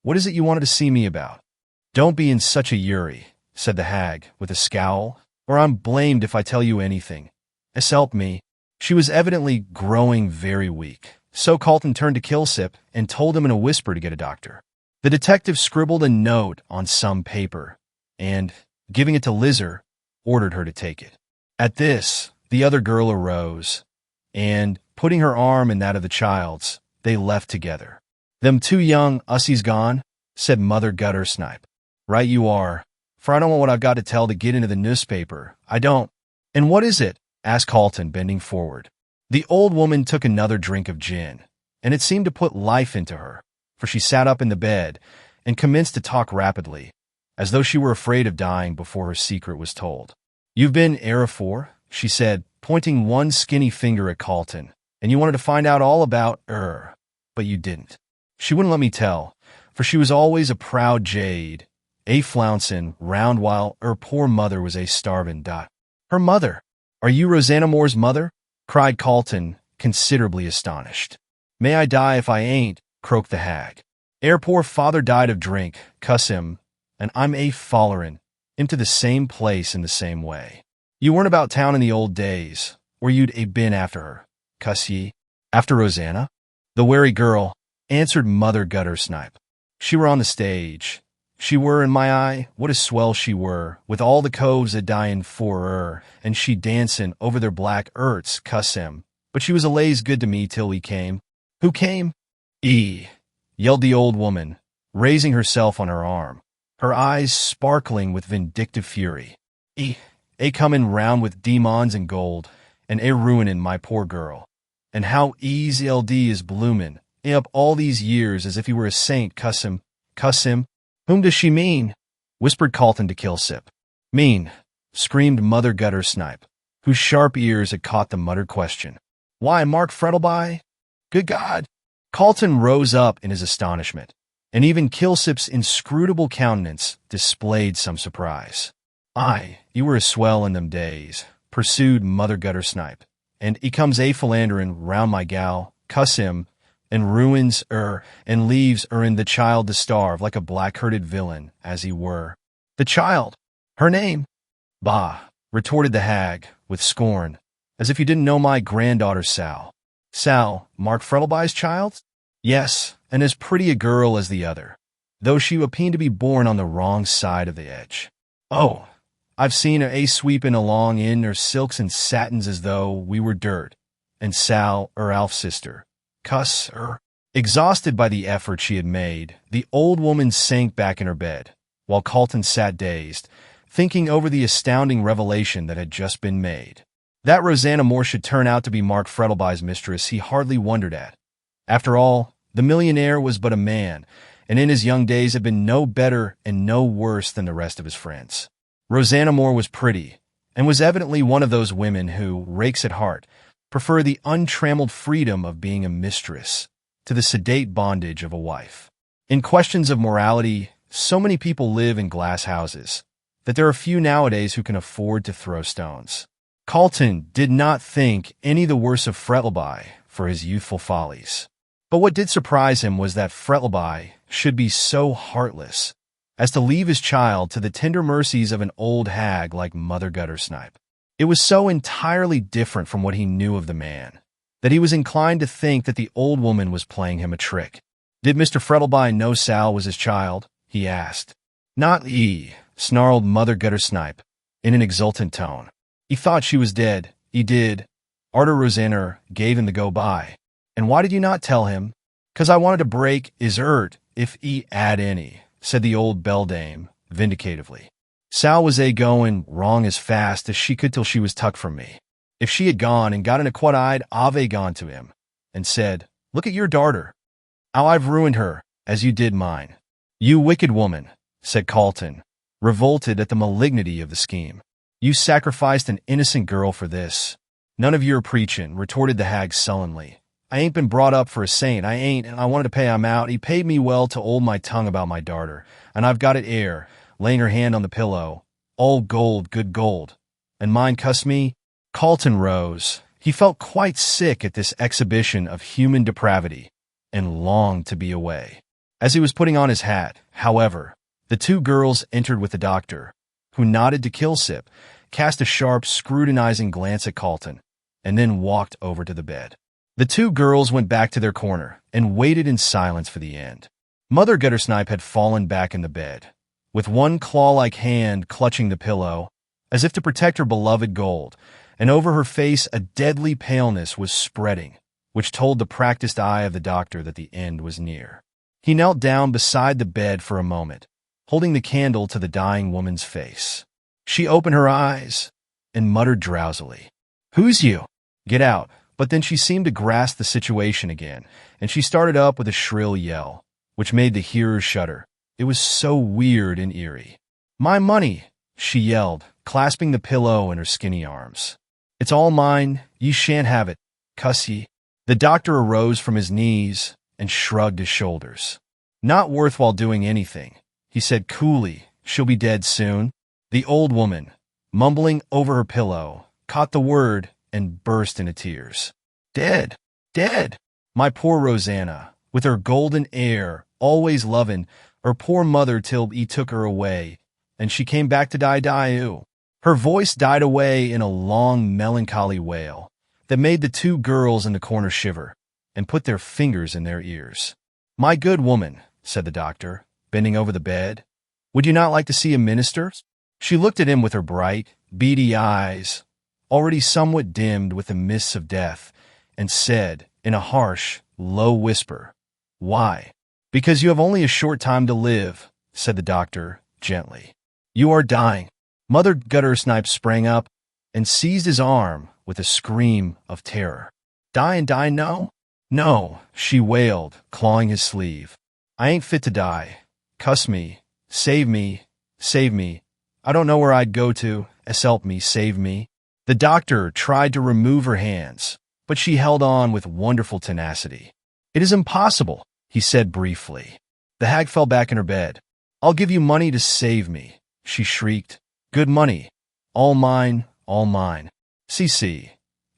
"What is it you wanted to see me about?" "Don't be in such a hurry," said the hag, with a scowl, "or I'm blamed if I tell you anything. S'help me." She was evidently growing very weak, so Carlton turned to Kilsip and told him in a whisper to get a doctor. The detective scribbled a note on some paper, and, giving it to Lizer, ordered her to take it. At this, the other girl arose, and, putting her arm in that of the child's, they left together. "Them two young ussies gone?" said Mother Guttersnipe. "Right you are, for I don't want what I've got to tell to get into the newspaper. I don't." "And what is it?" asked Carlton, bending forward. The old woman took another drink of gin, and it seemed to put life into her, for she sat up in the bed and commenced to talk rapidly, as though she were afraid of dying before her secret was told. "You've been afore," she said, pointing one skinny finger at Carlton, "and you wanted to find out all about but you didn't. She wouldn't let me tell, for she was always a proud jade, a-flouncin' round while poor mother was a-starvin'. Her mother? Are you Rosanna Moore's mother?" cried Carlton, considerably astonished. "May I die if I ain't," croaked the hag. "Poor father died of drink, cuss him, and I'm a-follerin' him to the same place in the same way. You weren't about town in the old days, or you'd a-been after her, cuss ye." "After Rosanna?" "The wary girl," answered Mother Guttersnipe. "She were on the stage. She were, in my eye, what a swell she were, with all the coves a-dyin' for her, and she dancin' over their black 'urts, cuss him. But she was a lays good to me till we came." Who came? Yelled the old woman, raising herself on her arm, her eyes sparkling with vindictive fury. A comin' round with demons and gold, and a ruinin' my poor girl. And how E's LD is bloomin' up all these years as if he were a saint, cuss him. Whom does she mean? Whispered Calton to Kilsip. Mean, screamed Mother Guttersnipe, whose sharp ears had caught the muttered question. Why, Mark Frettleby? Good God! Calton rose up in his astonishment, and even Kilsip's inscrutable countenance displayed some surprise. Aye, you were a swell in them days, pursued Mother Guttersnipe, and he comes a philanderin' round my gal, cuss him, and ruins and leaves in the child to starve like a black-herded villain, as he were. The child! Her name? Bah, retorted the hag, with scorn, as if you didn't know my granddaughter Sal. Sal, Mark Frettleby's child? Yes, and as pretty a girl as the other, though she appeared to be born on the wrong side of the edge. Oh, I've seen her sweepin' along in her silks and satins as though we were dirt, and Sal, Alf's sister. Cuss her. Exhausted by the effort she had made, the old woman sank back in her bed, while Calton sat dazed, thinking over the astounding revelation that had just been made. That Rosanna Moore should turn out to be Mark Frettleby's mistress he hardly wondered at. After all, the millionaire was but a man, and in his young days had been no better and no worse than the rest of his friends. Rosanna Moore was pretty, and was evidently one of those women who, rakes at heart, prefer the untrammeled freedom of being a mistress to the sedate bondage of a wife. In questions of morality, so many people live in glass houses that there are few nowadays who can afford to throw stones. Calton did not think any the worse of Frettleby for his youthful follies. But what did surprise him was that Frettleby should be so heartless as to leave his child to the tender mercies of an old hag like Mother Guttersnipe. It was so entirely different from what he knew of the man, that he was inclined to think that the old woman was playing him a trick. Did Mr. Frettleby know Sal was his child? He asked. Not he, snarled Mother Guttersnipe, in an exultant tone. He thought she was dead. He did. Arter Rosanna gave him the go-by. And why did you not tell him? 'Cause I wanted to break his heart, if he had any, said the old beldame, vindicatively. Sal was goin' wrong as fast as she could till she was tuck from me. If she had gone and got in a quad-eyed, I've gone to him, and said, Look at your darter. How I've ruined her, as you did mine. You wicked woman, said Calton, revolted at the malignity of the scheme. You sacrificed an innocent girl for this. None of your preachin', retorted the hag sullenly. I ain't been brought up for a saint, I ain't, and I wanted to pay him out. He paid me well to hold my tongue about my darter, and I've got it here, laying her hand on the pillow. All gold, good gold. And mine cuss me? Calton rose. He felt quite sick at this exhibition of human depravity, and longed to be away. As he was putting on his hat, however, the two girls entered with the doctor, who nodded to Kilsip, cast a sharp, scrutinizing glance at Calton, and then walked over to the bed. The two girls went back to their corner and waited in silence for the end. Mother Guttersnipe had fallen back in the bed, with one claw-like hand clutching the pillow, as if to protect her beloved gold, and over her face a deadly paleness was spreading, which told the practiced eye of the doctor that the end was near. He knelt down beside the bed for a moment, holding the candle to the dying woman's face. She opened her eyes and muttered drowsily, Who's you? Get out. But then she seemed to grasp the situation again, and she started up with a shrill yell, which made the hearers shudder. It was so weird and eerie. My money, she yelled, clasping the pillow in her skinny arms. It's all mine. Ye shan't have it. Cuss ye. The doctor arose from his knees and shrugged his shoulders. Not worthwhile doing anything, he said coolly. She'll be dead soon. The old woman, mumbling over her pillow, caught the word and burst into tears. Dead, dead. My poor Rosanna, with her golden air, always lovin' her poor mother till he took her away, and she came back to die. Her voice died away in a long, melancholy wail that made the two girls in the corner shiver and put their fingers in their ears. My good woman, said the doctor, bending over the bed, would you not like to see a minister? She looked at him with her bright, beady eyes, already somewhat dimmed with the mists of death, and said, in a harsh, low whisper. Why? Because you have only a short time to live, said the doctor, gently. You are dying. Mother Guttersnipe sprang up and seized his arm with a scream of terror. Die and die, no? No, she wailed, clawing his sleeve. I ain't fit to die. Cuss me. Save me. Save me. I don't know where I'd go to. Help me, save me. The doctor tried to remove her hands, but she held on with wonderful tenacity. It is impossible, he said briefly. The hag fell back in her bed. I'll give you money to save me, she shrieked. Good money. All mine, all mine. C.C.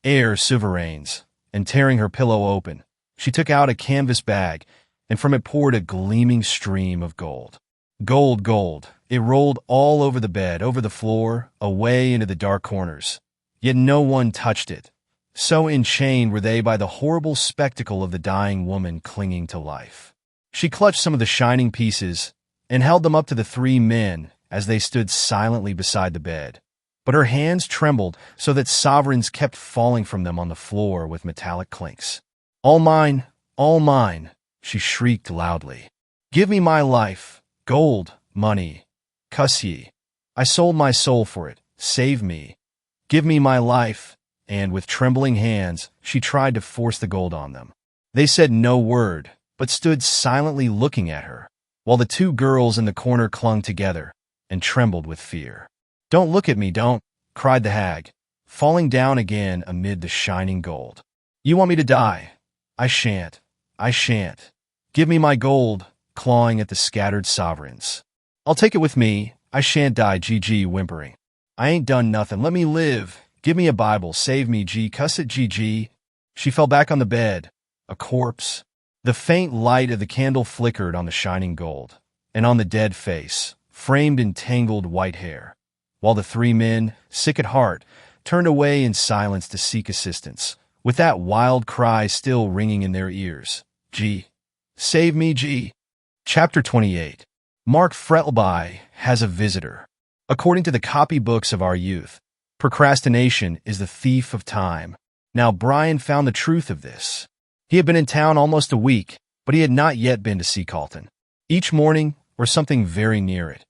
Air sovereigns. And tearing her pillow open, she took out a canvas bag, and from it poured a gleaming stream of gold. Gold, gold. It rolled all over the bed, over the floor, away into the dark corners. Yet no one touched it. So enchained were they by the horrible spectacle of the dying woman clinging to life. She clutched some of the shining pieces and held them up to the three men as they stood silently beside the bed. But her hands trembled so that sovereigns kept falling from them on the floor with metallic clinks. All mine, she shrieked loudly. Give me my life, gold, money. Cuss ye. I sold my soul for it. Save me. Give me my life. And with trembling hands, she tried to force the gold on them. They said no word, but stood silently looking at her, while the two girls in the corner clung together and trembled with fear. Don't look at me, don't, cried the hag, falling down again amid the shining gold. You want me to die? I shan't. I shan't. Give me my gold, clawing at the scattered sovereigns. I'll take it with me. I shan't die, G.G. whimpering. I ain't done nothing. Let me live. Give me a Bible. Save me, G. Cuss it, G.G. She fell back on the bed, a corpse. The faint light of the candle flickered on the shining gold, and on the dead face, framed in tangled white hair, while the three men, sick at heart, turned away in silence to seek assistance, with that wild cry still ringing in their ears. G. Save me, G. Chapter 28. Mark Frettleby has a visitor. According to the copybooks of our youth, procrastination is the thief of time. Now Brian found the truth of this. He had been in town almost a week, but he had not yet been to see Calton. Each morning, or something very near it,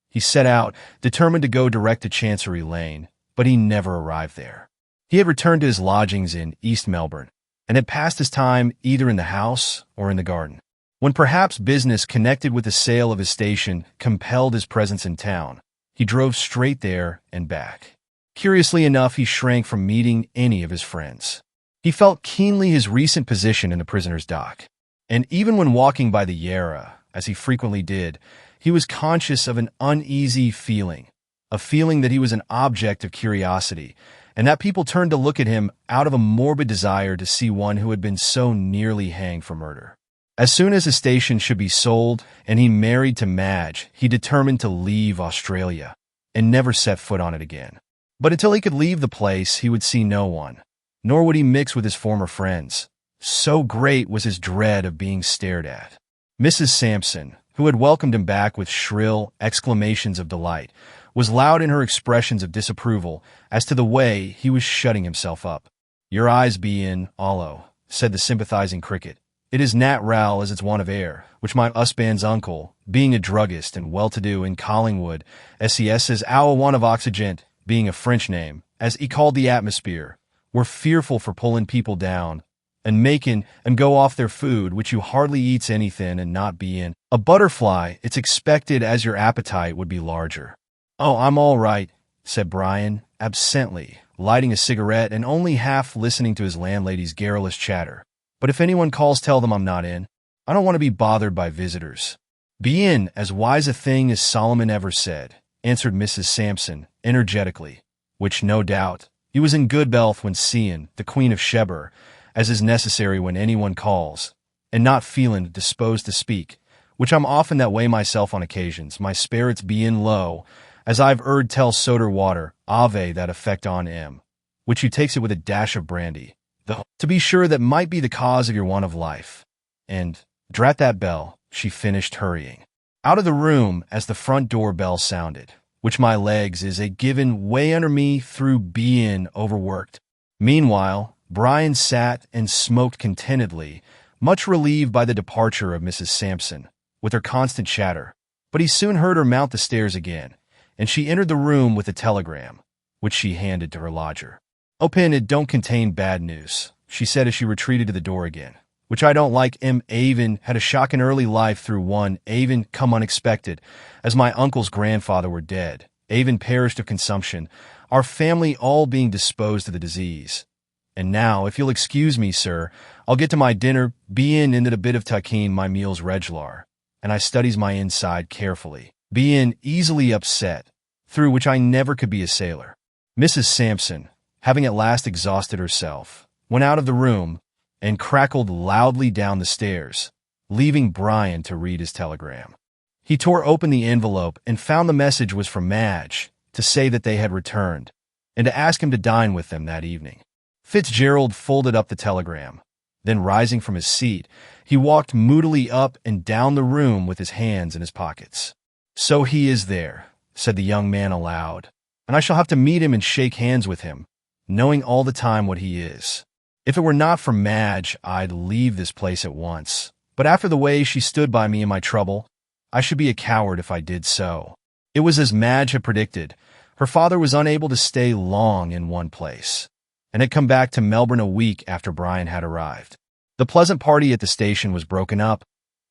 he set out, determined to go direct to Chancery Lane, but he never arrived there. He had returned to his lodgings in East Melbourne, and had passed his time either in the house or in the garden. When perhaps business connected with the sale of his station compelled his presence in town, he drove straight there and back. Curiously enough, he shrank from meeting any of his friends. He felt keenly his recent position in the prisoner's dock, and even when walking by the Yarra, as he frequently did, he was conscious of an uneasy feeling, a feeling that he was an object of curiosity, and that people turned to look at him out of a morbid desire to see one who had been so nearly hanged for murder. As soon as his station should be sold and he married to Madge, he determined to leave Australia and never set foot on it again. But until he could leave the place, he would see no one, nor would he mix with his former friends. So great was his dread of being stared at. Mrs. Sampson, who had welcomed him back with shrill exclamations of delight, was loud in her expressions of disapproval as to the way he was shutting himself up. Your eyes be in, Allo, said the sympathizing cricket. It is nat ral as its want of air, which my usband's uncle, being a druggist and well-to-do in Collingwood, ses says our want of oxygen, being a French name, as he called the atmosphere, were fearful for pulling people down, and making and go off their food, which you hardly eats anything and not be in. A butterfly, it's expected as your appetite would be larger. Oh, I'm all right, said Brian, absently, lighting a cigarette and only half listening to his landlady's garrulous chatter. But if anyone calls, tell them I'm not in. I don't want to be bothered by visitors. Be in, as wise a thing as Solomon ever said, answered Mrs. Sampson, energetically, which, no doubt, he was in good health when seeing the Queen of Sheba, as is necessary when anyone calls, and not feeling disposed to speak, which I'm often that way myself on occasions, my spirits being low, as I've heard tell soda water, ave that effect on him, which you takes it with a dash of brandy, though, to be sure that might be the cause of your want of life. And, drat that bell, she finished hurrying out of the room as the front door bell sounded, which my legs is a given way under me through being overworked. Meanwhile, Brian sat and smoked contentedly much relieved by the departure of Mrs. Sampson, with her constant chatter. But he soon heard her mount the stairs again, and she entered the room with a telegram, which she handed to her lodger. "Open, it don't contain bad news," she said as she retreated to the door again. "Which I don't like. Avon had a shocking early life through one. Avon come unexpected, as my uncle's grandfather were dead. Avon perished of consumption, our family all being disposed of the disease. And now, if you'll excuse me, sir, I'll get to my dinner, bein' in a bit of takin my meals reg'lar, and I studies my inside carefully, bein' easily upset, through which I never could be a sailor." Mrs. Sampson, having at last exhausted herself, went out of the room and crackled loudly down the stairs, leaving Brian to read his telegram. He tore open the envelope and found the message was from Madge, to say that they had returned, and to ask him to dine with them that evening. Fitzgerald folded up the telegram. Then, rising from his seat, he walked moodily up and down the room with his hands in his pockets. "So he is there," said the young man aloud, "and I shall have to meet him and shake hands with him, knowing all the time what he is. If it were not for Madge, I'd leave this place at once. But after the way she stood by me in my trouble, I should be a coward if I did so." It was as Madge had predicted. Her father was unable to stay long in one place, and had come back to Melbourne a week after Brian had arrived. The pleasant party at the station was broken up,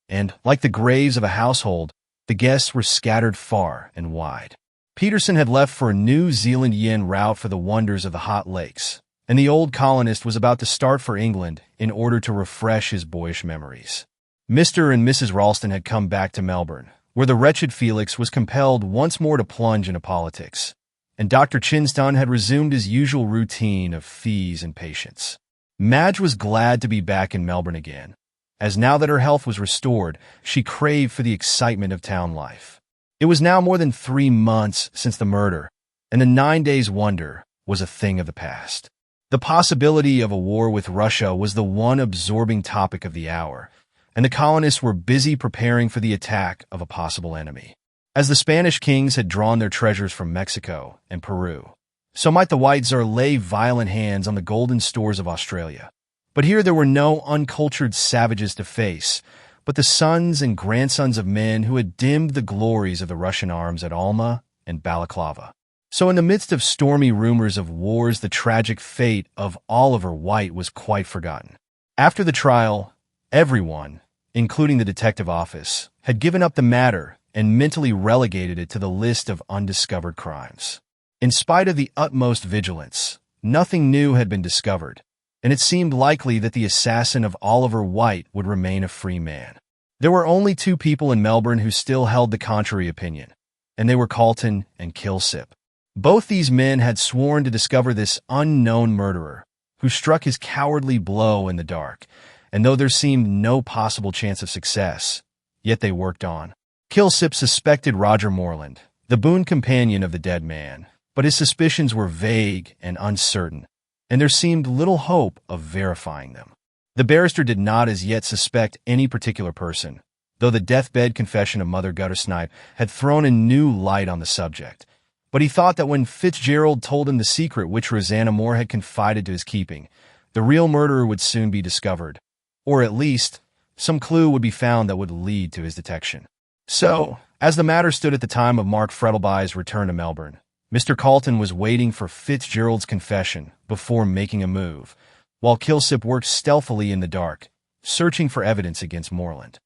and, like the graves of a household, the guests were scattered far and wide. Peterson had left for a New Zealand yen route for the wonders of the hot lakes, and the old colonist was about to start for England in order to refresh his boyish memories. Mr. and Mrs. Ralston had come back to Melbourne, where the wretched Felix was compelled once more to plunge into politics, and Dr. Chinston had resumed his usual routine of fees and patients. Madge was glad to be back in Melbourne again, as now that her health was restored, she craved for the excitement of town life. It was now more than 3 months since the murder, and the 9 days' wonder was a thing of the past. The possibility of a war with Russia was the one absorbing topic of the hour, and the colonists were busy preparing for the attack of a possible enemy. As the Spanish kings had drawn their treasures from Mexico and Peru, so might the White Tsar lay violent hands on the golden stores of Australia. But here there were no uncultured savages to face, but the sons and grandsons of men who had dimmed the glories of the Russian arms at Alma and Balaclava. So in the midst of stormy rumors of wars, the tragic fate of Oliver White was quite forgotten. After the trial, everyone, including the detective office, had given up the matter and mentally relegated it to the list of undiscovered crimes. In spite of the utmost vigilance, nothing new had been discovered, and it seemed likely that the assassin of Oliver White would remain a free man. There were only 2 people in Melbourne who still held the contrary opinion, and they were Carlton and Kilsip. Both these men had sworn to discover this unknown murderer, who struck his cowardly blow in the dark, and though there seemed no possible chance of success, yet they worked on. Kilsip suspected Roger Morland, the boon companion of the dead man, but his suspicions were vague and uncertain, and there seemed little hope of verifying them. The barrister did not as yet suspect any particular person, though the deathbed confession of Mother Guttersnipe had thrown a new light on the subject. But he thought that when Fitzgerald told him the secret which Rosanna Moore had confided to his keeping, the real murderer would soon be discovered, or at least some clue would be found that would lead to his detection. So, as the matter stood at the time of Mark Frettleby's return to Melbourne, Mr. Carlton was waiting for Fitzgerald's confession before making a move, while Kilsip worked stealthily in the dark, searching for evidence against Morland.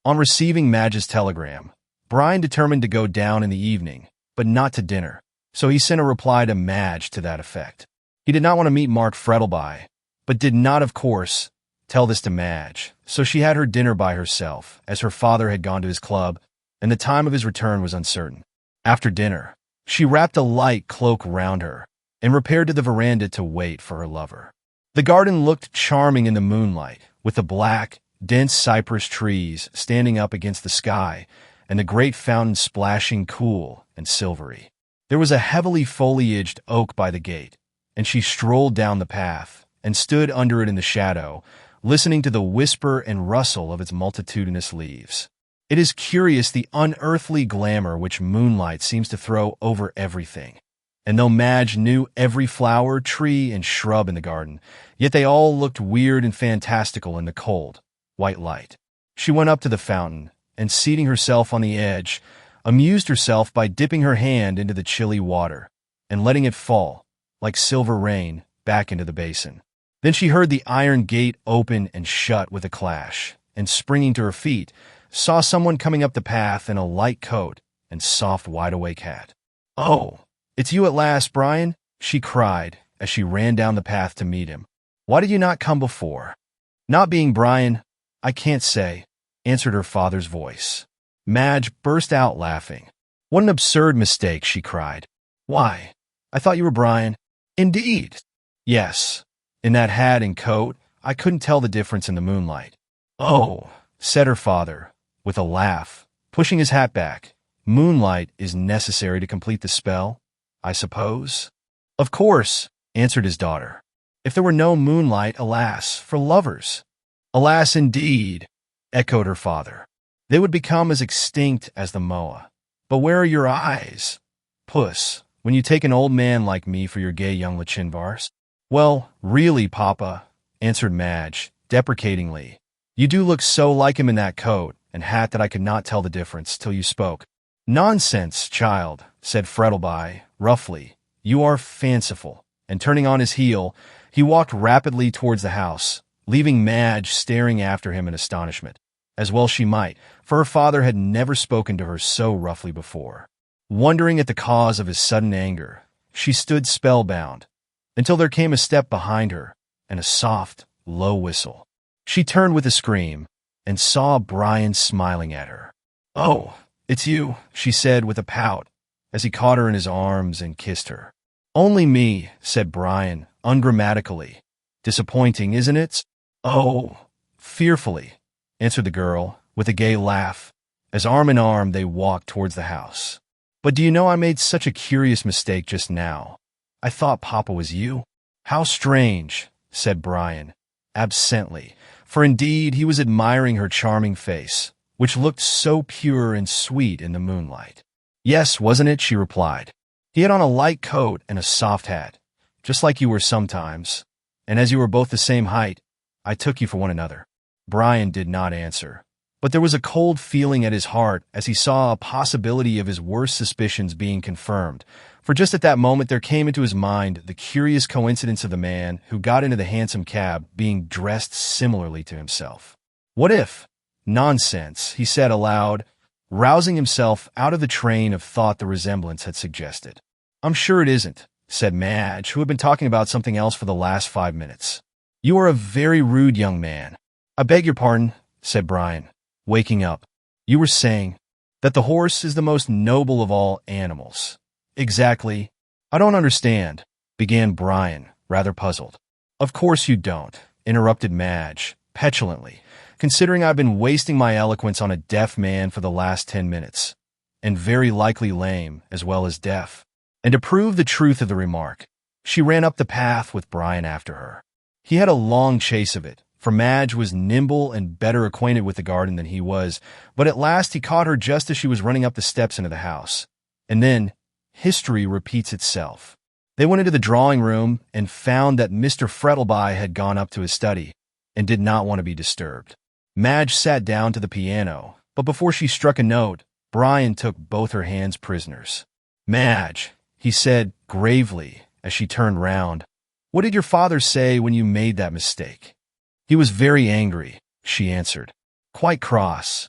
On receiving Madge's telegram, Brian determined to go down in the evening, but not to dinner, so he sent a reply to Madge to that effect. He did not want to meet Mark Frettleby, but did not, of course, tell this to Madge, so she had her dinner by herself, as her father had gone to his club, and the time of his return was uncertain. After dinner, she wrapped a light cloak round her, and repaired to the veranda to wait for her lover. The garden looked charming in the moonlight, with the black, dense cypress trees standing up against the sky, and the great fountain splashing cool and silvery. There was a heavily foliaged oak by the gate, and she strolled down the path, and stood under it in the shadow, listening to the whisper and rustle of its multitudinous leaves. It is curious the unearthly glamour which moonlight seems to throw over everything. And though Madge knew every flower, tree, and shrub in the garden, yet they all looked weird and fantastical in the cold, white light. She went up to the fountain, and seating herself on the edge, amused herself by dipping her hand into the chilly water and letting it fall, like silver rain, back into the basin. Then she heard the iron gate open and shut with a clash, and springing to her feet, saw someone coming up the path in a light coat and soft wide-awake hat. "Oh, it's you at last, Brian," she cried as she ran down the path to meet him. "Why did you not come before?" "Not being Brian, I can't say," answered her father's voice. Madge burst out laughing. "What an absurd mistake," she cried. "Why, I thought you were Brian." "Indeed?" "Yes. In that hat and coat, I couldn't tell the difference in the moonlight." "Oh," said her father, with a laugh, pushing his hat back. "Moonlight is necessary to complete the spell, I suppose?" "Of course," answered his daughter. "If there were no moonlight, alas, for lovers." "Alas, indeed," echoed her father. "They would become as extinct as the moa. But where are your eyes, Puss, when you take an old man like me for your gay young Lachinvars?" "Well, really, Papa," answered Madge, deprecatingly, "you do look so like him in that coat and hat that I could not tell the difference till you spoke." "Nonsense, child," said Frettleby, roughly. "You are fanciful." And turning on his heel, he walked rapidly towards the house, leaving Madge staring after him in astonishment. As well she might, for her father had never spoken to her so roughly before. Wondering at the cause of his sudden anger, she stood spellbound, until there came a step behind her and a soft, low whistle. She turned with a scream and saw Brian smiling at her. "Oh, it's you," she said with a pout, as he caught her in his arms and kissed her. "Only me," said Brian, ungrammatically. "Disappointing, isn't it?" "Oh, fearfully," answered the girl, with a gay laugh, as arm in arm they walked towards the house. "But do you know I made such a curious mistake just now? I thought Papa was you." "How strange," said Brian, absently, for indeed he was admiring her charming face, which looked so pure and sweet in the moonlight. "Yes, wasn't it?" she replied. "He had on a light coat and a soft hat, just like you were sometimes, and as you were both the same height, I took you for one another." Brian did not answer, but there was a cold feeling at his heart as he saw a possibility of his worst suspicions being confirmed, for just at that moment there came into his mind the curious coincidence of the man who got into the hansom cab being dressed similarly to himself. "What if—" "Nonsense," he said aloud, rousing himself out of the train of thought the resemblance had suggested. "I'm sure it isn't," said Madge, who had been talking about something else for the last 5 minutes. "You are a very rude young man." "I beg your pardon," said Brian, waking up. "You were saying that the horse is the most noble of all animals." "Exactly." "I don't understand," began Brian, rather puzzled. "Of course you don't," interrupted Madge, petulantly, "considering I've been wasting my eloquence on a deaf man for the last 10 minutes, and very likely lame as well as deaf." And to prove the truth of the remark, she ran up the path with Brian after her. He had a long chase of it, for Madge was nimble and better acquainted with the garden than he was, but at last he caught her just as she was running up the steps into the house. And then, history repeats itself. They went into the drawing-room and found that Mr. Frettleby had gone up to his study and did not want to be disturbed. Madge sat down to the piano, but before she struck a note, Brian took both her hands prisoners. "Madge," he said gravely as she turned round, "what did your father say when you made that mistake?" "He was very angry," she answered. "Quite cross.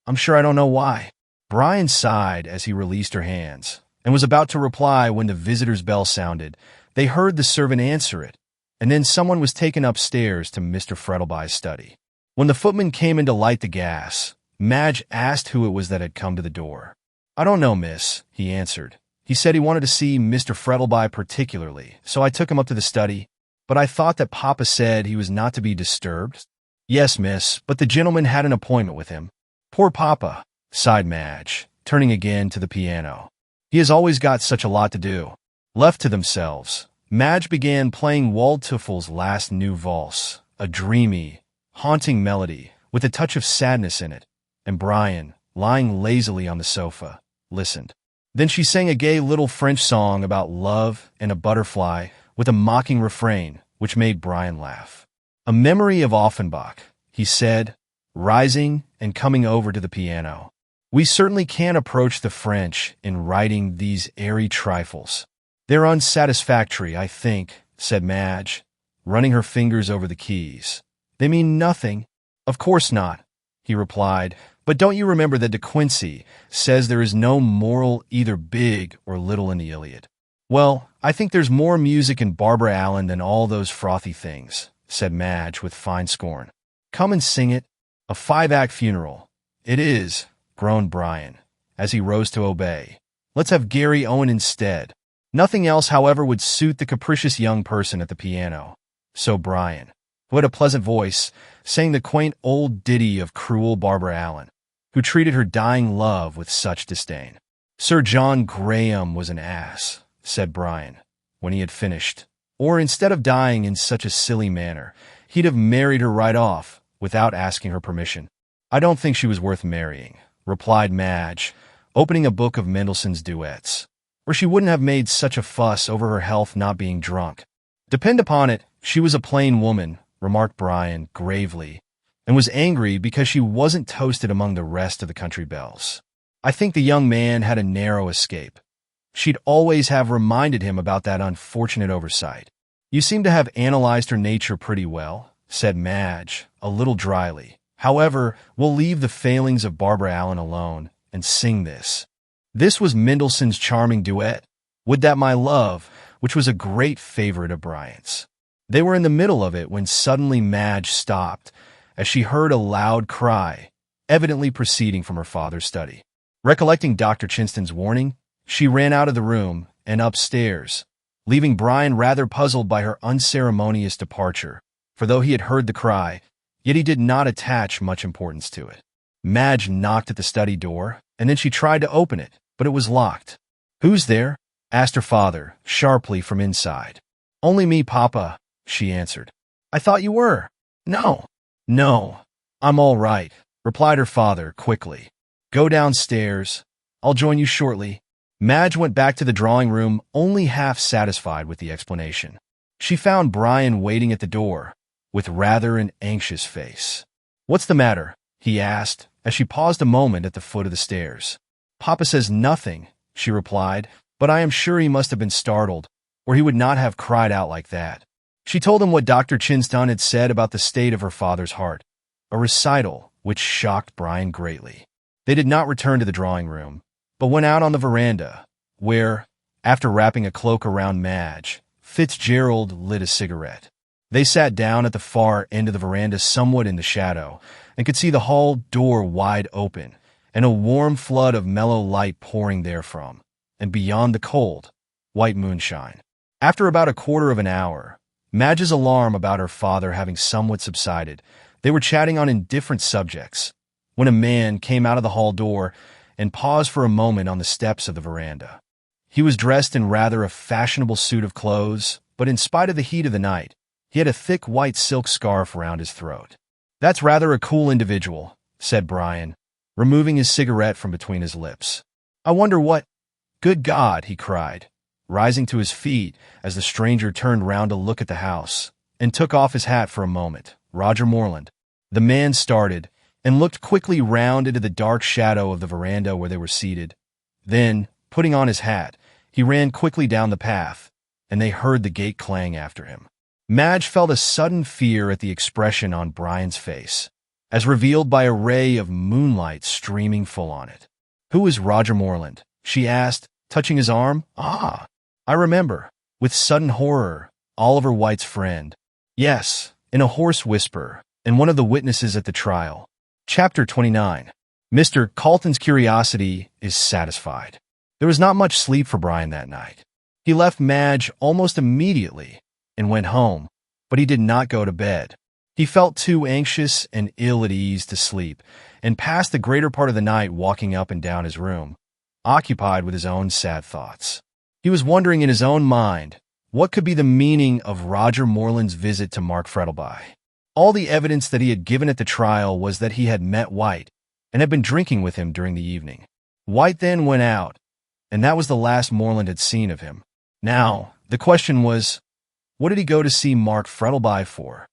I'm sure I don't know why." Brian sighed as he released her hands, and was about to reply when the visitor's bell sounded. They heard the servant answer it, and then someone was taken upstairs to Mr. Frettleby's study. When the footman came in to light the gas, Madge asked who it was that had come to the door. "I don't know, miss," he answered. "He said he wanted to see Mr. Frettleby particularly, so I took him up to the study. But I thought that Papa said he was not to be disturbed." "Yes, miss, but the gentleman had an appointment with him." "Poor Papa," sighed Madge, turning again to the piano. "He has always got such a lot to do." Left to themselves, Madge began playing Waldteufel's last new valse, a dreamy, haunting melody with a touch of sadness in it, and Brian, lying lazily on the sofa, listened. Then she sang a gay little French song about love and a butterfly, with a mocking refrain which made Brian laugh. "A memory of Offenbach," he said, rising and coming over to the piano. "We certainly can't approach the French in writing these airy trifles. They're unsatisfactory, I think," said Madge, running her fingers over the keys. "They mean nothing." "Of course not," he replied, "but don't you remember that De Quincey says there is no moral either big or little in the Iliad?" "Well, I think there's more music in Barbara Allen than all those frothy things," said Madge with fine scorn. "Come and sing it. A 5-act funeral." "It is," groaned Brian, as he rose to obey. "Let's have Gary Owen instead." Nothing else, however, would suit the capricious young person at the piano. So Brian, who had a pleasant voice, sang the quaint old ditty of cruel Barbara Allen, who treated her dying love with such disdain. "Sir John Graham was an ass," said Brian, when he had finished. "Or instead of dying in such a silly manner, he'd have married her right off, without asking her permission." "I don't think she was worth marrying," replied Madge, opening a book of Mendelssohn's duets, "or she wouldn't have made such a fuss over her health not being drunk." "Depend upon it, she was a plain woman," remarked Brian gravely, "and was angry because she wasn't toasted among the rest of the country belles. I think the young man had a narrow escape. She'd always have reminded him about that unfortunate oversight." "You seem to have analyzed her nature pretty well," said Madge, a little dryly. "However, we'll leave the failings of Barbara Allen alone and sing this." This was Mendelssohn's charming duet, "Would That My Love," which was a great favorite of Brian's. They were in the middle of it when suddenly Madge stopped, as she heard a loud cry, evidently proceeding from her father's study. Recollecting Dr. Chinston's warning, she ran out of the room and upstairs, leaving Brian rather puzzled by her unceremonious departure, for though he had heard the cry, yet he did not attach much importance to it. Madge knocked at the study door, and then she tried to open it, but it was locked. "Who's there?" asked her father, sharply from inside. "Only me, Papa," she answered. "I thought you were." No, I'm all right," replied her father quickly. "Go downstairs. I'll join you shortly." Madge went back to the drawing room, only half satisfied with the explanation. She found Brian waiting at the door, with rather an anxious face. "What's the matter?" he asked, as she paused a moment at the foot of the stairs. "Papa says nothing," she replied, "but I am sure he must have been startled, or he would not have cried out like that." She told him what Dr. Chinston had said about the state of her father's heart, a recital which shocked Brian greatly. They did not return to the drawing room, but went out on the veranda, where, after wrapping a cloak around Madge, Fitzgerald lit a cigarette. They sat down at the far end of the veranda somewhat in the shadow, and could see the hall door wide open, and a warm flood of mellow light pouring therefrom, and beyond the cold, white moonshine. After about a quarter of an hour, Madge's alarm about her father having somewhat subsided, they were chatting on indifferent subjects, when a man came out of the hall door and paused for a moment on the steps of the veranda. He was dressed in rather a fashionable suit of clothes, but in spite of the heat of the night, he had a thick white silk scarf around his throat. "That's rather a cool individual," said Brian, removing his cigarette from between his lips. "I wonder what—" "Good God," he cried, rising to his feet as the stranger turned round to look at the house, and took off his hat for a moment. "Roger Morland." The man started, and looked quickly round into the dark shadow of the veranda where they were seated. Then, putting on his hat, he ran quickly down the path, and they heard the gate clang after him. Madge felt a sudden fear at the expression on Brian's face, as revealed by a ray of moonlight streaming full on it. "Who is Roger Morland?" she asked, touching his arm. "Ah, I remember," with sudden horror, "Oliver White's friend." "Yes," in a hoarse whisper, and one of the witnesses at the trial. Chapter 29. Mr. Carlton's curiosity is satisfied. There was not much sleep for Brian that night. He left Madge almost immediately and went home, but he did not go to bed. He felt too anxious and ill at ease to sleep, and passed the greater part of the night walking up and down his room, occupied with his own sad thoughts. He was wondering in his own mind what could be the meaning of Roger Morland's visit to Mark Frettleby. All the evidence that he had given at the trial was that he had met White and had been drinking with him during the evening. White then went out, and that was the last Morland had seen of him. Now, the question was, what did he go to see Mark Frettleby for?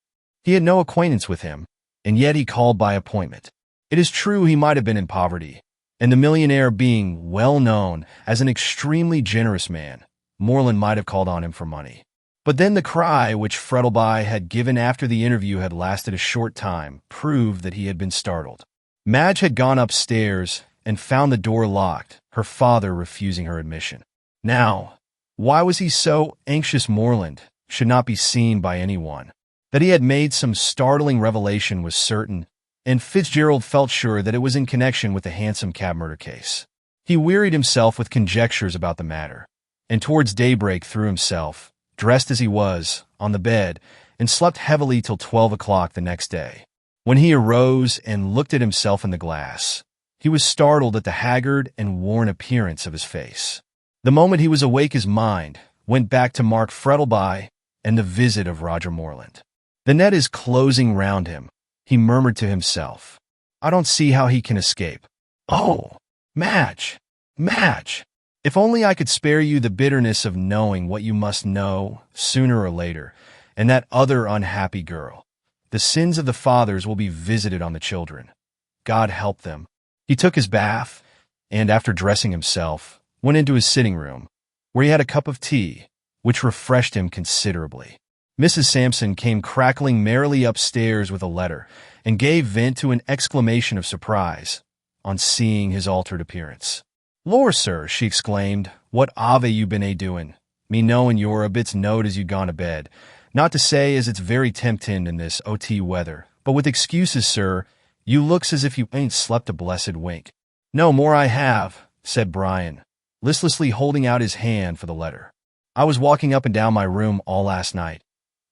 He had no acquaintance with him, and yet he called by appointment. It is true he might have been in poverty, and the millionaire being well known as an extremely generous man, Moreland might have called on him for money. But then the cry which Frettleby had given after the interview had lasted a short time proved that he had been startled. Madge had gone upstairs and found the door locked, her father refusing her admission. Now, why was he so anxious Moreland should not be seen by anyone? That he had made some startling revelation was certain, and Fitzgerald felt sure that it was in connection with the Hansom Cab murder case. He wearied himself with conjectures about the matter, and towards daybreak threw himself, dressed as he was, on the bed, and slept heavily till 12 o'clock the next day. When he arose and looked at himself in the glass, he was startled at the haggard and worn appearance of his face. The moment he was awake his mind went back to Mark Frettleby and the visit of Roger Moreland. The net is closing round him, he murmured to himself. I don't see how he can escape. Oh, Madge, Madge! If only I could spare you the bitterness of knowing what you must know sooner or later, and that other unhappy girl. The sins of the fathers will be visited on the children. God help them. He took his bath, and after dressing himself, went into his sitting room, where he had a cup of tea, which refreshed him considerably. Mrs. Sampson came crackling merrily upstairs with a letter, and gave vent to an exclamation of surprise on seeing his altered appearance. "Lor, sir," she exclaimed, "what ave you been a-doing? Me knowin' you're a bit's knowed as you gone to bed. Not to say as it's very temptin' in this O.T. weather, but with excuses, sir, you looks as if you ain't slept a blessed wink." "No more I have," said Brian, listlessly holding out his hand for the letter. "I was walking up and down my room all last night.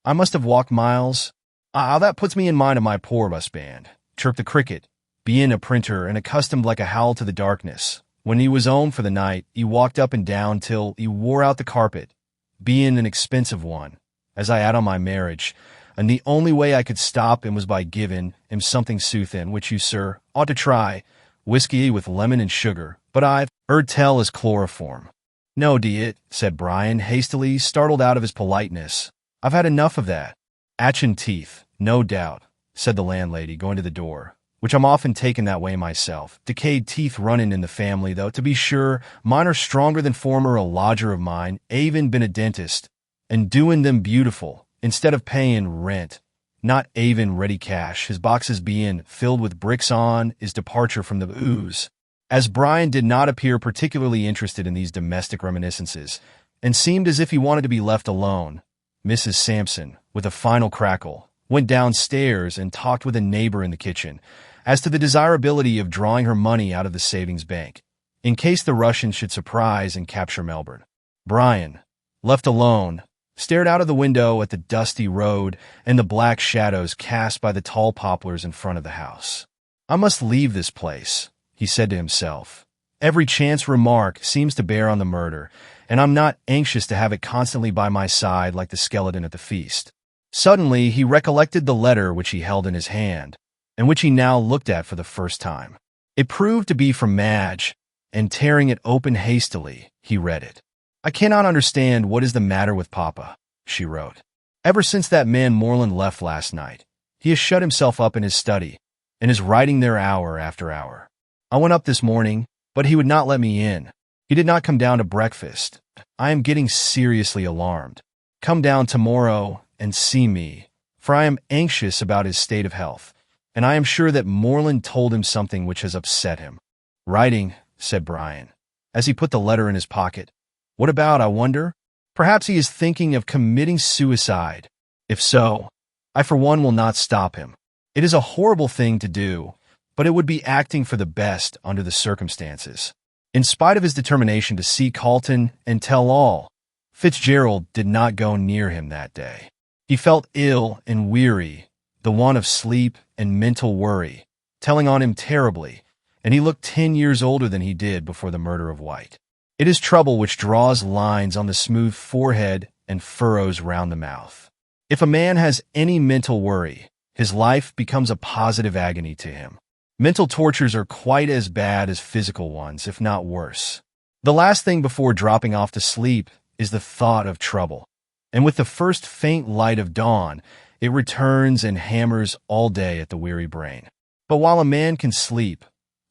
I must have walked miles. That puts me in mind of my poor husband," chirped the cricket, being a printer and accustomed like a howl to the darkness. When he was home for the night, he walked up and down till he wore out the carpet, being an expensive one, as I had on my marriage, and the only way I could stop him was by giving him something soothin', which you, sir, ought to try, whiskey with lemon and sugar, but I've heard tell as chloroform. "No, d'ye," said Brian, hastily, startled out of his politeness. "I've had enough of that." "Atchin teeth, no doubt," said the landlady, going to the door, "which I'm often taken that way myself. Decayed teeth runnin' in the family, though, to be sure, mine are stronger than former a lodger of mine, even been a dentist, and doin' them beautiful, instead of payin' rent, not even ready cash, his boxes bein' filled with bricks on his departure from the ooze." As Brian did not appear particularly interested in these domestic reminiscences, and seemed as if he wanted to be left alone, Mrs. Sampson, with a final crackle, went downstairs and talked with a neighbor in the kitchen as to the desirability of drawing her money out of the savings bank, in case the Russians should surprise and capture Melbourne. Brian, left alone, stared out of the window at the dusty road and the black shadows cast by the tall poplars in front of the house. "I must leave this place," he said to himself. "Every chance remark seems to bear on the murder, and I'm not anxious to have it constantly by my side like the skeleton at the feast." Suddenly, he recollected the letter which he held in his hand, and which he now looked at for the first time. It proved to be from Madge, and tearing it open hastily, he read it. "I cannot understand what is the matter with Papa," she wrote. "Ever since that man Moreland left last night, he has shut himself up in his study, and is writing there hour after hour. I went up this morning, but he would not let me in. He did not come down to breakfast. I am getting seriously alarmed. Come down tomorrow and see me, for I am anxious about his state of health, and I am sure that Moreland told him something which has upset him." "Writing," said Brian, as he put the letter in his pocket. "What about, I wonder? Perhaps he is thinking of committing suicide. If so, I for one will not stop him. It is a horrible thing to do, but it would be acting for the best under the circumstances." In spite of his determination to see Carlton and tell all, Fitzgerald did not go near him that day. He felt ill and weary, the want of sleep and mental worry, telling on him terribly, and he looked 10 years older than he did before the murder of White. It is trouble which draws lines on the smooth forehead and furrows round the mouth. If a man has any mental worry, his life becomes a positive agony to him. Mental tortures are quite as bad as physical ones, if not worse. The last thing before dropping off to sleep is the thought of trouble, and with the first faint light of dawn, It returns and hammers all day at the weary brain. But while a man can sleep,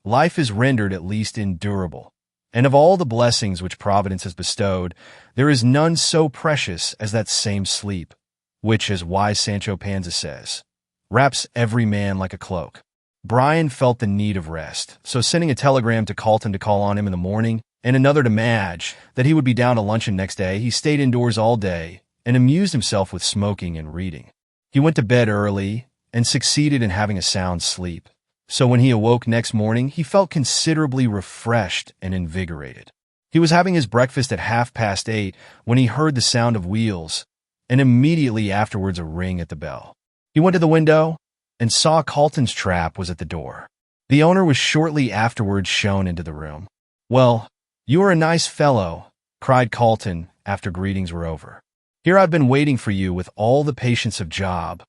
life is rendered at least endurable. And of all the blessings which Providence has bestowed, there is none so precious as that same sleep, which, as wise Sancho Panza says, wraps every man like a cloak. Brian felt the need of rest, so sending a telegram to Carlton to call on him in the morning, and another to Madge that he would be down to luncheon next day, he stayed indoors all day and amused himself with smoking and reading. He went to bed early and succeeded in having a sound sleep. So when he awoke next morning, he felt considerably refreshed and invigorated. He was having his breakfast at 8:30 when he heard the sound of wheels, and immediately afterwards a ring at the bell. He went to the window and saw Carlton's trap was at the door. The owner was shortly afterwards shown into the room. "Well, you are a nice fellow," cried Carlton after greetings were over. "Here I've been waiting for you with all the patience of Job,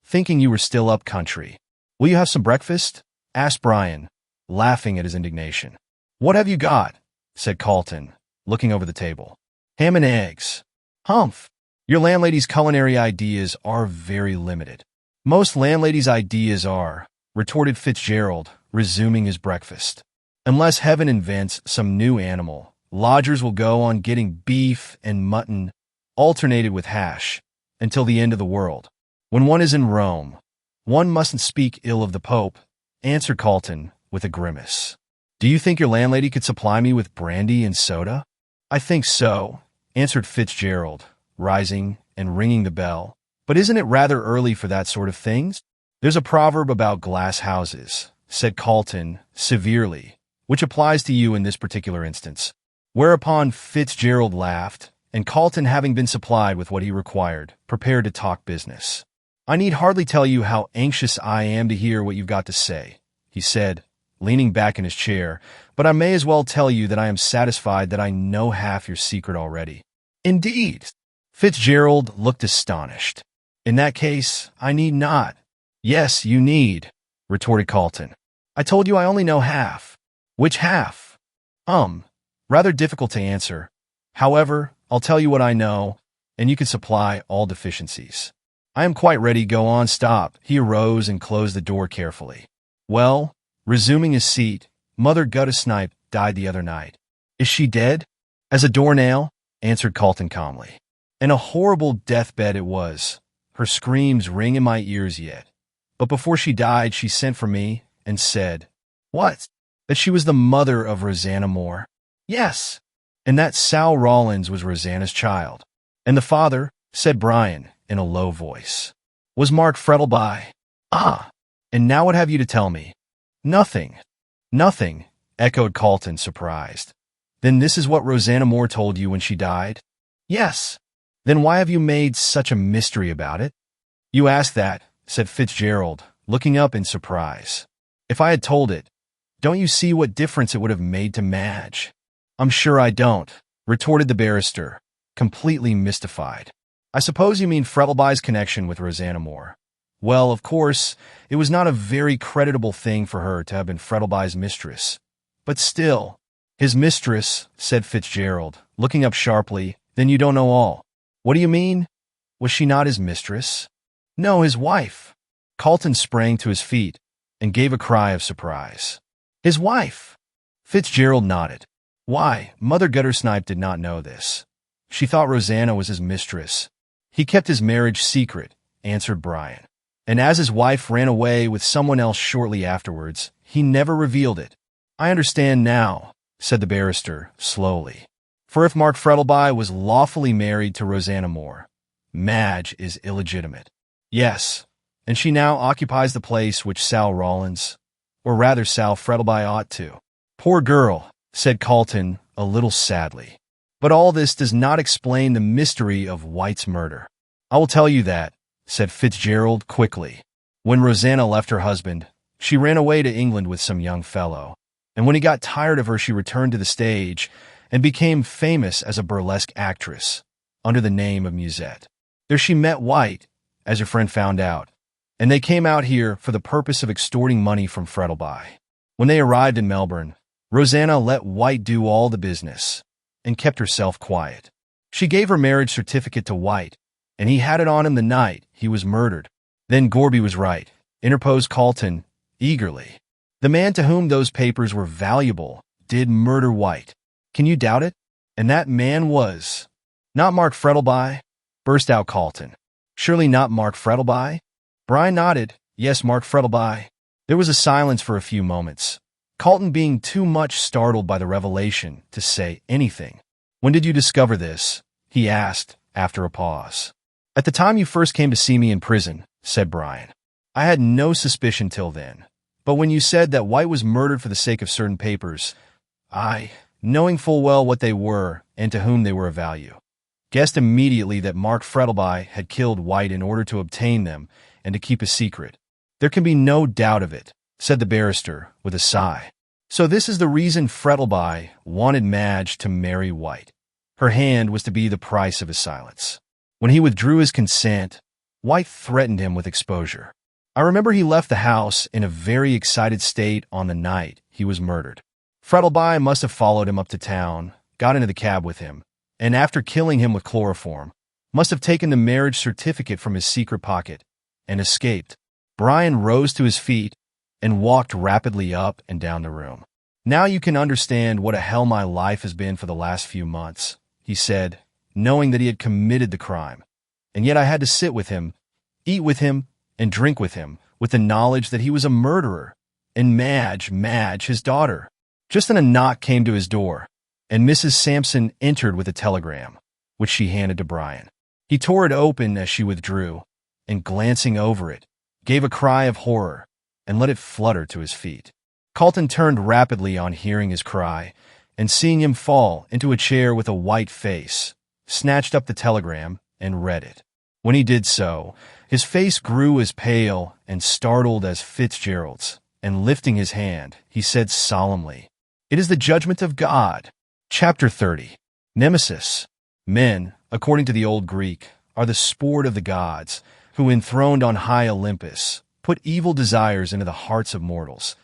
thinking you were still up country. Will you have some breakfast?" asked Brian, laughing at his indignation. "What have you got?" said Carlton, looking over the table. "Ham and eggs." "Humph! Your landlady's culinary ideas are very limited." "Most landladies' ideas are," retorted Fitzgerald, resuming his breakfast. "Unless heaven invents some new animal, lodgers will go on getting beef and mutton, alternated with hash, until the end of the world. When one is in Rome, one mustn't speak ill of the Pope," answered Carlton with a grimace. "Do you think your landlady could supply me with brandy and soda?" "I think so," answered Fitzgerald, rising and ringing the bell. "But isn't it rather early for that sort of things?" "There's a proverb about glass houses," said Carlton severely, "which applies to you in this particular instance." Whereupon Fitzgerald laughed, and Carlton, having been supplied with what he required, prepared to talk business. "I need hardly tell you how anxious I am to hear what you've got to say," he said, leaning back in his chair, "but I may as well tell you that I am satisfied that I know half your secret already." "Indeed?" Fitzgerald looked astonished. "In that case, I need not." "Yes, you need," retorted Carlton. "I told you I only know half." "Which half?" Rather difficult to answer. However, I'll tell you what I know, and you can supply all deficiencies." "I am quite ready. Go on." "Stop." He arose and closed the door carefully. "Well," resuming his seat, "Mother Guttersnipe died the other night." "Is she dead?" "As a doornail," answered Carlton calmly. "And a horrible deathbed it was. Her screams ring in my ears yet. But before she died, she sent for me and said—" "What?" "That she was the mother of Rosanna Moore." "Yes." "And that Sal Rawlins was Rosanna's child." "And the father," said Brian in a low voice, "was Mark Frettleby." "Ah! And now what have you to tell me?" "Nothing." "Nothing," echoed Carlton, surprised. "Then this is what Rosanna Moore told you when she died?" "Yes." "Then why have you made such a mystery about it?" "You ask that," said Fitzgerald, looking up in surprise. "If I had told it, don't you see what difference it would have made to Madge?" "I'm sure I don't," retorted the barrister, completely mystified. "I suppose you mean Frettleby's connection with Rosanna Moore. Well, of course, it was not a very creditable thing for her to have been Frettleby's mistress. But still—" "His mistress," said Fitzgerald, looking up sharply. "Then you don't know all." "What do you mean? Was she not his mistress?" "No, his wife." Carlton sprang to his feet and gave a cry of surprise. "His wife?" Fitzgerald nodded. "Why, Mother Guttersnipe did not know this. She thought Rosanna was his mistress. He kept his marriage secret," answered Brian. "And as his wife ran away with someone else shortly afterwards, he never revealed it." "I understand now," said the barrister, slowly. "For if Mark Frettleby was lawfully married to Rosanna Moore, Madge is illegitimate." "Yes, and she now occupies the place which Sal Rawlins, or rather Sal Frettleby, ought to." "Poor girl," said Carlton, a little sadly. "But all this does not explain the mystery of White's murder." "I will tell you that," said Fitzgerald quickly. "When Rosanna left her husband, she ran away to England with some young fellow, and when he got tired of her, she returned to the stage and became famous as a burlesque actress under the name of Musette. There she met White, as her friend found out, and they came out here for the purpose of extorting money from Frettleby. When they arrived in Melbourne, Rosanna let White do all the business and kept herself quiet. She gave her marriage certificate to White and he had it on him the night he was murdered. Then Gorby was right, interposed Carlton eagerly. The man to whom those papers were valuable did murder White. Can you doubt it? And that man was not Mark Frettleby, burst out Carlton. Surely not Mark Frettleby? Brian nodded. Yes, Mark Frettleby. There was a silence for a few moments, Carlton being too much startled by the revelation to say anything. When did you discover this? He asked, after a pause. At the time you first came to see me in prison, said Brian. I had no suspicion till then. But when you said that White was murdered for the sake of certain papers, I, knowing full well what they were and to whom they were of value, guessed immediately that Mark Frettleby had killed White in order to obtain them and to keep a secret. There can be no doubt of it, said the barrister with a sigh. So this is the reason Frettleby wanted Madge to marry White. Her hand was to be the price of his silence. When he withdrew his consent, White threatened him with exposure. I remember he left the house in a very excited state on the night he was murdered. Frettleby must have followed him up to town, got into the cab with him, and after killing him with chloroform, must have taken the marriage certificate from his secret pocket and escaped. Brian rose to his feet and walked rapidly up and down the room. Now you can understand what a hell my life has been for the last few months, he said, knowing that he had committed the crime. And yet I had to sit with him, eat with him, and drink with him, with the knowledge that he was a murderer, and Madge, his daughter. Just then a knock came to his door, and Mrs. Sampson entered with a telegram, which she handed to Brian. He tore it open as she withdrew, and glancing over it, gave a cry of horror, and let it flutter to his feet. Carlton turned rapidly on hearing his cry, and seeing him fall into a chair with a white face, snatched up the telegram and read it. When he did so, his face grew as pale and startled as Fitzgerald's, and lifting his hand, he said solemnly, "It is the judgment of God." Chapter 30. Nemesis. Men, according to the old Greek, are the sport of the gods, who enthroned on high Olympus, put evil desires into the hearts of mortals,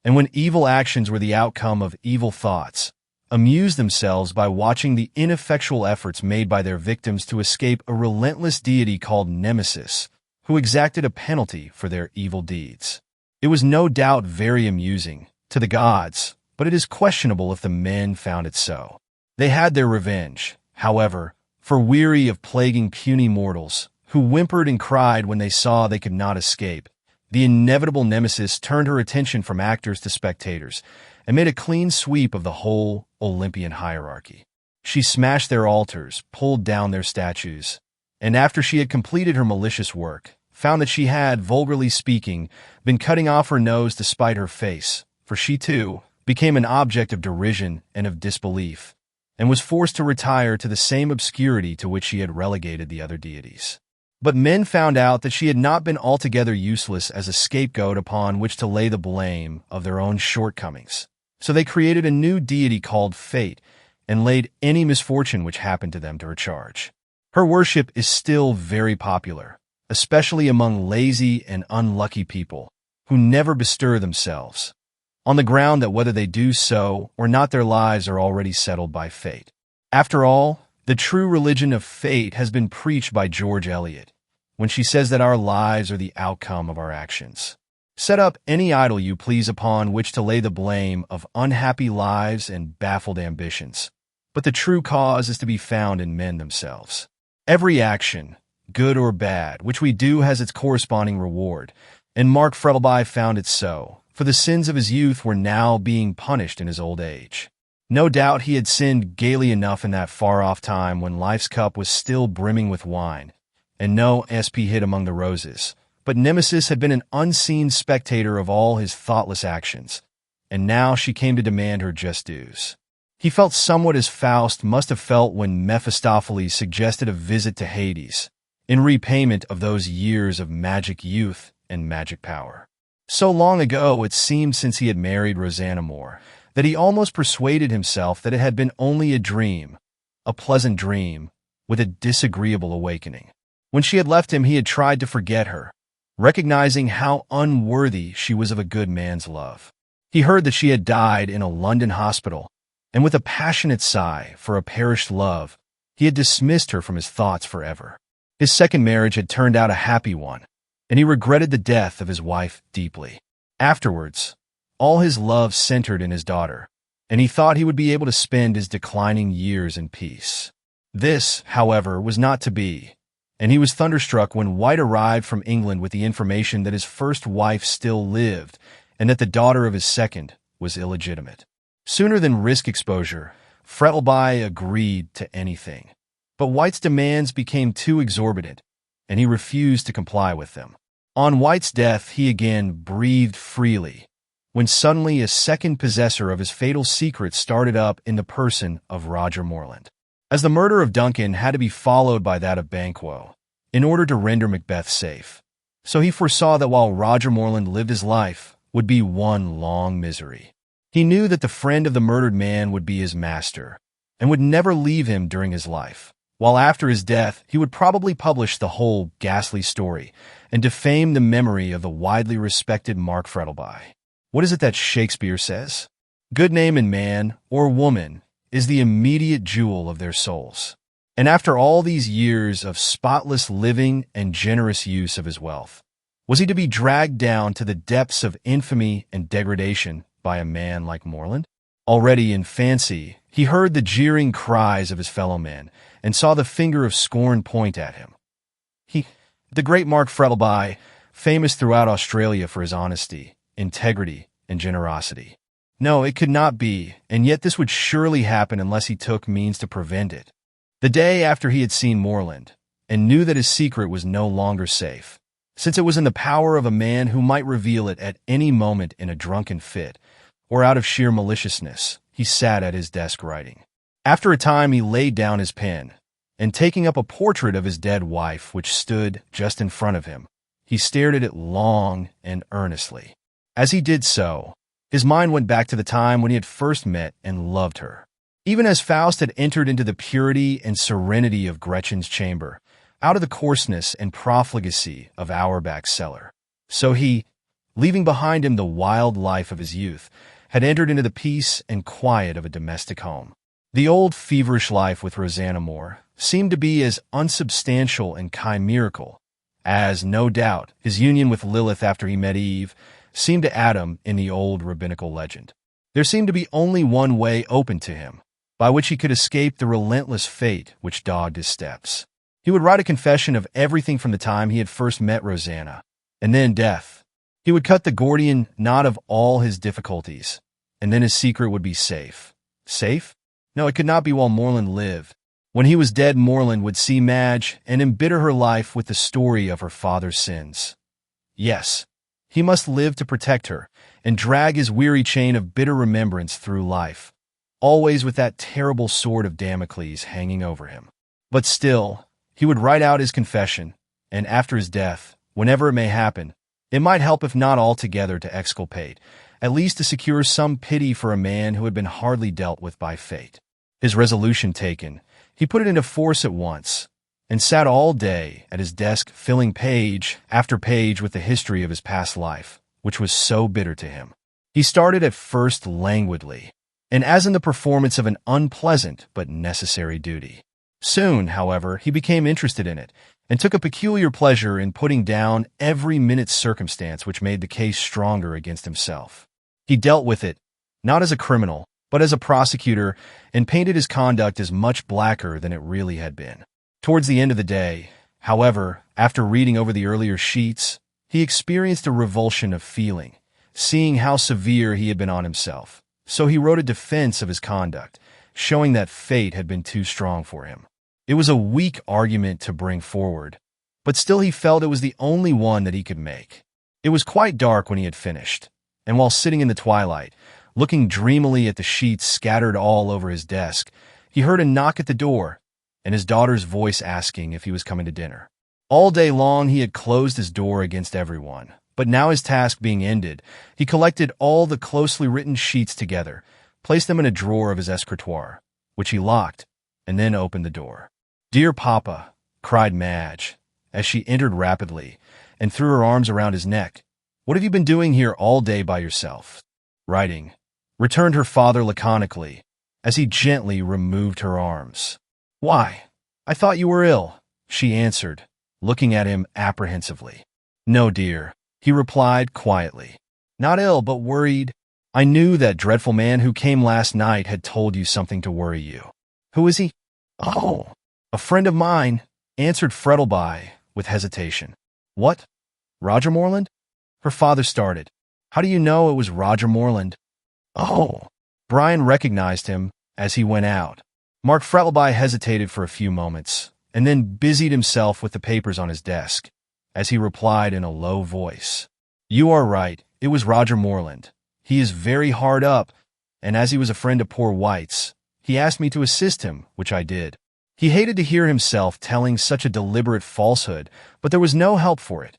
and when evil actions were the outcome of evil thoughts, amused themselves by watching the ineffectual efforts made by their victims to escape a relentless deity called Nemesis, who exacted a penalty for their evil deeds. It was no doubt very amusing to the gods, but it is questionable if the men found it so. They had their revenge, however, for weary of plaguing puny mortals, who whimpered and cried when they saw they could not escape. The inevitable Nemesis turned her attention from actors to spectators, and made a clean sweep of the whole Olympian hierarchy. She smashed their altars, pulled down their statues, and after she had completed her malicious work, found that she had, vulgarly speaking, been cutting off her nose to spite her face, for she, too, became an object of derision and of disbelief, and was forced to retire to the same obscurity to which she had relegated the other deities. But men found out that she had not been altogether useless as a scapegoat upon which to lay the blame of their own shortcomings. So they created a new deity called Fate, and laid any misfortune which happened to them to her charge. Her worship is still very popular, especially among lazy and unlucky people, who never bestir themselves, on the ground that whether they do so or not their lives are already settled by fate. After all, the true religion of fate has been preached by George Eliot, when she says that our lives are the outcome of our actions. Set up any idol you please upon which to lay the blame of unhappy lives and baffled ambitions, but the true cause is to be found in men themselves. Every action, good or bad, which we do has its corresponding reward, and Mark Frettleby found it so, for the sins of his youth were now being punished in his old age. No doubt he had sinned gaily enough in that far-off time when life's cup was still brimming with wine, and no SP hid among the roses. But Nemesis had been an unseen spectator of all his thoughtless actions, and now she came to demand her just dues. He felt somewhat as Faust must have felt when Mephistopheles suggested a visit to Hades, in repayment of those years of magic youth and magic power. So long ago it seemed since he had married Rosanna Moore, that he almost persuaded himself that it had been only a dream, a pleasant dream, with a disagreeable awakening. When she had left him, he had tried to forget her, recognizing how unworthy she was of a good man's love. He heard that she had died in a London hospital, and with a passionate sigh for a perished love, he had dismissed her from his thoughts forever. His second marriage had turned out a happy one, and he regretted the death of his wife deeply. Afterwards, all his love centered in his daughter, and he thought he would be able to spend his declining years in peace. This, however, was not to be, and he was thunderstruck when White arrived from England with the information that his first wife still lived and that the daughter of his second was illegitimate. Sooner than risk exposure, Frettleby agreed to anything. But White's demands became too exorbitant, and he refused to comply with them. On White's death, he again breathed freely, when suddenly a second possessor of his fatal secret started up in the person of Roger Morland. As the murder of Duncan had to be followed by that of Banquo, in order to render Macbeth safe, so he foresaw that while Roger Morland lived his life would be one long misery. He knew that the friend of the murdered man would be his master, and would never leave him during his life, while after his death he would probably publish the whole ghastly story and defame the memory of the widely respected Mark Frettleby. What is it that Shakespeare says? Good name in man or woman is the immediate jewel of their souls. And after all these years of spotless living and generous use of his wealth, was he to be dragged down to the depths of infamy and degradation by a man like Morland? Already in fancy, he heard the jeering cries of his fellow men and saw the finger of scorn point at him. The great Mark Frettleby, famous throughout Australia for his honesty, integrity, and generosity. No, it could not be, and yet this would surely happen unless he took means to prevent it. The day after he had seen Morland, and knew that his secret was no longer safe, since it was in the power of a man who might reveal it at any moment in a drunken fit, or out of sheer maliciousness, he sat at his desk writing. After a time he laid down his pen, and taking up a portrait of his dead wife which stood just in front of him, he stared at it long and earnestly. As he did so, his mind went back to the time when he had first met and loved her. Even as Faust had entered into the purity and serenity of Gretchen's chamber, out of the coarseness and profligacy of Auerbach's cellar, so he, leaving behind him the wild life of his youth, had entered into the peace and quiet of a domestic home. The old feverish life with Rosanna Moore seemed to be as unsubstantial and chimerical as, no doubt, his union with Lilith after he met Eve seemed to Adam in the old rabbinical legend. There seemed to be only one way open to him, by which he could escape the relentless fate which dogged his steps. He would write a confession of everything from the time he had first met Rosanna, and then death. He would cut the Gordian knot of all his difficulties, and then his secret would be safe. Safe? No, it could not be while Morland lived. When he was dead, Morland would see Madge and embitter her life with the story of her father's sins. Yes, he must live to protect her and drag his weary chain of bitter remembrance through life, always with that terrible sword of Damocles hanging over him. But still, he would write out his confession, and after his death, whenever it may happen, it might help if not altogether to exculpate, at least to secure some pity for a man who had been hardly dealt with by fate. His resolution taken, he put it into force at once, and sat all day at his desk filling page after page with the history of his past life, which was so bitter to him. He started at first languidly, and as in the performance of an unpleasant but necessary duty. Soon, however, he became interested in it, and took a peculiar pleasure in putting down every minute circumstance which made the case stronger against himself. He dealt with it, not as a criminal, but as a prosecutor, and painted his conduct as much blacker than it really had been. Towards the end of the day, however, after reading over the earlier sheets, he experienced a revulsion of feeling, seeing how severe he had been on himself. So he wrote a defense of his conduct, showing that fate had been too strong for him. It was a weak argument to bring forward, but still he felt it was the only one that he could make. It was quite dark when he had finished, and while sitting in the twilight, looking dreamily at the sheets scattered all over his desk, he heard a knock at the door, and his daughter's voice asking if he was coming to dinner. All day long he had closed his door against everyone, but now his task being ended, he collected all the closely written sheets together, placed them in a drawer of his escritoire, which he locked, and then opened the door. "Dear Papa," cried Madge, as she entered rapidly, and threw her arms around his neck, "what have you been doing here all day by yourself?" "Writing," returned her father laconically, as he gently removed her arms. "Why, I thought you were ill," she answered, looking at him apprehensively. "No, dear," he replied quietly. "Not ill, but worried. I knew that dreadful man who came last night had told you something to worry you." "Who is he?" "Oh, a friend of mine," answered Frettleby with hesitation. "What? Roger Morland?" Her father started. "How do you know it was Roger Morland?" "Oh." Brian recognized him as he went out. Mark Frettleby hesitated for a few moments, and then busied himself with the papers on his desk, as he replied in a low voice. "You are right, it was Roger Morland. He is very hard up, and as he was a friend of poor White's, he asked me to assist him, which I did. He hated to hear himself telling such a deliberate falsehood, but there was no help for it.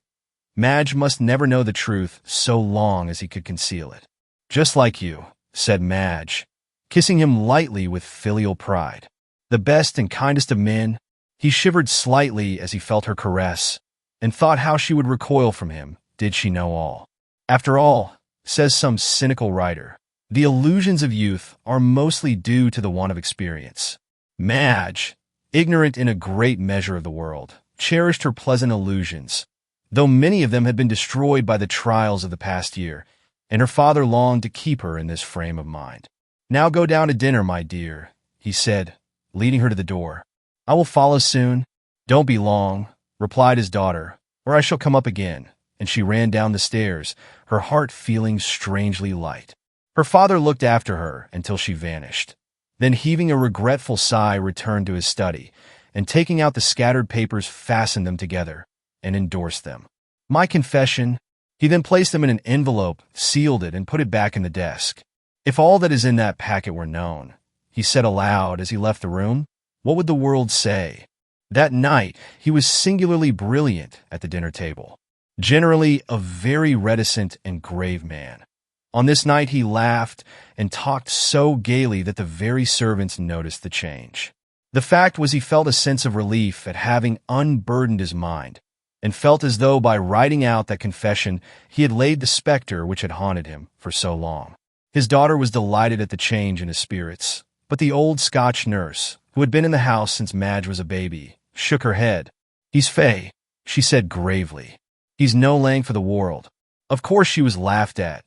Madge must never know the truth so long as he could conceal it." "Just like you," said Madge, kissing him lightly with filial pride. "The best and kindest of men." He shivered slightly as he felt her caress, and thought how she would recoil from him, did she know all. "After all," says some cynical writer, "the illusions of youth are mostly due to the want of experience." Madge, ignorant in a great measure of the world, cherished her pleasant illusions, though many of them had been destroyed by the trials of the past year, and her father longed to keep her in this frame of mind. "Now go down to dinner, my dear," he said, leading her to the door. "I will follow soon." "Don't be long," replied his daughter, "or I shall come up again," and she ran down the stairs, her heart feeling strangely light. Her father looked after her until she vanished. Then, heaving a regretful sigh, returned to his study, and taking out the scattered papers, fastened them together and endorsed them. "My confession." He then placed them in an envelope, sealed it, and put it back in the desk. "If all that is in that packet were known," he said aloud as he left the room, "what would the world say?" That night, he was singularly brilliant at the dinner table. Generally a very reticent and grave man, on this night he laughed and talked so gaily that the very servants noticed the change. The fact was, he felt a sense of relief at having unburdened his mind, and felt as though by writing out that confession he had laid the specter which had haunted him for so long. His daughter was delighted at the change in his spirits, but the old Scotch nurse, who had been in the house since Madge was a baby, shook her head. "He's fey," she said gravely. "He's no lang for the world." Of course she was laughed at.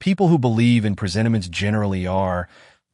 People who believe in presentiments generally are,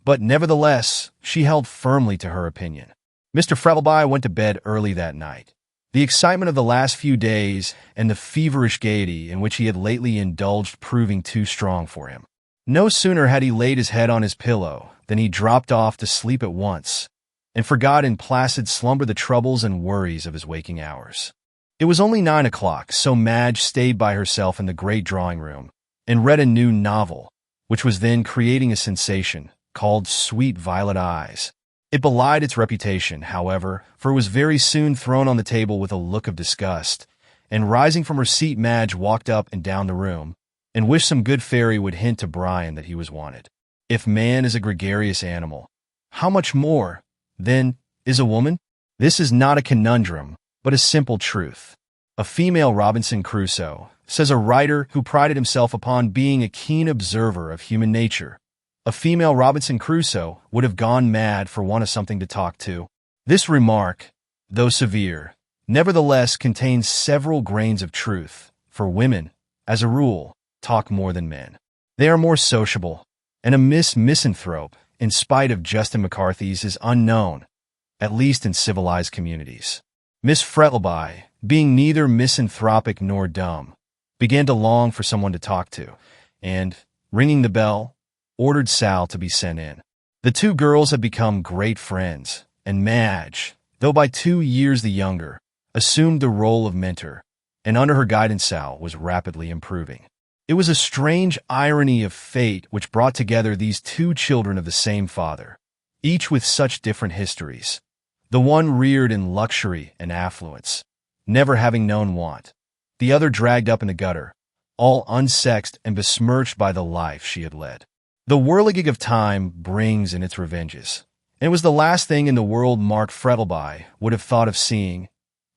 but nevertheless she held firmly to her opinion. Mr. Frettleby went to bed early that night. The excitement of the last few days and the feverish gaiety in which he had lately indulged proving too strong for him. No sooner had he laid his head on his pillow than he dropped off to sleep at once, and forgot in placid slumber the troubles and worries of his waking hours. It was only 9 o'clock, so Madge stayed by herself in the great drawing-room and read a new novel, which was then creating a sensation, called Sweet Violet Eyes. It belied its reputation, however, for it was very soon thrown on the table with a look of disgust, and rising from her seat, Madge walked up and down the room, and wished some good fairy would hint to Brian that he was wanted. If man is a gregarious animal, how much more, then, is a woman? This is not a conundrum, but a simple truth. A female Robinson Crusoe, says a writer who prided himself upon being a keen observer of human nature. A female Robinson Crusoe would have gone mad for want of something to talk to. This remark, though severe, nevertheless contains several grains of truth, for women, as a rule, talk more than men. They are more sociable, and a Miss Misanthrope, in spite of Justin McCarthy's, is unknown, at least in civilized communities. Miss Frettleby, being neither misanthropic nor dumb, began to long for someone to talk to, and, ringing the bell, ordered Sal to be sent in. The two girls had become great friends, and Madge, though by 2 years the younger, assumed the role of mentor, and under her guidance Sal was rapidly improving. It was a strange irony of fate which brought together these two children of the same father, each with such different histories. The one reared in luxury and affluence, never having known want. The other dragged up in the gutter, all unsexed and besmirched by the life she had led. The whirligig of time brings in its revenges, and it was the last thing in the world Mark Frettleby would have thought of seeing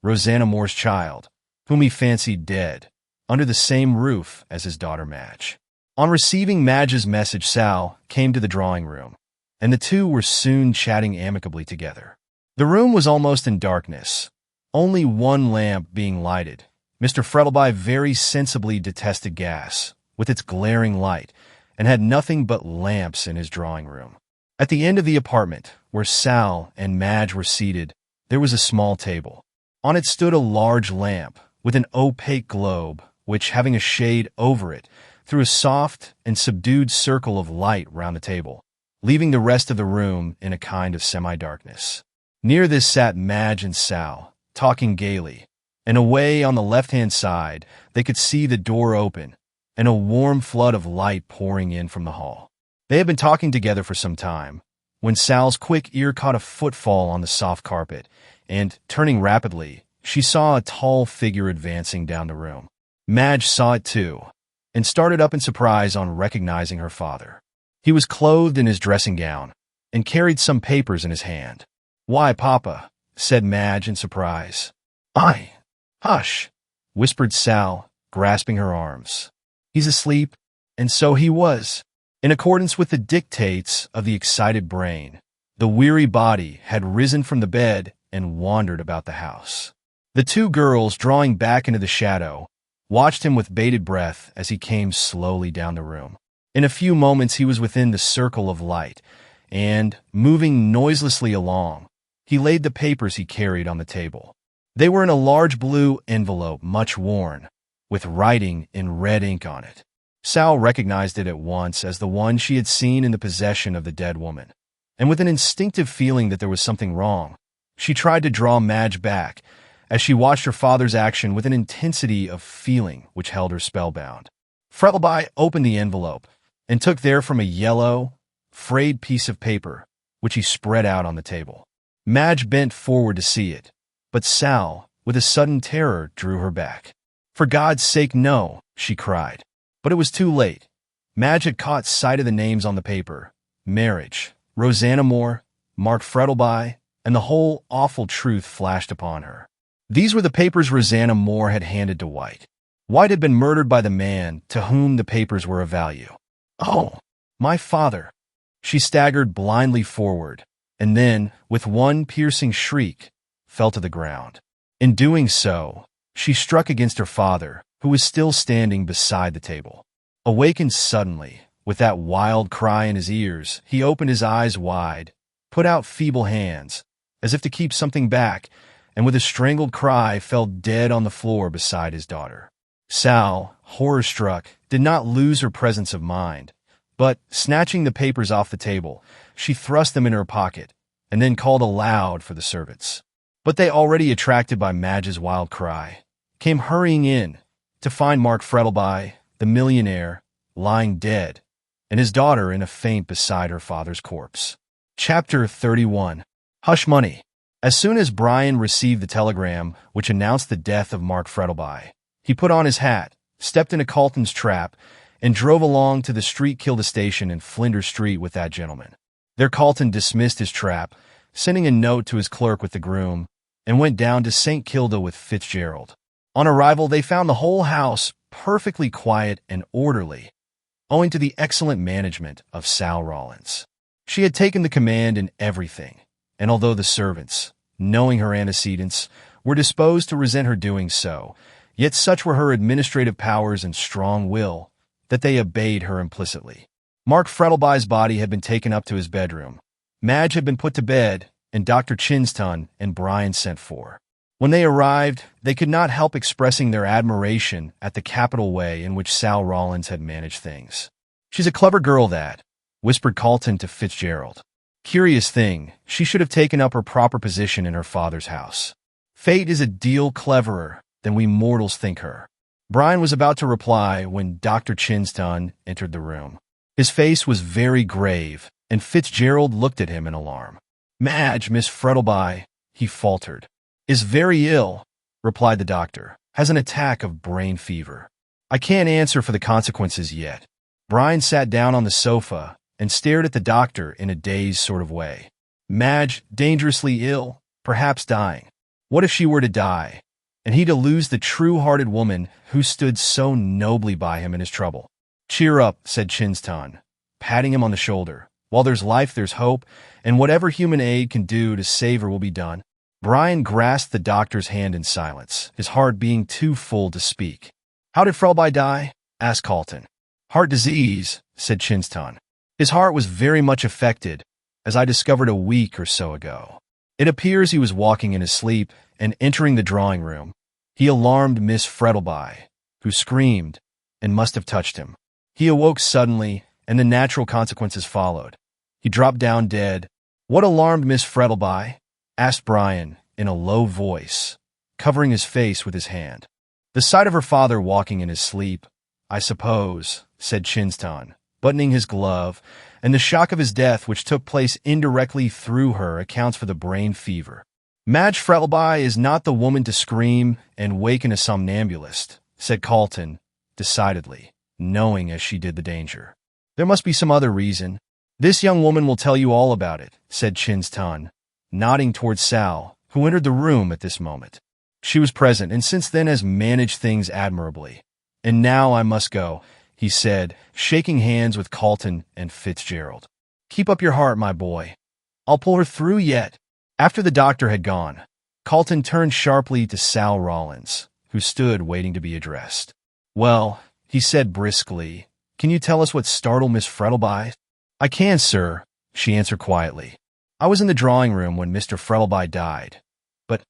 Rosanna Moore's child, whom he fancied dead, under the same roof as his daughter Madge. On receiving Madge's message, Sal came to the drawing-room, and the two were soon chatting amicably together. The room was almost in darkness, only one lamp being lighted. Mr. Frettleby very sensibly detested gas, with its glaring light, and had nothing but lamps in his drawing room. At the end of the apartment, where Sal and Madge were seated, there was a small table. On it stood a large lamp with an opaque globe, which, having a shade over it, threw a soft and subdued circle of light round the table, leaving the rest of the room in a kind of semi-darkness. Near this sat Madge and Sal, talking gaily, and away on the left-hand side they could see the door open and a warm flood of light pouring in from the hall. They had been talking together for some time, when Sal's quick ear caught a footfall on the soft carpet, and, turning rapidly, she saw a tall figure advancing down the room. Madge saw it too, and started up in surprise on recognizing her father. He was clothed in his dressing gown, and carried some papers in his hand. "Why, Papa," said Madge in surprise. "Hush," whispered Sal, grasping her arms. "He's asleep," and so he was. In accordance with the dictates of the excited brain, the weary body had risen from the bed and wandered about the house. The two girls, drawing back into the shadow, watched him with bated breath as he came slowly down the room. In a few moments he was within the circle of light, and, moving noiselessly along, he laid the papers he carried on the table. They were in a large blue envelope, much worn, with writing in red ink on it. Sal recognized it at once as the one she had seen in the possession of the dead woman, and with an instinctive feeling that there was something wrong, she tried to draw Madge back, as she watched her father's action with an intensity of feeling which held her spellbound. Frettleby opened the envelope, and took therefrom a yellow, frayed piece of paper, which he spread out on the table. Madge bent forward to see it, but Sal, with a sudden terror, drew her back. "For God's sake, no," she cried. But it was too late. Madge had caught sight of the names on the paper: Marriage, Rosanna Moore, Mark Frettleby, and the whole awful truth flashed upon her. These were the papers Rosanna Moore had handed to White. White had been murdered by the man to whom the papers were of value. "Oh, my father!" She staggered blindly forward, and then, with one piercing shriek, fell to the ground. In doing so, she struck against her father, who was still standing beside the table. Awakened suddenly, with that wild cry in his ears, he opened his eyes wide, put out feeble hands, as if to keep something back, and with a strangled cry fell dead on the floor beside his daughter. Sal, horror-struck, did not lose her presence of mind, but, snatching the papers off the table, she thrust them in her pocket, and then called aloud for the servants. But they, already attracted by Madge's wild cry, came hurrying in, to find Mark Frettleby, the millionaire, lying dead, and his daughter in a faint beside her father's corpse. Chapter 31. Hush Money. As soon as Brian received the telegram which announced the death of Mark Frettleby, he put on his hat, stepped into Carlton's trap, and drove along to the Street Kilda station in Flinders Street with that gentleman. There Carlton dismissed his trap, sending a note to his clerk with the groom, and went down to St. Kilda with Fitzgerald. On arrival, they found the whole house perfectly quiet and orderly, owing to the excellent management of Sal Rawlins. She had taken the command in everything, and although the servants, knowing her antecedents, were disposed to resent her doing so, yet such were her administrative powers and strong will that they obeyed her implicitly. Mark Frettleby's body had been taken up to his bedroom. Madge had been put to bed, and Dr. Chinston and Brian sent for. When they arrived, they could not help expressing their admiration at the capital way in which Sal Rawlins had managed things. "She's a clever girl, that," whispered Carlton to Fitzgerald. "Curious thing, she should have taken up her proper position in her father's house. Fate is a deal cleverer than we mortals think her." Brian was about to reply when Dr. Chinston entered the room. His face was very grave, and Fitzgerald looked at him in alarm. "Madge, Miss Frettleby," he faltered. "Is very ill," replied the doctor. "Has an attack of brain fever. I can't answer for the consequences yet." Brian sat down on the sofa and stared at the doctor in a dazed sort of way. Madge, dangerously ill, perhaps dying. What if she were to die, and he to lose the true-hearted woman who stood so nobly by him in his trouble? "Cheer up," said Chinston, patting him on the shoulder. "While there's life, there's hope, and whatever human aid can do to save her will be done." Brian grasped the doctor's hand in silence, his heart being too full to speak. "How did Frelby die?" asked Carlton. "Heart disease," said Chinston. "His heart was very much affected, as I discovered a week or so ago. It appears he was walking in his sleep, and entering the drawing room, he alarmed Miss Frettleby, who screamed and must have touched him. He awoke suddenly, and the natural consequences followed. He dropped down dead." "What alarmed Miss Frettleby?" asked Brian in a low voice, covering his face with his hand. "The sight of her father walking in his sleep, I suppose," said Chinston, buttoning his glove, "and the shock of his death, which took place indirectly through her, accounts for the brain fever. Madge Frettleby is not the woman to scream and waken a somnambulist," said Carlton, decidedly, knowing as she did the danger. "There must be some other reason. This young woman will tell you all about it," said Chinston, nodding towards Sal, who entered the room at this moment. "She was present, and since then has managed things admirably. And now I must go," he said, shaking hands with Carlton and Fitzgerald. "Keep up your heart, my boy. I'll pull her through yet." After the doctor had gone, Carlton turned sharply to Sal Rawlins, who stood waiting to be addressed. "Well," he said briskly, "can you tell us what startled Miss Frettleby?" "I can, sir," she answered quietly. "I was in the drawing room when Mr. Frettleby died. But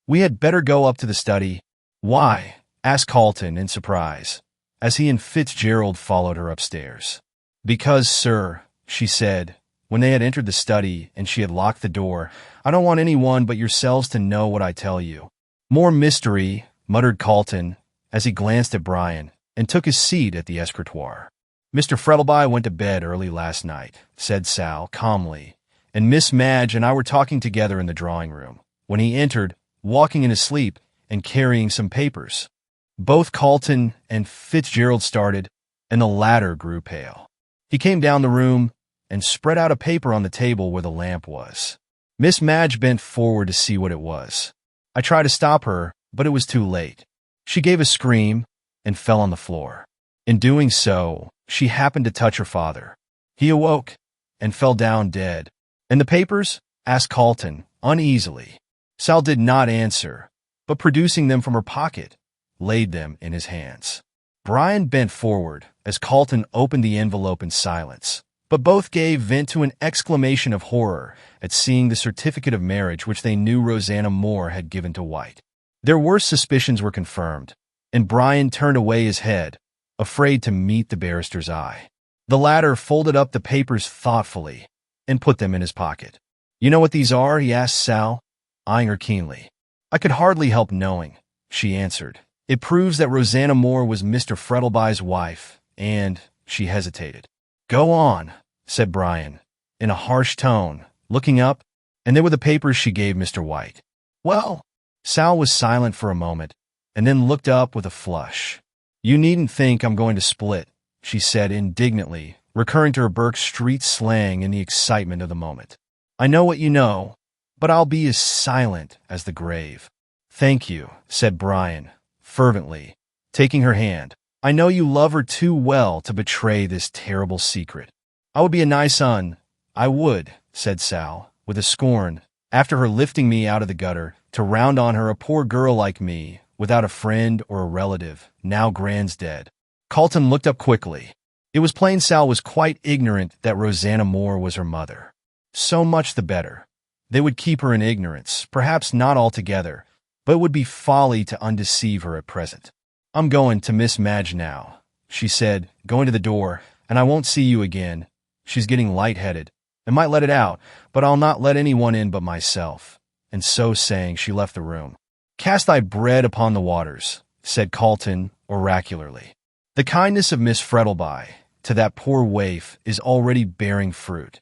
we had better go up to the study." "Why?" asked Carlton in surprise, as he and Fitzgerald followed her upstairs. "Because, sir," she said, when they had entered the study and she had locked the door, "I don't want anyone but yourselves to know what I tell you." "More mystery," muttered Carlton, as he glanced at Brian and took his seat at the escritoire. "Mr. Frettleby went to bed early last night," said Sal calmly, "and Miss Madge and I were talking together in the drawing room, when he entered, walking in his sleep and carrying some papers." Both Carlton and Fitzgerald started, and the latter grew pale. He came down the room and spread out a paper on the table where the lamp was. Miss Madge bent forward to see what it was. I tried to stop her, but it was too late. She gave a scream and fell on the floor. In doing so, she happened to touch her father. He awoke and fell down dead. "And the papers?" asked Carlton, uneasily. Sal did not answer, but producing them from her pocket, laid them in his hands. Brian bent forward as Carlton opened the envelope in silence, but both gave vent to an exclamation of horror at seeing the certificate of marriage which they knew Rosanna Moore had given to White. Their worst suspicions were confirmed, and Brian turned away his head, afraid to meet the barrister's eye. The latter folded up the papers thoughtfully and put them in his pocket. "You know what these are?" he asked Sal, eyeing her keenly. "I could hardly help knowing," she answered. "It proves that Rosanna Moore was Mr. Frettleby's wife, and—" she hesitated. "Go on," said Brian, in a harsh tone, looking up, "and there were the papers she gave Mr. White." "Well," Sal was silent for a moment, and then looked up with a flush. "You needn't think I'm going to split," she said indignantly, recurring to her Burke Street slang in the excitement of the moment. "I know what you know, but I'll be as silent as the grave." "Thank you," said Brian, fervently, taking her hand. "I know you love her too well to betray this terrible secret." "I would be a nice I would," said Sal, with a scorn, "after her lifting me out of the gutter, to round on her a poor girl like me, without a friend or a relative, now Grand's dead." Carlton looked up quickly. It was plain Sal was quite ignorant that Rosanna Moore was her mother. So much the better. They would keep her in ignorance, perhaps not altogether, but it would be folly to undeceive her at present. "I'm going to Miss Madge now," she said, going to the door, "and I won't see you again. She's getting lightheaded, and might let it out, but I'll not let anyone in but myself." And so saying, she left the room. "Cast thy bread upon the waters," said Carlton oracularly. "The kindness of Miss Frettleby to that poor waif is already bearing fruit.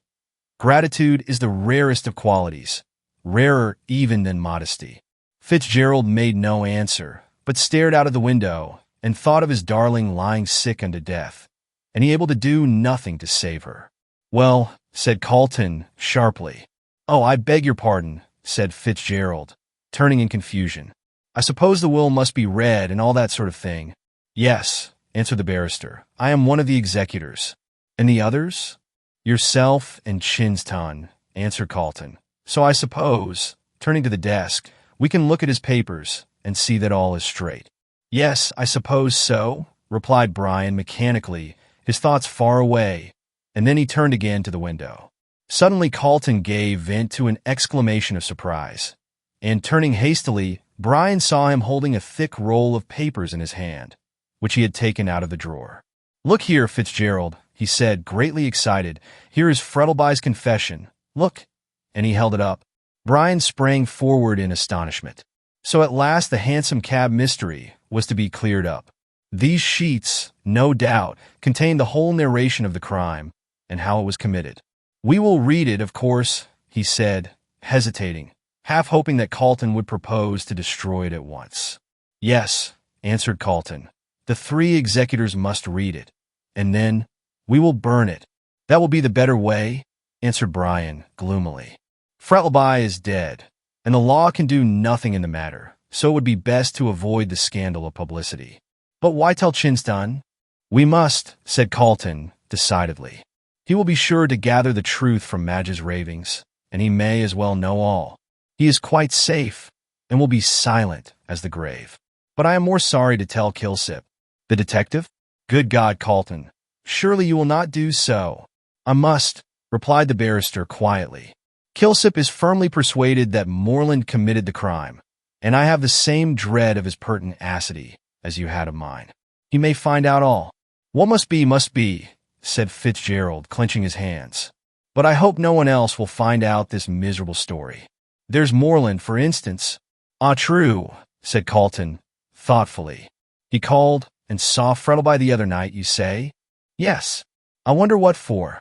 Gratitude is the rarest of qualities, rarer even than modesty." Fitzgerald made no answer, but stared out of the window and thought of his darling lying sick unto death, and he able to do nothing to save her. "Well," said Carlton sharply. "Oh, I beg your pardon," said Fitzgerald, turning in confusion. "I suppose the will must be read and all that sort of thing." "Yes," answered the barrister. "I am one of the executors." "And the others?" "Yourself and Chinston," answered Carlton. "So I suppose," turning to the desk. "We can look at his papers and see that all is straight." "Yes, I suppose so," replied Brian mechanically, his thoughts far away, and then he turned again to the window. Suddenly Carlton gave vent to an exclamation of surprise, and turning hastily, Brian saw him holding a thick roll of papers in his hand, which he had taken out of the drawer. "Look here, Fitzgerald," he said, greatly excited. "Here is Frettleby's confession. Look." And he held it up. Brian sprang forward in astonishment. So at last the Hansom Cab mystery was to be cleared up. These sheets, no doubt, contained the whole narration of the crime and how it was committed. "We will read it, of course," he said, hesitating, half hoping that Carlton would propose to destroy it at once. "Yes," answered Carlton. "The 3 executors must read it, and then we will burn it." "That will be the better way," answered Brian gloomily. "Frettleby is dead, and the law can do nothing in the matter, so it would be best to avoid the scandal of publicity." "But why tell Chinston?" "We must," said Carlton decidedly. "He will be sure to gather the truth from Madge's ravings, and he may as well know all. He is quite safe, and will be silent as the grave. But I am more sorry to tell Kilsip." "The detective?" "Good God, Carlton, surely you will not do so." "I must," replied the barrister quietly. "Kilsip is firmly persuaded that Moreland committed the crime, and I have the same dread of his pertinacity as you had of mine. He may find out all." "What must be," said Fitzgerald, clenching his hands. "But I hope no one else will find out this miserable story. There's Moreland, for instance." "Ah, true," said Carlton, thoughtfully. "He called and saw Frettleby the other night, you say?" "Yes." "I wonder what for."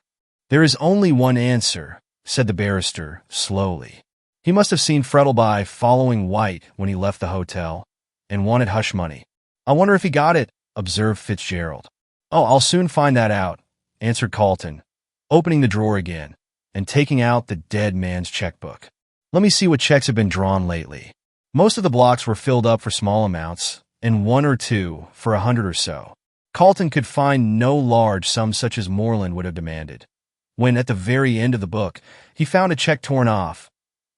"There is only one answer," said the barrister slowly. "He must have seen Frettleby following White when he left the hotel, and wanted hush money." "I wonder if he got it," observed Fitzgerald. "Oh, I'll soon find that out," answered Carlton, opening the drawer again and taking out the dead man's checkbook. "Let me see what checks have been drawn lately." Most of the blocks were filled up for small amounts, and 1 or 2 for 100 or so. Carlton could find no large sum such as Moreland would have demanded, when at the very end of the book he found a check torn off,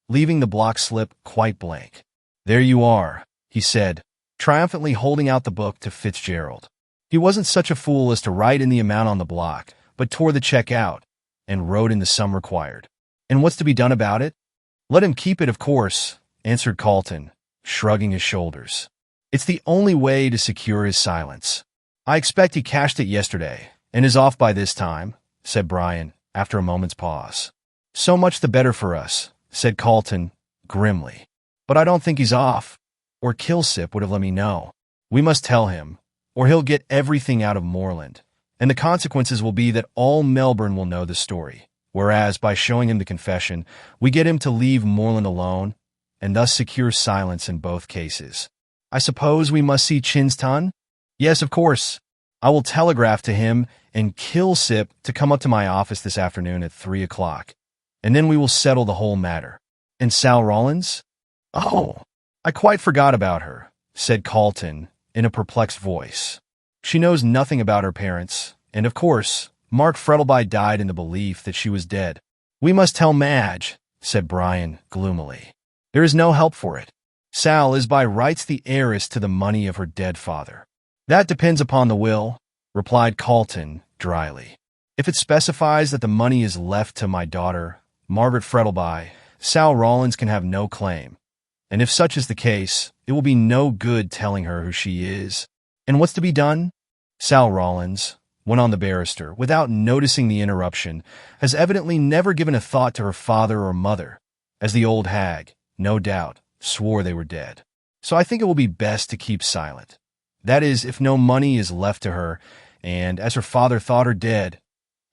leaving the block slip quite blank. "There you are," he said, triumphantly holding out the book to Fitzgerald. He wasn't such a fool as to write in the amount on the block, but tore the check out and wrote in the sum required. "And what's to be done about it?" "Let him keep it, of course," answered Carlton, shrugging his shoulders. "It's the only way to secure his silence." "I expect he cashed it yesterday, and is off by this time," said Brian, after a moment's pause. "So much the better for us," said Carlton grimly. "But I don't think he's off, or Kilsip would have let me know. We must tell him, or he'll get everything out of Moreland, and the consequences will be that all Melbourne will know the story, whereas by showing him the confession, we get him to leave Moreland alone, and thus secure silence in both cases." "I suppose we must see Chinston?" "Yes, of course. I will telegraph to him and Kilsip to come up to my office this afternoon at 3 o'clock, and then we will settle the whole matter." "And Sal Rawlins?" "Oh, I quite forgot about her," said Carlton in a perplexed voice. "She knows nothing about her parents, and of course, Mark Frettleby died in the belief that she was dead." "We must tell Madge," said Brian gloomily. "There is no help for it. Sal is by rights the heiress to the money of her dead father." "That depends upon the will," replied Carlton dryly. "If it specifies that the money is left to my daughter, Margaret Frettleby, Sal Rawlins can have no claim. And if such is the case, it will be no good telling her who she is." "And what's to be done?" "Sal Rawlins," went on the barrister, without noticing the interruption, "has evidently never given a thought to her father or mother, as the old hag, no doubt, swore they were dead. So I think it will be best to keep silent. That is, if no money is left to her, and as her father thought her dead,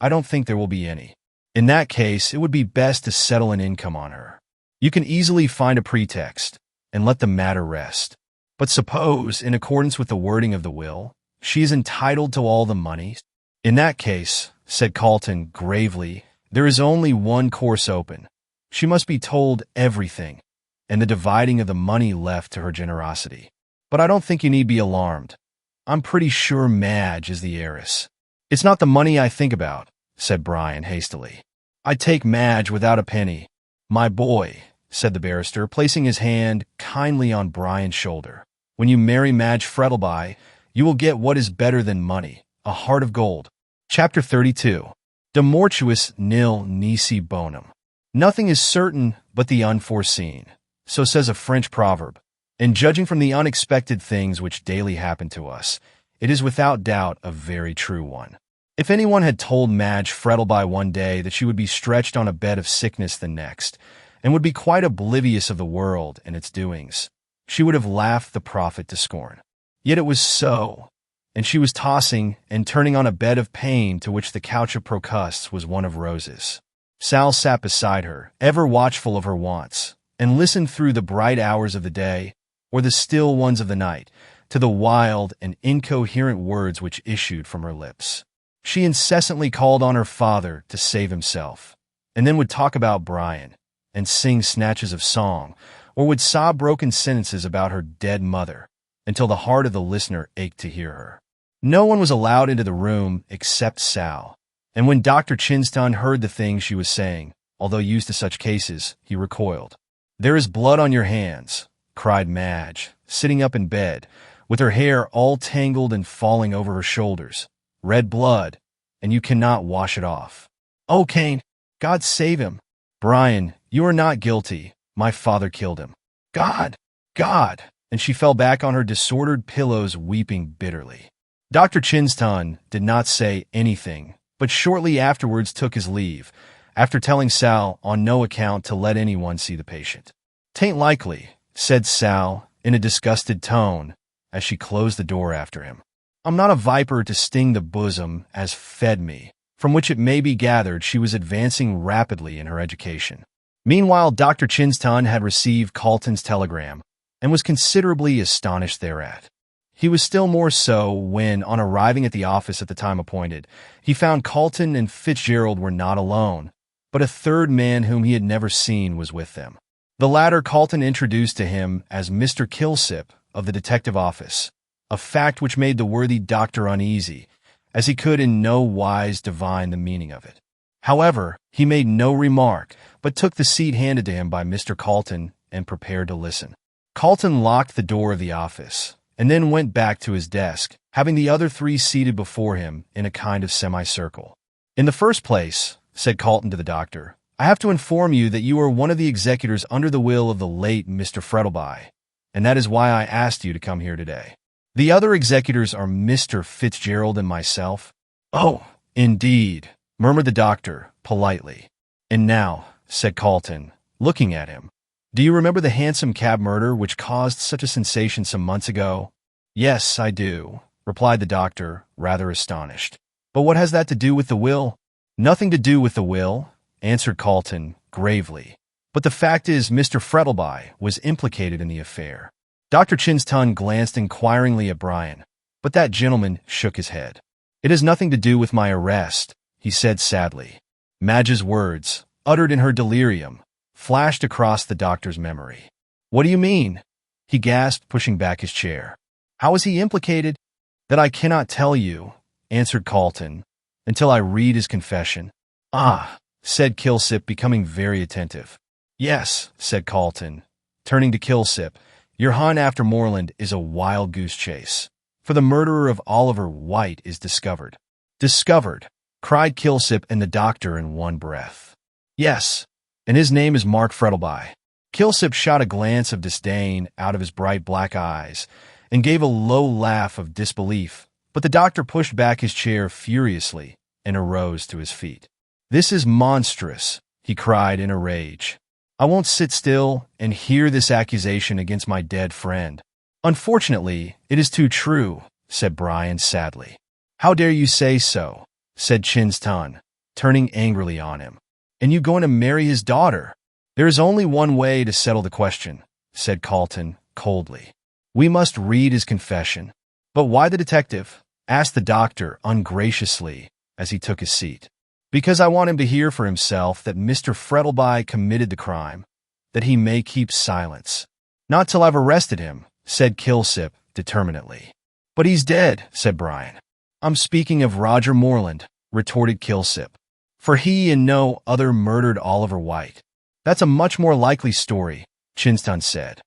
I don't think there will be any. In that case, it would be best to settle an income on her. You can easily find a pretext, and let the matter rest. But suppose, in accordance with the wording of the will, she is entitled to all the money?" "In that case," said Carlton gravely, "there is only one course open. She must be told everything, and the dividing of the money left to her generosity. But I don't think you need be alarmed. I'm pretty sure Madge is the heiress." "It's not the money I think about," said Brian hastily. "I'd take Madge without a penny. My boy, said the barrister, placing his hand kindly on Brian's shoulder. When you marry Madge Frettleby, you will get what is better than money, a heart of gold. Chapter 32. De mortuis nil nisi bonum. Nothing is certain but the unforeseen, so says a French proverb. And judging from the unexpected things which daily happen to us, it is without doubt a very true one. If anyone had told Madge Frettleby one day that she would be stretched on a bed of sickness the next, and would be quite oblivious of the world and its doings, she would have laughed the prophet to scorn. Yet it was so, and she was tossing and turning on a bed of pain to which the couch of Procustes was one of roses. Sal sat beside her, ever watchful of her wants, and listened through the bright hours of the day, or the still ones of the night, to the wild and incoherent words which issued from her lips. She incessantly called on her father to save himself, and then would talk about Brian, and sing snatches of song, or would sob broken sentences about her dead mother, until the heart of the listener ached to hear her. No one was allowed into the room except Sal, and when Dr. Chinston heard the things she was saying, although used to such cases, he recoiled. "There is blood on your hands," cried Madge, sitting up in bed, with her hair all tangled and falling over her shoulders. "Red blood, and you cannot wash it off." "Oh, Cain, God save him." "Brian, you are not guilty. My father killed him." "God, God!" And she fell back on her disordered pillows, weeping bitterly. Dr. Chinston did not say anything, but shortly afterwards took his leave, after telling Sal on no account to let anyone see the patient. "'Tain't likely," said Sal in a disgusted tone, as she closed the door after him. "I'm not a viper to sting the bosom as fed me," from which it may be gathered she was advancing rapidly in her education. Meanwhile, Dr. Chinston had received Carlton's telegram, and was considerably astonished thereat. He was still more so when, on arriving at the office at the time appointed, he found Carlton and Fitzgerald were not alone, but a third man whom he had never seen was with them. The latter Carlton introduced to him as Mr. Kilsip of the detective office, a fact which made the worthy doctor uneasy, as he could in no wise divine the meaning of it. However, he made no remark, but took the seat handed to him by Mr. Carlton and prepared to listen. Carlton locked the door of the office, and then went back to his desk, having the other three seated before him in a kind of semicircle. "In the first place," said Carlton to the doctor, "I have to inform you that you are one of the executors under the will of the late Mr. Frettleby, and that is why I asked you to come here today. The other executors are Mr. Fitzgerald and myself." "Oh, indeed," murmured the doctor, politely. "And now," said Carlton, looking at him, "do you remember the Hansom Cab murder which caused such a sensation some months ago?" "Yes, I do," replied the doctor, rather astonished. "But what has that to do with the will?" "Nothing to do with the will," answered Carlton, gravely. "But the fact is Mr. Frettleby was implicated in the affair." Dr. Chinston glanced inquiringly at Brian, but that gentleman shook his head. "It has nothing to do with my arrest," he said sadly. Madge's words, uttered in her delirium, flashed across the doctor's memory. "What do you mean?" he gasped, pushing back his chair. "How is he implicated?" "That I cannot tell you," answered Carlton, "until I read his confession." "Ah," said Kilsip, becoming very attentive. "Yes," said Carlton, turning to Kilsip, "your hunt after Moreland is a wild goose chase, for the murderer of Oliver White is discovered." "Discovered!" cried Kilsip and the doctor in one breath. "Yes, and his name is Mark Frettleby." Kilsip shot a glance of disdain out of his bright black eyes, and gave a low laugh of disbelief, but the doctor pushed back his chair furiously and arose to his feet. "This is monstrous," he cried in a rage. "I won't sit still and hear this accusation against my dead friend." "Unfortunately, it is too true," said Brian sadly. "How dare you say so?" said Chinston, turning angrily on him. "And you going to marry his daughter?" "There is only one way to settle the question," said Carlton coldly. "We must read his confession." "But why the detective?" asked the doctor ungraciously as he took his seat. "Because I want him to hear for himself that Mr. Frettleby committed the crime, that he may keep silence." "Not till I've arrested him," said Kilsip determinedly. "But he's dead," said Brian. "I'm speaking of Roger Moreland," retorted Kilsip, "for he and no other murdered Oliver White." That's a much more likely story, Chinston said.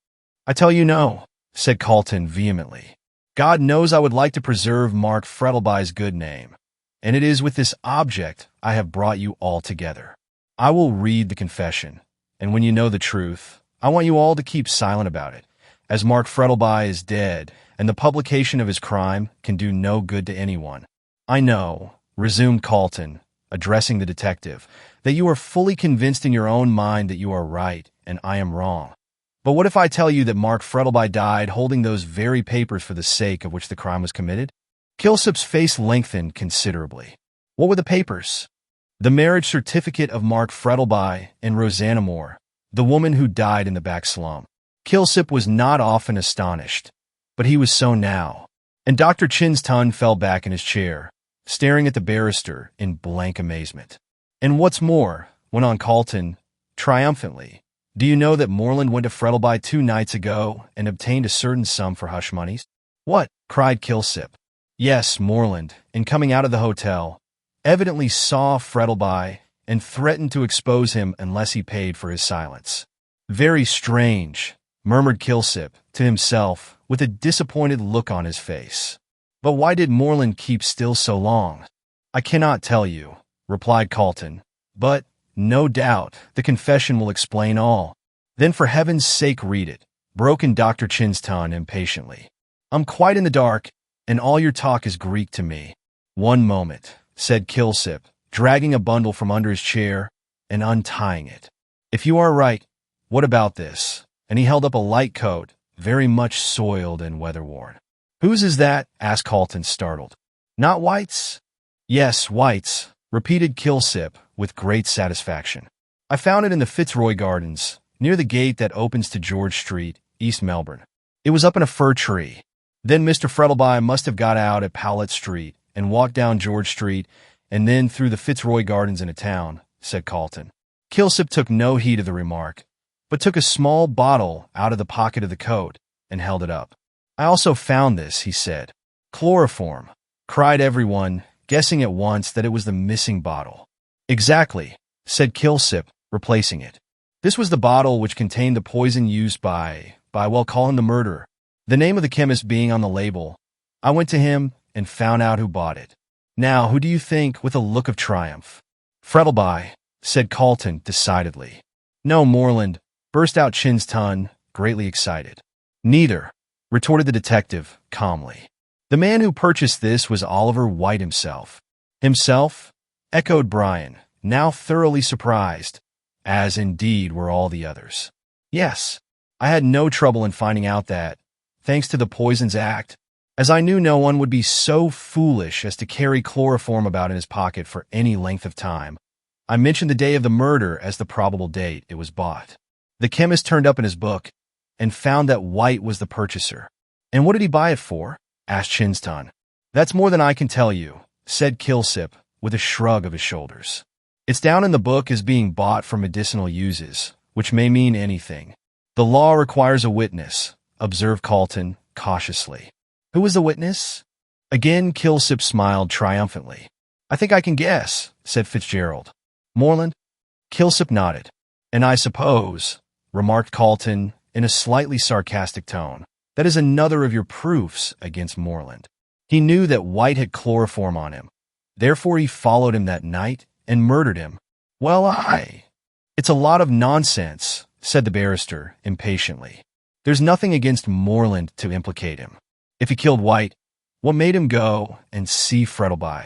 I tell you no, said Carlton vehemently. God knows I would like to preserve Mark Frettleby's good name, and it is with this object I have brought you all together. I will read the confession, and when you know the truth, I want you all to keep silent about it, as Mark Frettleby is dead, and the publication of his crime can do no good to anyone. I know, resumed Carlton, addressing the detective, that you are fully convinced in your own mind that you are right and I am wrong. But what if I tell you that Mark Frettleby died holding those very papers for the sake of which the crime was committed? Kilsip's face lengthened considerably. What were the papers? The marriage certificate of Mark Frettleby and Rosanna Moore, the woman who died in the back slum. Kilsip was not often astonished, but he was so now, and Dr. Chinston fell back in his chair, staring at the barrister in blank amazement. And what's more, went on Carlton triumphantly, do you know that Moreland went to Frettleby 2 nights ago and obtained a certain sum for hush moneys? What? Cried Kilsip. Yes, Moreland, in coming out of the hotel, evidently saw Frettleby and threatened to expose him unless he paid for his silence. Very strange, murmured Kilsip to himself with a disappointed look on his face. But why did Moreland keep still so long? I cannot tell you, replied Carlton, but no doubt the confession will explain all. Then for heaven's sake read it, broke in Dr. Chinston impatiently. I'm quite in the dark, and all your talk is Greek to me. One moment, said Kilsip, dragging a bundle from under his chair and untying it. If you are right, what about this? And he held up a light coat, very much soiled and weather-worn. Whose is that? Asked Carlton, startled. Not White's? Yes, White's, repeated Kilsip with great satisfaction. I found it in the Fitzroy Gardens, near the gate that opens to George Street, East Melbourne. It was up in a fir tree. Then Mr. Frettleby must have got out at Powlett Street and walked down George Street and then through the Fitzroy Gardens into town, said Carlton. Kilsip took no heed of the remark, but took a small bottle out of the pocket of the coat and held it up. I also found this, he said. Chloroform, cried everyone, guessing at once that it was the missing bottle. Exactly, said Kilsip, replacing it. This was the bottle which contained the poison used by call him the murderer. The name of the chemist being on the label, I went to him and found out who bought it. Now, who do you think with a look of triumph? Frettleby, said Carlton decidedly. No, Moreland, burst out Chinston, greatly excited. Neither, retorted the detective calmly. The man who purchased this was Oliver White himself. Himself? Echoed Brian, now thoroughly surprised, as indeed were all the others. Yes, I had no trouble in finding out that, thanks to the Poisons Act, as I knew no one would be so foolish as to carry chloroform about in his pocket for any length of time, I mentioned the day of the murder as the probable date it was bought. The chemist turned up in his book and found that White was the purchaser. And what did he buy it for? Asked Chinston. That's more than I can tell you, said Kilsip with a shrug of his shoulders. It's down in the book as being bought for medicinal uses, which may mean anything. The law requires a witness, observed Carlton cautiously. Who was the witness? Again Kilsip smiled triumphantly. I think I can guess, said Fitzgerald. Moreland? Kilsip nodded. And I suppose, remarked Carlton in a slightly sarcastic tone, that is another of your proofs against Moreland. He knew that White had chloroform on him. Therefore he followed him that night and murdered him. Well, It's a lot of nonsense, said the barrister impatiently. There's nothing against Moreland to implicate him. If he killed White, what made him go and see Frettleby?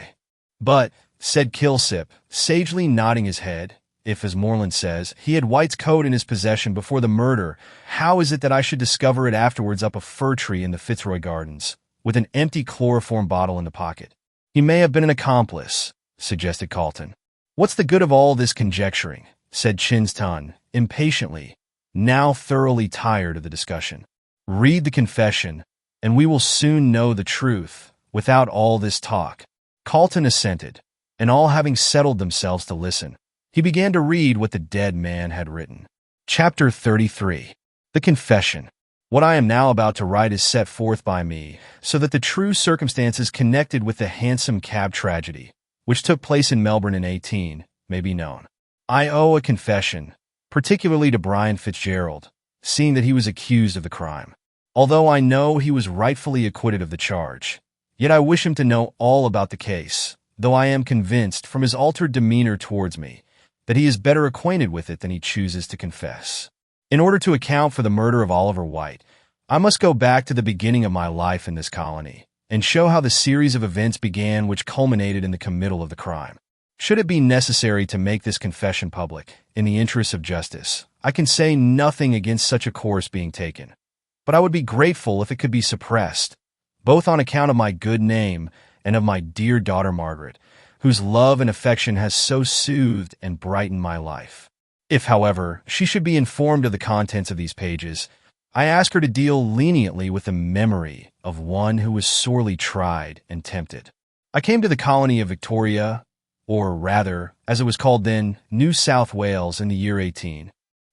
But, said Kilsip, sagely nodding his head, if, as Moreland says, he had White's coat in his possession before the murder, how is it that I should discover it afterwards up a fir tree in the Fitzroy Gardens, with an empty chloroform bottle in the pocket? He may have been an accomplice, suggested Carlton. What's the good of all this conjecturing? Said Chinston, impatiently, now thoroughly tired of the discussion. Read the confession, and we will soon know the truth, without all this talk. Carlton assented, and all having settled themselves to listen, he began to read what the dead man had written. Chapter 33. The Confession. What I am now about to write is set forth by me, so that the true circumstances connected with the Hansom Cab tragedy, which took place in Melbourne in 18, may be known. I owe a confession, particularly to Brian Fitzgerald, seeing that he was accused of the crime. Although I know he was rightfully acquitted of the charge, yet I wish him to know all about the case, though I am convinced from his altered demeanor towards me that he is better acquainted with it than he chooses to confess. In order to account for the murder of Oliver White, I must go back to the beginning of my life in this colony and show how the series of events began which culminated in the committal of the crime. Should it be necessary to make this confession public, in the interests of justice, I can say nothing against such a course being taken, but I would be grateful if it could be suppressed, both on account of my good name and of my dear daughter Margaret, whose love and affection has so soothed and brightened my life. If, however, she should be informed of the contents of these pages, I ask her to deal leniently with the memory of one who was sorely tried and tempted. I came to the colony of Victoria, or rather, as it was called then, New South Wales, in the year 18.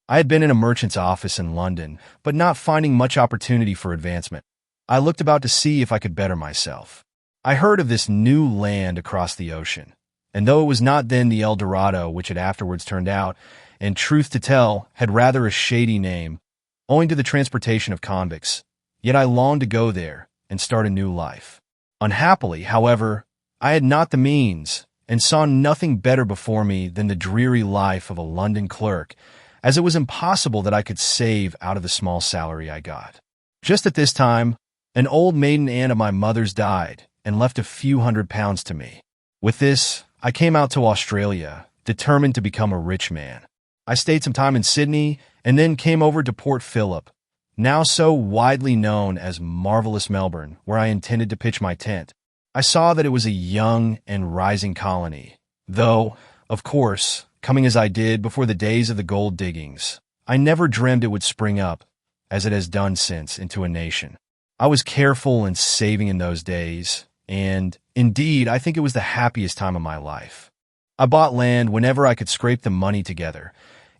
I had been in a merchant's office in London, but not finding much opportunity for advancement, I looked about to see if I could better myself. I heard of this new land across the ocean, and though it was not then the El Dorado which it afterwards turned out, and truth to tell, had rather a shady name, owing to the transportation of convicts, yet I longed to go there and start a new life. Unhappily, however, I had not the means, and saw nothing better before me than the dreary life of a London clerk, as it was impossible that I could save out of the small salary I got. Just at this time, an old maiden aunt of my mother's died and left a few £100s to me. With this, I came out to Australia, determined to become a rich man. I stayed some time in Sydney and then came over to Port Phillip, now so widely known as marvelous Melbourne, where I intended to pitch my tent. I saw that it was a young and rising colony, though, of course, coming as I did before the days of the gold diggings, I never dreamed it would spring up, as it has done since, into a nation. I was careful and saving in those days, and, indeed, I think it was the happiest time of my life. I bought land whenever I could scrape the money together,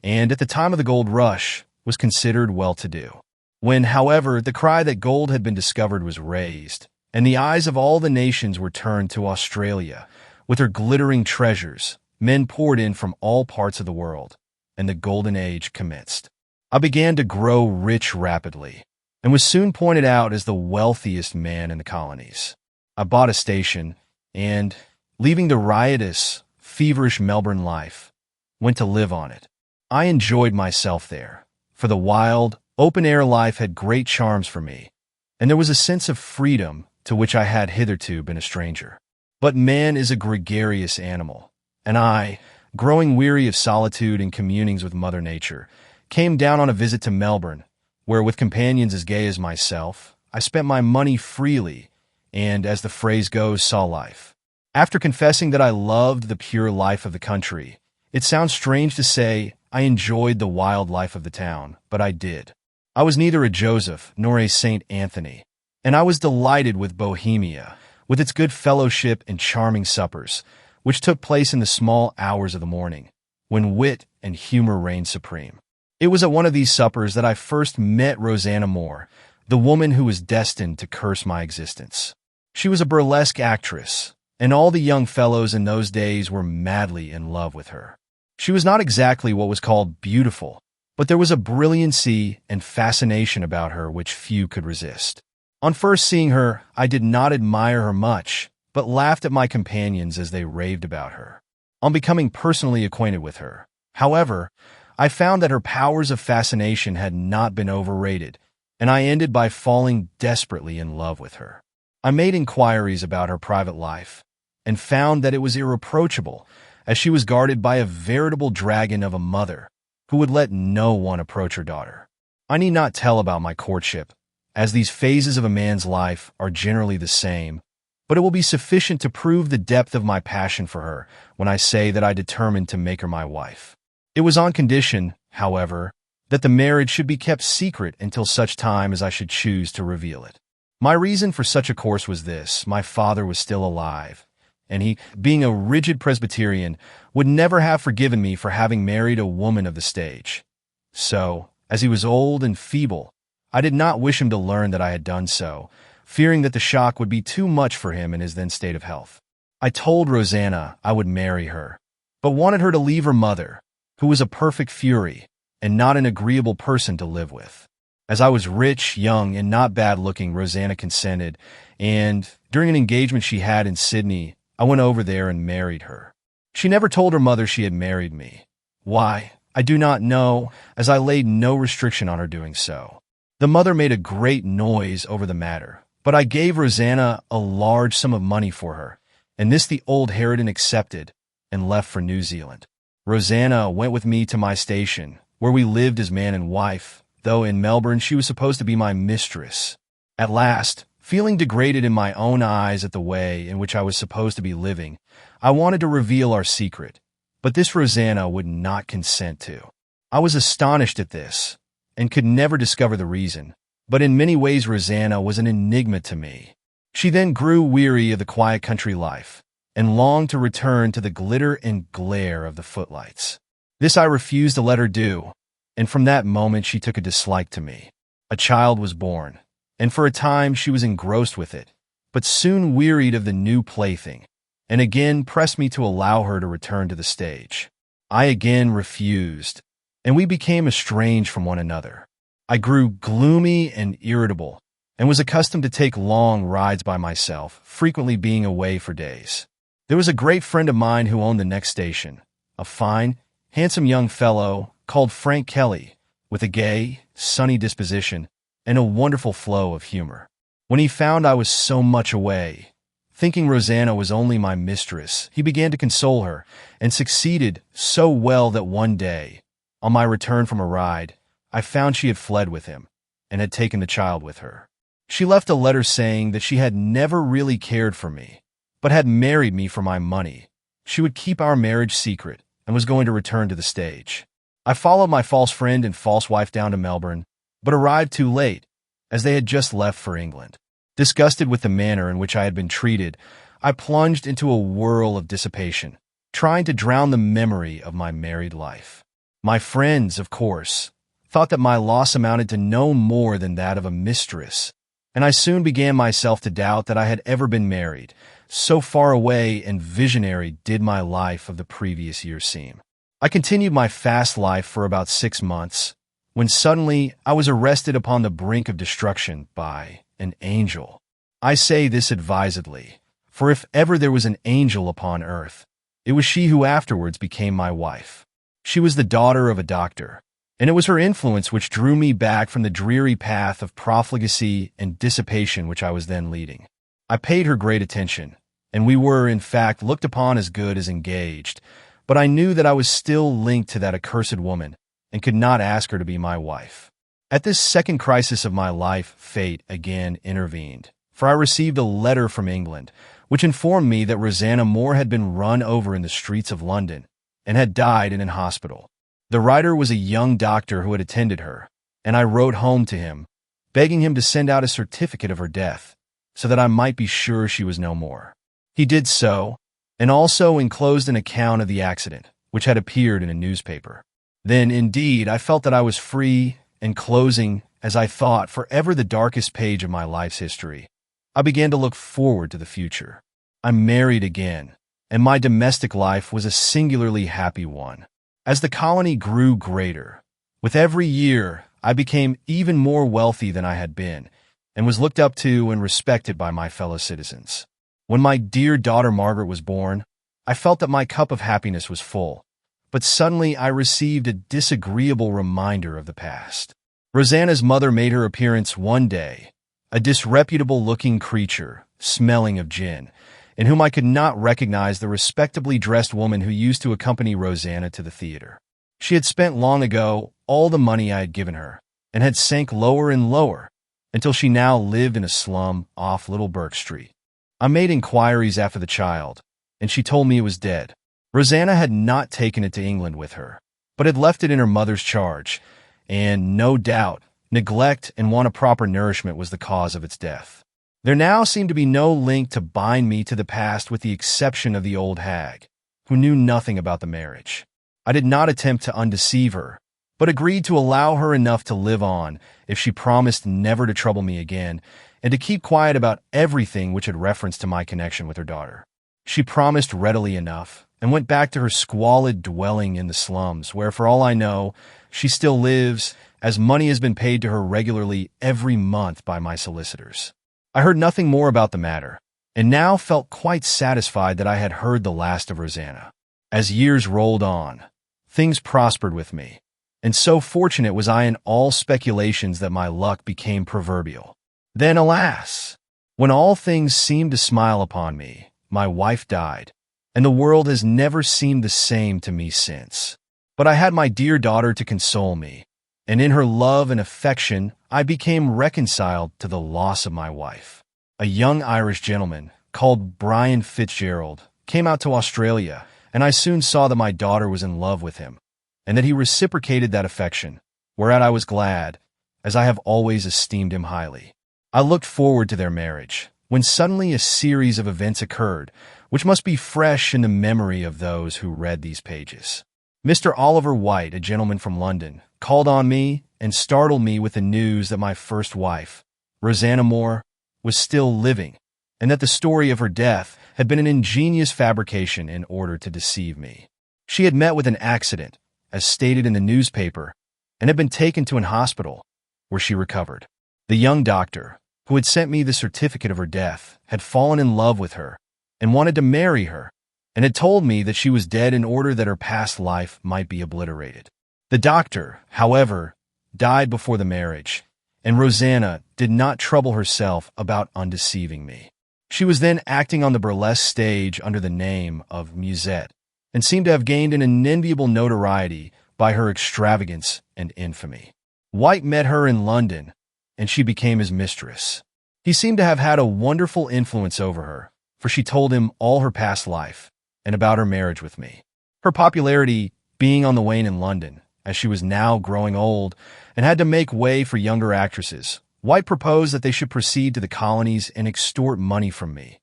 and at the time of the gold rush, was considered well-to-do. When, however, the cry that gold had been discovered was raised, and the eyes of all the nations were turned to Australia, with her glittering treasures, men poured in from all parts of the world, and the golden age commenced. I began to grow rich rapidly, and was soon pointed out as the wealthiest man in the colonies. I bought a station, and, leaving the riotous, feverish Melbourne life, went to live on it. I enjoyed myself there, for the wild, open-air life had great charms for me, and there was a sense of freedom to which I had hitherto been a stranger. But man is a gregarious animal, and I, growing weary of solitude and communings with Mother Nature, came down on a visit to Melbourne, where, with companions as gay as myself, I spent my money freely and, as the phrase goes, saw life. After confessing that I loved the pure life of the country, it sounds strange to say I enjoyed the wild life of the town, but I did. I was neither a Joseph nor a Saint Anthony, and I was delighted with Bohemia, with its good fellowship and charming suppers, which took place in the small hours of the morning, when wit and humor reigned supreme. It was at one of these suppers that I first met Rosanna Moore, the woman who was destined to curse my existence. She was a burlesque actress, and all the young fellows in those days were madly in love with her. She was not exactly what was called beautiful, but there was a brilliancy and fascination about her which few could resist. On first seeing her, I did not admire her much, but laughed at my companions as they raved about her. On becoming personally acquainted with her, however, I found that her powers of fascination had not been overrated, and I ended by falling desperately in love with her. I made inquiries about her private life, and found that it was irreproachable, as she was guarded by a veritable dragon of a mother, who would let no one approach her daughter. I need not tell about my courtship, as these phases of a man's life are generally the same, but it will be sufficient to prove the depth of my passion for her when I say that I determined to make her my wife. It was on condition, however, that the marriage should be kept secret until such time as I should choose to reveal it. My reason for such a course was this: my father was still alive, and he, being a rigid Presbyterian, would never have forgiven me for having married a woman of the stage. So, as he was old and feeble, I did not wish him to learn that I had done so, fearing that the shock would be too much for him in his then state of health. I told Rosanna I would marry her, but wanted her to leave her mother, who was a perfect fury, and not an agreeable person to live with. As I was rich, young, and not bad-looking, Rosanna consented, and during an engagement she had in Sydney, I went over there and married her. She never told her mother she had married me. Why? I do not know, as I laid no restriction on her doing so. The mother made a great noise over the matter, but I gave Rosanna a large sum of money for her, and this the old harridan accepted and left for New Zealand. Rosanna went with me to my station, where we lived as man and wife, though in Melbourne she was supposed to be my mistress. At last, feeling degraded in my own eyes at the way in which I was supposed to be living, I wanted to reveal our secret, but this Rosanna would not consent to. I was astonished at this, and could never discover the reason, but in many ways Rosanna was an enigma to me. She then grew weary of the quiet country life, and longed to return to the glitter and glare of the footlights. This I refused to let her do, and from that moment she took a dislike to me. A child was born, and for a time she was engrossed with it, but soon wearied of the new plaything, and again pressed me to allow her to return to the stage. I again refused, and we became estranged from one another. I grew gloomy and irritable, and was accustomed to take long rides by myself, frequently being away for days. There was a great friend of mine who owned the next station, a fine, handsome young fellow called Frank Kelly, with a gay, sunny disposition and a wonderful flow of humor. When he found I was so much away, thinking Rosanna was only my mistress, he began to console her, and succeeded so well that one day, on my return from a ride, I found she had fled with him, and had taken the child with her. She left a letter saying that she had never really cared for me, but had married me for my money. She would keep our marriage secret, and was going to return to the stage. I followed my false friend and false wife down to Melbourne, but arrived too late, as they had just left for England. Disgusted with the manner in which I had been treated, I plunged into a whirl of dissipation, trying to drown the memory of my married life. My friends, of course, thought that my loss amounted to no more than that of a mistress, and I soon began myself to doubt that I had ever been married, so far away and visionary did my life of the previous year seem. I continued my fast life for about 6 months, when suddenly I was arrested upon the brink of destruction by an angel. I say this advisedly, for if ever there was an angel upon earth, it was she who afterwards became my wife. She was the daughter of a doctor, and it was her influence which drew me back from the dreary path of profligacy and dissipation which I was then leading. I paid her great attention, and we were, in fact, looked upon as good as engaged, but I knew that I was still linked to that accursed woman, and could not ask her to be my wife. At this second crisis of my life, fate again intervened, for I received a letter from England, which informed me that Rosanna Moore had been run over in the streets of London, and had died in an hospital. The writer was a young doctor who had attended her, and I wrote home to him, begging him to send out a certificate of her death, so that I might be sure she was no more. He did so, and also enclosed an account of the accident, which had appeared in a newspaper. Then, indeed, I felt that I was free, and closing, as I thought, forever the darkest page of my life's history, I began to look forward to the future. I married again, and my domestic life was a singularly happy one. As the colony grew greater, with every year I became even more wealthy than I had been, and was looked up to and respected by my fellow citizens. When my dear daughter Margaret was born, I felt that my cup of happiness was full, but suddenly I received a disagreeable reminder of the past. Rosanna's mother made her appearance one day, a disreputable-looking creature, smelling of gin, in whom I could not recognize the respectably dressed woman who used to accompany Rosanna to the theater. She had spent long ago all the money I had given her, and had sank lower and lower, until she now lived in a slum off Little Burke Street. I made inquiries after the child, and she told me it was dead. Rosanna had not taken it to England with her, but had left it in her mother's charge, and, no doubt, neglect and want of proper nourishment was the cause of its death. There now seemed to be no link to bind me to the past with the exception of the old hag, who knew nothing about the marriage. I did not attempt to undeceive her, but agreed to allow her enough to live on if she promised never to trouble me again, and to keep quiet about everything which had reference to my connection with her daughter. She promised readily enough, and went back to her squalid dwelling in the slums, where, for all I know, She still lives, as money has been paid to her regularly every month by my solicitors. I heard nothing more about the matter, and now felt quite satisfied that I had heard the last of Rosanna. As years rolled on, things prospered with me, and so fortunate was I in all speculations that my luck became proverbial. Then, alas, when all things seemed to smile upon me, my wife died, and the world has never seemed the same to me since. But I had my dear daughter to console me, and in her love and affection I became reconciled to the loss of my wife. A young Irish gentleman called Brian Fitzgerald came out to Australia, and I soon saw that my daughter was in love with him, and that he reciprocated that affection, whereat I was glad, as I have always esteemed him highly. I looked forward to their marriage, when suddenly a series of events occurred, which must be fresh in the memory of those who read these pages. Mr. Oliver White, a gentleman from London, called on me and startled me with the news that my first wife, Rosanna Moore, was still living, and that the story of her death had been an ingenious fabrication in order to deceive me. She had met with an accident, as stated in the newspaper, and had been taken to an hospital, where she recovered. The young doctor, who had sent me the certificate of her death, had fallen in love with her, and wanted to marry her, and had told me that she was dead in order that her past life might be obliterated. The doctor, however, died before the marriage, and Rosanna did not trouble herself about undeceiving me. She was then acting on the burlesque stage under the name of Musette, and seemed to have gained an unenviable notoriety by her extravagance and infamy. White met her in London, and she became his mistress. He seemed to have had a wonderful influence over her, for she told him all her past life, and about her marriage with me. Her popularity being on the wane in London, as she was now growing old and had to make way for younger actresses, White proposed that they should proceed to the colonies and extort money from me,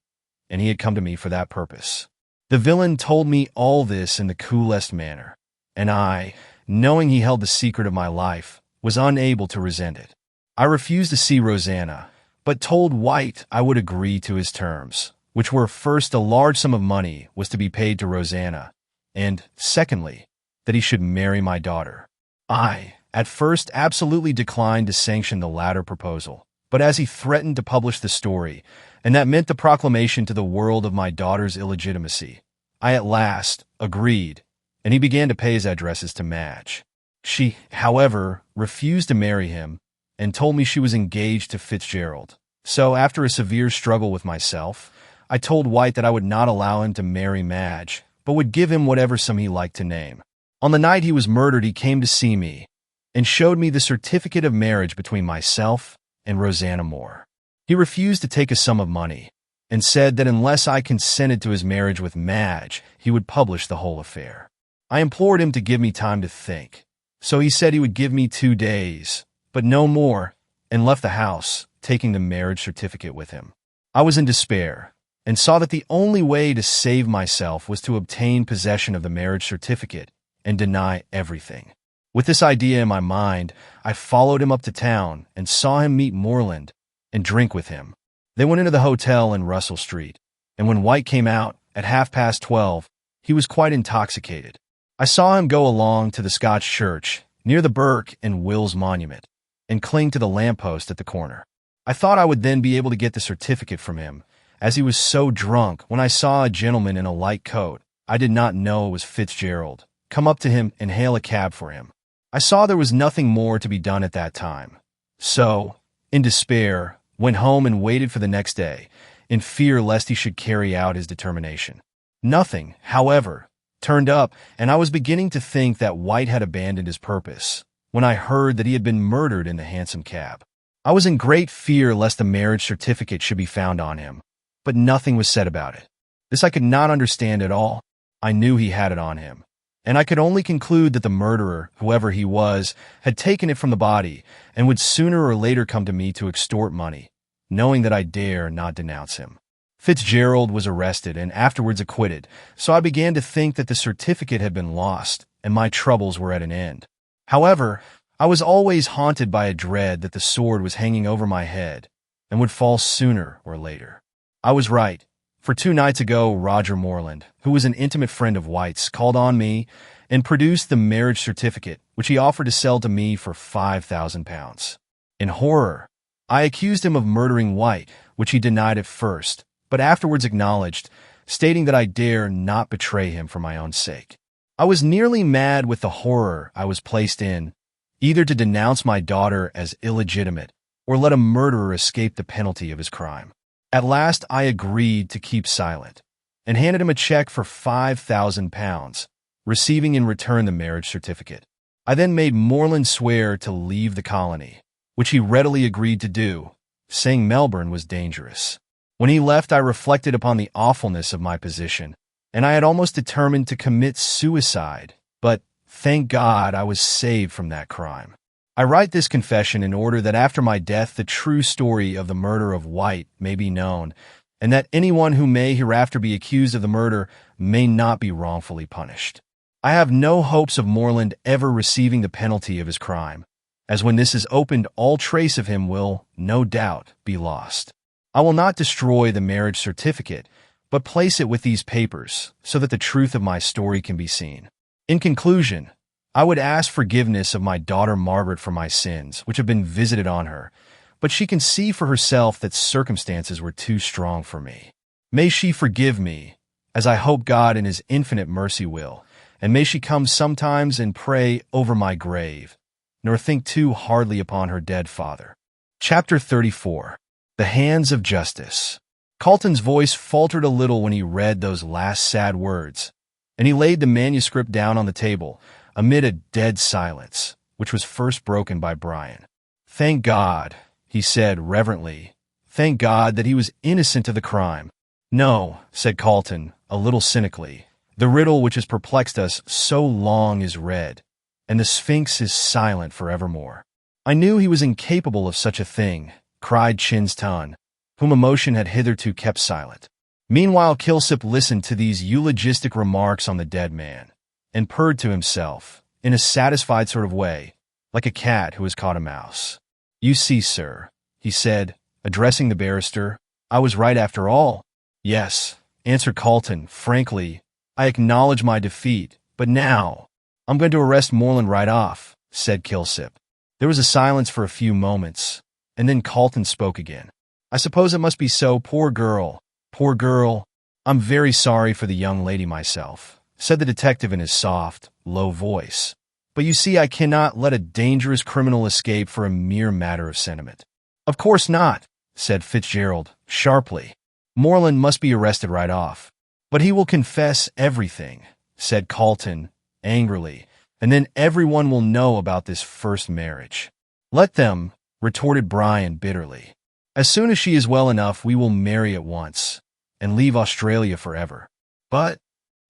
and he had come to me for that purpose. The villain told me all this in the coolest manner, and I, knowing he held the secret of my life, was unable to resent it. I refused to see Rosanna, but told White I would agree to his terms, which were first a large sum of money was to be paid to Rosanna, and, secondly, that he should marry my daughter. I, at first, absolutely declined to sanction the latter proposal, but as he threatened to publish the story, and that meant the proclamation to the world of my daughter's illegitimacy, I at last agreed, and he began to pay his addresses to Madge. She, however, refused to marry him, and told me she was engaged to Fitzgerald. So, after a severe struggle with myself, I told White that I would not allow him to marry Madge, but would give him whatever sum he liked to name. On the night he was murdered, he came to see me, and showed me the certificate of marriage between myself and Rosanna Moore. He refused to take a sum of money, and said that unless I consented to his marriage with Madge, he would publish the whole affair. I implored him to give me time to think, so he said he would give me 2 days, but no more, and left the house, taking the marriage certificate with him. I was in despair, and saw that the only way to save myself was to obtain possession of the marriage certificate and deny everything. With this idea in my mind, I followed him up to town and saw him meet Moreland and drink with him. They went into the hotel in Russell Street, and when White came out at 12:30, he was quite intoxicated. I saw him go along to the Scotch church near the Burke and Wills monument and cling to the lamppost at the corner. I thought I would then be able to get the certificate from him, as he was so drunk when I saw a gentleman in a light coat, I did not know it was Fitzgerald, come up to him and hail a cab for him. I saw there was nothing more to be done at that time. So, in despair, went home and waited for the next day, in fear lest he should carry out his determination. Nothing, however, turned up, and I was beginning to think that White had abandoned his purpose, when I heard that he had been murdered in the Hansom Cab. I was in great fear lest the marriage certificate should be found on him, but nothing was said about it. This I could not understand at all. I knew he had it on him, and I could only conclude that the murderer, whoever he was, had taken it from the body and would sooner or later come to me to extort money, knowing that I dare not denounce him. Fitzgerald was arrested and afterwards acquitted, so I began to think that the certificate had been lost and my troubles were at an end. However, I was always haunted by a dread that the sword was hanging over my head and would fall sooner or later. I was right, for 2 nights ago Roger Moreland, who was an intimate friend of White's, called on me and produced the marriage certificate, which he offered to sell to me for £5,000. In horror, I accused him of murdering White, which he denied at first, but afterwards acknowledged, stating that I dare not betray him for my own sake. I was nearly mad with the horror I was placed in, either to denounce my daughter as illegitimate or let a murderer escape the penalty of his crime. At last I agreed to keep silent, and handed him a check for £5,000, receiving in return the marriage certificate. I then made Moreland swear to leave the colony, which he readily agreed to do, saying Melbourne was dangerous. When he left, I reflected upon the awfulness of my position, and I had almost determined to commit suicide, but thank God I was saved from that crime. I write this confession in order that after my death the true story of the murder of White may be known, and that anyone who may hereafter be accused of the murder may not be wrongfully punished. I have no hopes of Moreland ever receiving the penalty of his crime, as when this is opened all trace of him will, no doubt, be lost. I will not destroy the marriage certificate, but place it with these papers so that the truth of my story can be seen. In conclusion, I would ask forgiveness of my daughter Margaret for my sins, which have been visited on her, but she can see for herself that circumstances were too strong for me. May she forgive me, as I hope God in His infinite mercy will, and may she come sometimes and pray over my grave, nor think too hardly upon her dead father. Chapter 34. The Hands of Justice. Carlton's voice faltered a little when he read those last sad words, and he laid the manuscript down on the table, amid a dead silence, which was first broken by Brian. "Thank God," he said reverently. "Thank God that he was innocent of the crime." "No," said Carlton, a little cynically. "The riddle which has perplexed us so long is read, and the Sphinx is silent forevermore." "I knew he was incapable of such a thing," cried Chinston, whom emotion had hitherto kept silent. Meanwhile Kilsip listened to these eulogistic remarks on the dead man, and purred to himself, in a satisfied sort of way, like a cat who has caught a mouse. "You see, sir," he said, addressing the barrister, "I was right after all." "Yes," answered Carlton, frankly, "I acknowledge my defeat, but now—" "I'm going to arrest Moreland right off," said Kilsip. There was a silence for a few moments, and then Carlton spoke again. "I suppose it must be so, poor girl, poor girl. I'm very sorry for the young lady myself," said the detective in his soft, low voice. "But you see I cannot let a dangerous criminal escape for a mere matter of sentiment." "Of course not," said Fitzgerald, sharply. "Moreland must be arrested right off." "But he will confess everything," said Carlton, angrily, "and then everyone will know about this first marriage." "Let them," retorted Brian bitterly. "As soon as she is well enough we will marry at once, and leave Australia forever." "But—"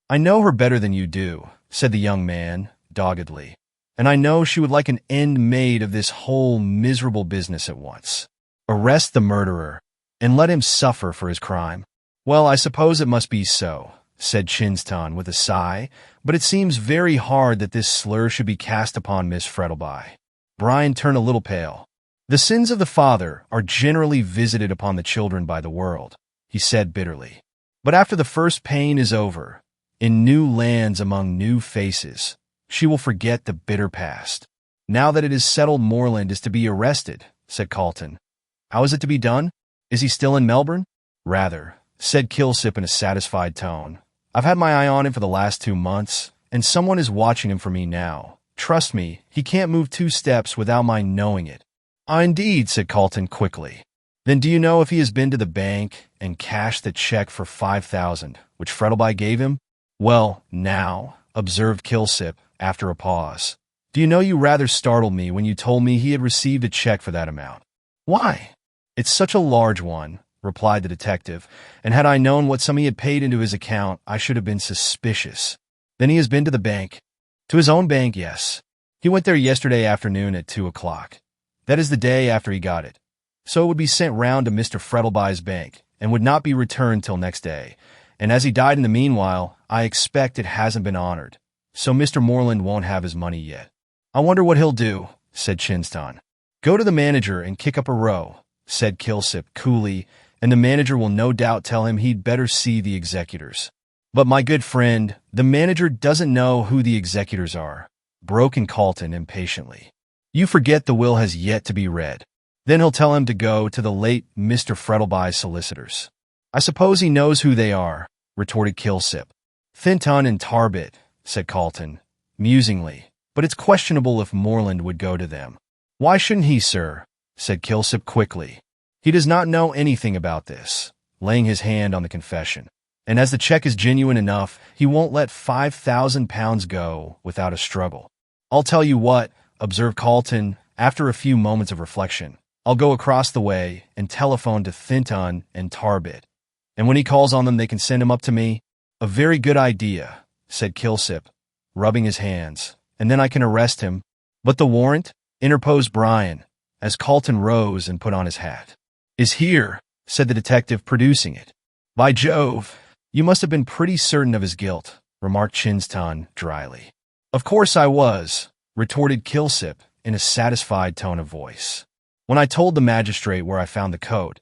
"I know her better than you do," said the young man, doggedly, "and I know she would like an end made of this whole miserable business at once. Arrest the murderer, and let him suffer for his crime." "Well, I suppose it must be so," said Chinston with a sigh, "but it seems very hard that this slur should be cast upon Miss Frettleby." Brian turned a little pale. "The sins of the father are generally visited upon the children by the world," he said bitterly. "But after the first pain is over, in new lands among new faces, she will forget the bitter past." "Now that it is settled Moreland is to be arrested," said Carlton. "How is it to be done? Is he still in Melbourne?" "Rather," said Kilsip in a satisfied tone. "I've had my eye on him for the last 2 months, and someone is watching him for me now. Trust me, he can't move 2 steps without my knowing it." "Ah, indeed," said Carlton quickly. "Then do you know if he has been to the bank and cashed the check for $5,000, which Frettleby gave him?" "Well, now," observed Kilsip, after a pause, "do you know you rather startled me when you told me he had received a check for that amount." "Why?" "It's such a large one," replied the detective, "and had I known what sum he had paid into his account, I should have been suspicious." "Then he has been to the bank?" "To his own bank, yes. He went there yesterday afternoon at 2 o'clock. That is the day after he got it. So it would be sent round to Mr. Frettleby's bank, and would not be returned till next day. And as he died in the meanwhile, I expect it hasn't been honored. So Mr. Moreland won't have his money yet." "I wonder what he'll do," said Chinston. "Go to the manager and kick up a row," said Kilsip coolly, "and the manager will no doubt tell him he'd better see the executors." But my good friend, the manager doesn't know who the executors are, broke in Carlton impatiently. You forget the will has yet to be read. Then he'll tell him to go to the late Mr. Frettleby's solicitors. I suppose he knows who they are, retorted Kilsip. Thinton and Tarbit, said Carlton, musingly, but it's questionable if Moreland would go to them. Why shouldn't he, sir? Said Kilsip quickly. He does not know anything about this, laying his hand on the confession. And as the check is genuine enough, he won't let £5,000 go without a struggle. I'll tell you what, observed Carlton, after a few moments of reflection. I'll go across the way and telephone to Thinton and Tarbit. And when he calls on them, they can send him up to me. A very good idea, said Kilsip, rubbing his hands. And then I can arrest him. But the warrant? Interposed Brian, as Carlton rose and put on his hat. Is here, said the detective, producing it. By Jove, you must have been pretty certain of his guilt, remarked Chinston dryly. Of course I was, retorted Kilsip in a satisfied tone of voice. When I told the magistrate where I found the coat,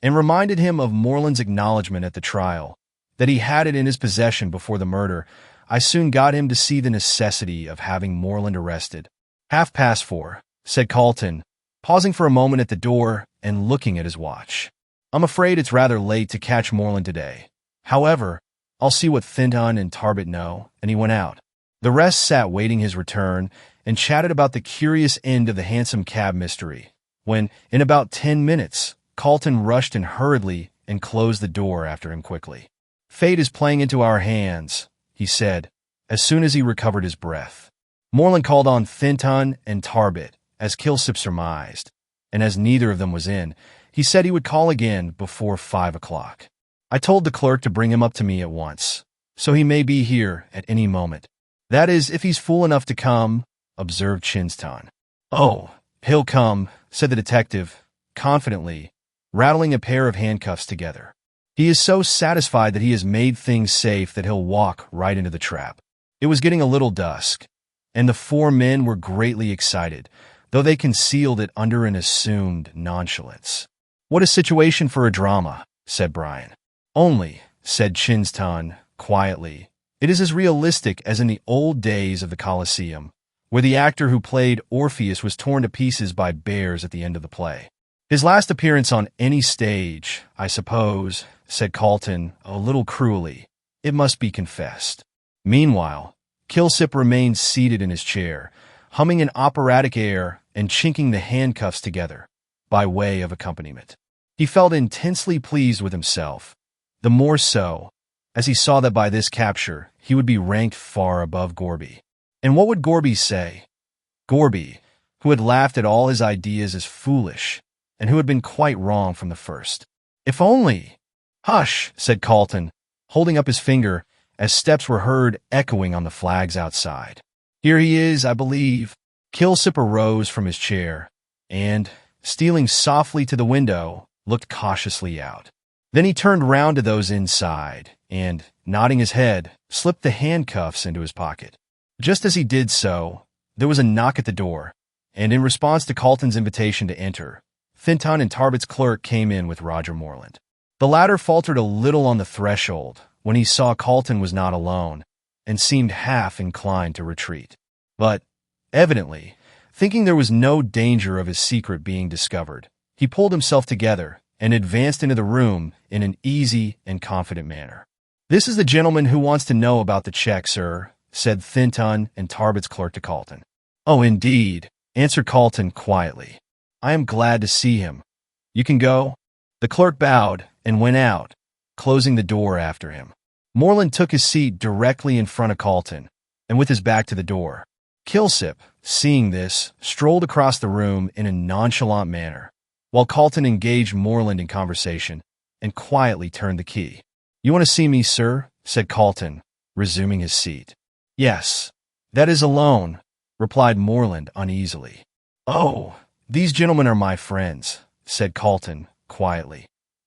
and reminded him of Moreland's acknowledgment at the trial, that he had it in his possession before the murder, I soon got him to see the necessity of having Moreland arrested. 4:30, said Carlton, pausing for a moment at the door and looking at his watch. I'm afraid it's rather late to catch Moreland today. However, I'll see what Thinton and Tarbit know, and he went out. The rest sat waiting his return and chatted about the curious end of the Hansom Cab mystery, when, in about 10 minutes, Carlton rushed in hurriedly and closed the door after him quickly. Fate is playing into our hands, he said, as soon as he recovered his breath. Moreland called on Thinton and Tarbit, as Kilsip surmised, and as neither of them was in, he said he would call again before 5 o'clock. I told the clerk to bring him up to me at once, so he may be here at any moment. That is, if he's fool enough to come, observed Chinston. Oh, he'll come, said the detective, confidently, rattling a pair of handcuffs together. He is so satisfied that he has made things safe that he'll walk right into the trap. It was getting a little dusk, and the four men were greatly excited, though they concealed it under an assumed nonchalance. What a situation for a drama, said Brian. Only, said Chinston quietly, it is as realistic as in the old days of the Colosseum, where the actor who played Orpheus was torn to pieces by bears at the end of the play. His last appearance on any stage, I suppose, said Carlton a little cruelly. It must be confessed. Meanwhile, Kilsip remained seated in his chair, humming an operatic air and chinking the handcuffs together, by way of accompaniment. He felt intensely pleased with himself, the more so, as he saw that by this capture he would be ranked far above Gorby. And what would Gorby say? Gorby, who had laughed at all his ideas as foolish, and who had been quite wrong from the first. If only— Hush, said Carlton, holding up his finger, as steps were heard echoing on the flags outside. Here he is, I believe. Kilsip arose from his chair, and, stealing softly to the window, looked cautiously out. Then he turned round to those inside, and, nodding his head, slipped the handcuffs into his pocket. Just as he did so, there was a knock at the door, and in response to Carlton's invitation to enter, Thinton and Tarbit's clerk came in with Roger Moreland. The latter faltered a little on the threshold when he saw Carlton was not alone, and seemed half inclined to retreat. But, evidently, thinking there was no danger of his secret being discovered, he pulled himself together and advanced into the room in an easy and confident manner. This is the gentleman who wants to know about the check, sir, said Thinton and Tarbit's clerk to Carlton. Oh, indeed, answered Carlton quietly. I am glad to see him. You can go. The clerk bowed and went out, closing the door after him. Moreland took his seat directly in front of Carlton, and with his back to the door. Kilsip, seeing this, strolled across the room in a nonchalant manner, while Carlton engaged Moreland in conversation and quietly turned the key. You want to see me, sir? Said Carlton, resuming his seat. Yes, that is alone, replied Moreland uneasily. Oh, these gentlemen are my friends, said Carlton quietly.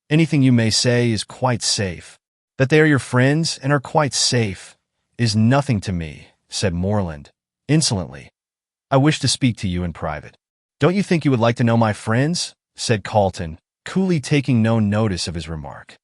Anything you may say is quite safe. That they are your friends and are quite safe is nothing to me, said Moreland, insolently. I wish to speak to you in private. Don't you think you would like to know my friends? Said Carlton, coolly taking no notice of his remark.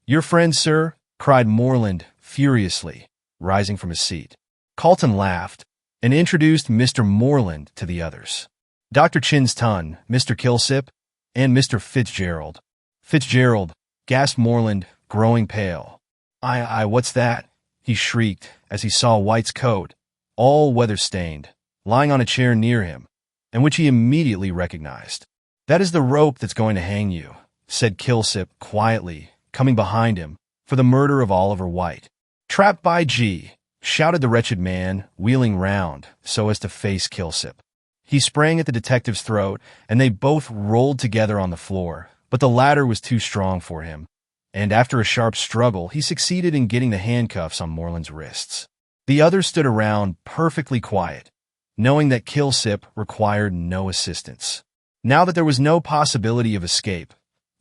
Your friends, sir? cried Moreland furiously, rising from his seat. Carlton laughed and introduced Mr. Moreland to the others. Dr. Chinston, Mr. Kilsip, and Mr. Fitzgerald. Fitzgerald, gasped Moreland, growing pale. What's that? He shrieked as he saw White's coat, all weather-stained, lying on a chair near him, and which he immediately recognized. That is the rope that's going to hang you, said Kilsip quietly, coming behind him, for the murder of Oliver White. Trapped by G, shouted the wretched man, wheeling round so as to face Kilsip. He sprang at the detective's throat, and they both rolled together on the floor, but the latter was too strong for him, and after a sharp struggle, he succeeded in getting the handcuffs on Moreland's wrists. The others stood around perfectly quiet, knowing that Kilsip required no assistance. Now that there was no possibility of escape,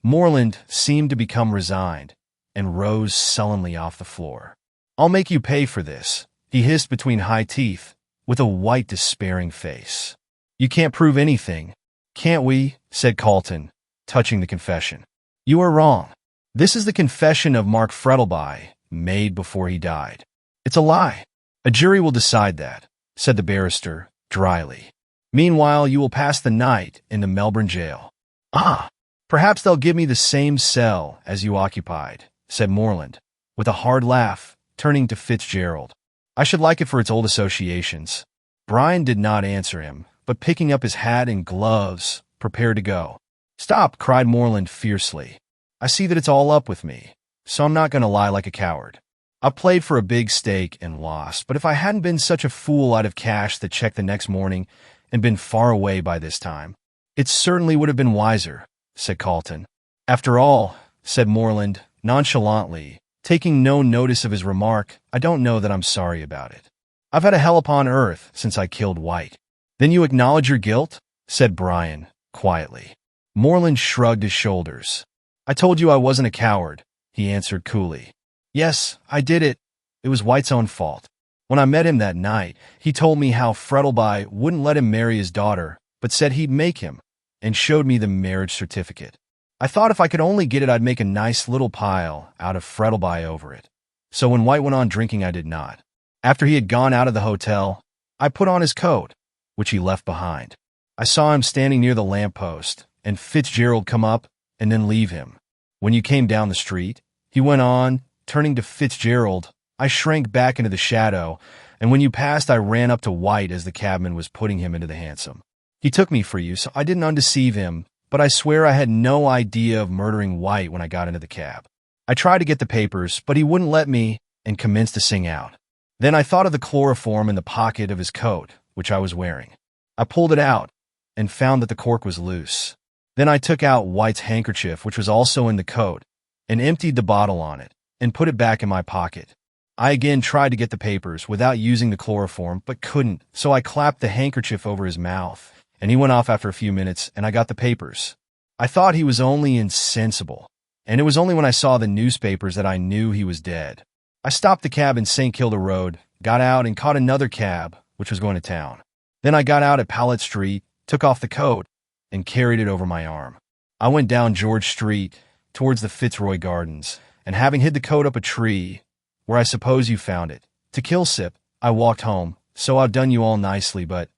Moreland seemed to become resigned and rose sullenly off the floor. "I'll make you pay for this," he hissed between high teeth, with a white, despairing face. "You can't prove anything, can't we?" said Carlton, touching the confession. "You are wrong. This is the confession of Mark Frettleby, made before he died. It's a lie. A jury will decide that," said the barrister, dryly. "Meanwhile, you will pass the night in the Melbourne jail." "Ah, perhaps they'll give me the same cell as you occupied," said Moreland, with a hard laugh, turning to Fitzgerald. "I should like it for its old associations." Brian did not answer him, but picking up his hat and gloves, prepared to go. "Stop," cried Moreland fiercely. "I see that it's all up with me, so I'm not going to lie like a coward. I played for a big stake and lost, but if I hadn't been such a fool I'd have cashed the check the next morning and been far away by this time." "It certainly would have been wiser," said Carlton. "After all," said Moreland, nonchalantly, taking no notice of his remark, "I don't know that I'm sorry about it. I've had a hell upon earth since I killed White." "Then you acknowledge your guilt?" said Brian, quietly. Moreland shrugged his shoulders. "I told you I wasn't a coward," he answered coolly. "Yes, I did it. It was White's own fault. When I met him that night, he told me how Frettleby wouldn't let him marry his daughter, but said he'd make him, and showed me the marriage certificate. I thought if I could only get it, I'd make a nice little pile out of Frettleby over it. So when White went on drinking, I did not. After he had gone out of the hotel, I put on his coat, which he left behind. I saw him standing near the lamppost, and Fitzgerald come up and then leave him. When you came down the street," he went on, turning to Fitzgerald, "I shrank back into the shadow, and when you passed, I ran up to White as the cabman was putting him into the hansom. He took me for you, so I didn't undeceive him, but I swear I had no idea of murdering White when I got into the cab. I tried to get the papers, but he wouldn't let me and commenced to sing out. Then I thought of the chloroform in the pocket of his coat, which I was wearing. I pulled it out and found that the cork was loose. Then I took out White's handkerchief, which was also in the coat, and emptied the bottle on it and put it back in my pocket. I again tried to get the papers without using the chloroform, but couldn't, so I clapped the handkerchief over his mouth, and he went off after a few minutes, and I got the papers. I thought he was only insensible, and it was only when I saw the newspapers that I knew he was dead. I stopped the cab in St. Kilda Road, got out and caught another cab, which was going to town. Then I got out at Powlett Street, took off the coat, and carried it over my arm. I went down George Street, towards the Fitzroy Gardens, and having hid the coat up a tree, where I suppose you found it, to Kilsip, I walked home. So I've done you all nicely, but—"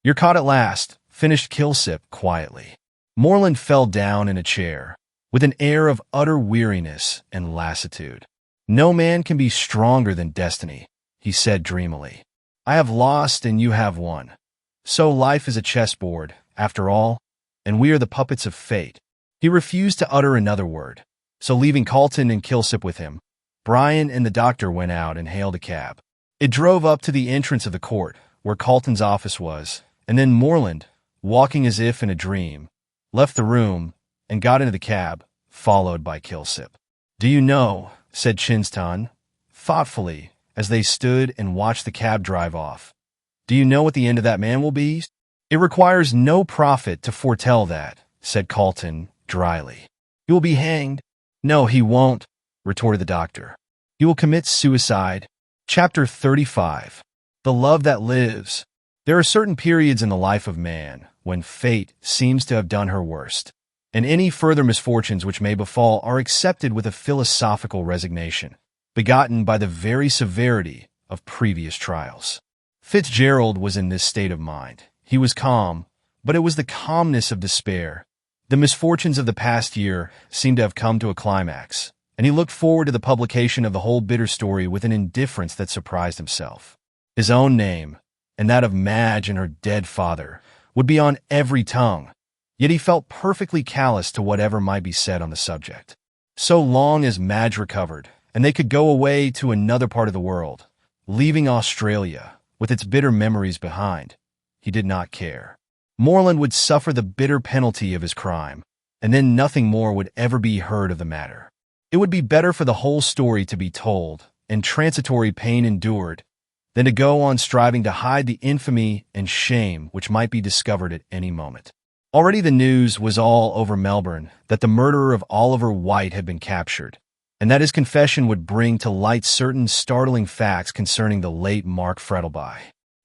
"You're caught at last," finished Kilsip quietly. Moreland fell down in a chair, with an air of utter weariness and lassitude. "No man can be stronger than destiny," he said dreamily. "I have lost and you have won. So life is a chessboard, after all, and we are the puppets of fate." He refused to utter another word, so leaving Carlton and Kilsip with him, Brian and the doctor went out and hailed a cab. It drove up to the entrance of the court, where Carlton's office was, and then Moreland, walking as if in a dream, left the room and got into the cab, followed by Kilsip. "Do you know," said Chinston, thoughtfully, as they stood and watched the cab drive off, "do you know what the end of that man will be?" "It requires no prophet to foretell that," said Carlton, dryly. "He will be hanged." "No, he won't," retorted the doctor. "He will commit suicide." Chapter 35. The Love That Lives. There are certain periods in the life of man when fate seems to have done her worst, and any further misfortunes which may befall are accepted with a philosophical resignation. begotten by the very severity of previous trials. Fitzgerald was in this state of mind. He was calm, but it was the calmness of despair. The misfortunes of the past year seemed to have come to a climax, and he looked forward to the publication of the whole bitter story with an indifference that surprised himself. His own name, and that of Madge and her dead father, would be on every tongue, yet he felt perfectly callous to whatever might be said on the subject. So long as Madge recovered, and they could go away to another part of the world, leaving Australia with its bitter memories behind, he did not care. Moreland would suffer the bitter penalty of his crime, and then nothing more would ever be heard of the matter. It would be better for the whole story to be told, and transitory pain endured, than to go on striving to hide the infamy and shame which might be discovered at any moment. Already the news was all over Melbourne that the murderer of Oliver White had been captured, and that his confession would bring to light certain startling facts concerning the late Mark Frettleby.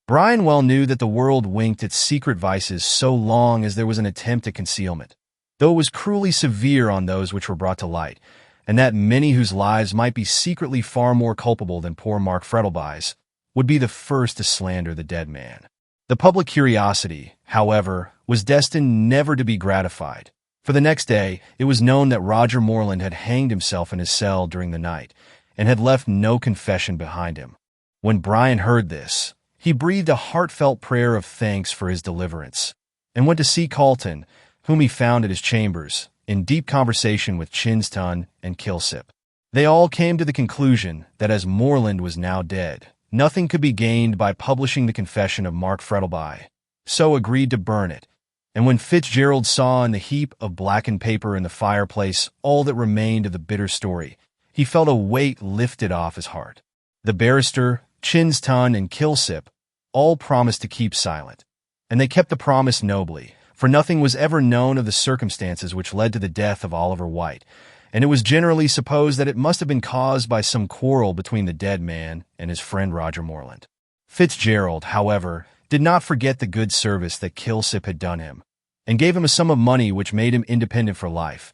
Brian well knew that the world winked its secret vices so long as there was an attempt at concealment, though it was cruelly severe on those which were brought to light, and that many whose lives might be secretly far more culpable than poor Mark Frettleby's would be the first to slander the dead man. The public curiosity, however, was destined never to be gratified, for the next day it was known that Roger Moreland had hanged himself in his cell during the night, and had left no confession behind him. When Brian heard this, he breathed a heartfelt prayer of thanks for his deliverance, and went to see Carlton, whom he found at his chambers, in deep conversation with Chinston and Kilsip. They all came to the conclusion that as Moreland was now dead, nothing could be gained by publishing the confession of Mark Frettleby, so agreed to burn it, and when Fitzgerald saw in the heap of blackened paper in the fireplace all that remained of the bitter story, he felt a weight lifted off his heart. The barrister, Chinston, and Kilsip all promised to keep silent, and they kept the promise nobly, for nothing was ever known of the circumstances which led to the death of Oliver White, and it was generally supposed that it must have been caused by some quarrel between the dead man and his friend Roger Moreland. Fitzgerald, however, did not forget the good service that Kilsip had done him, and gave him a sum of money which made him independent for life,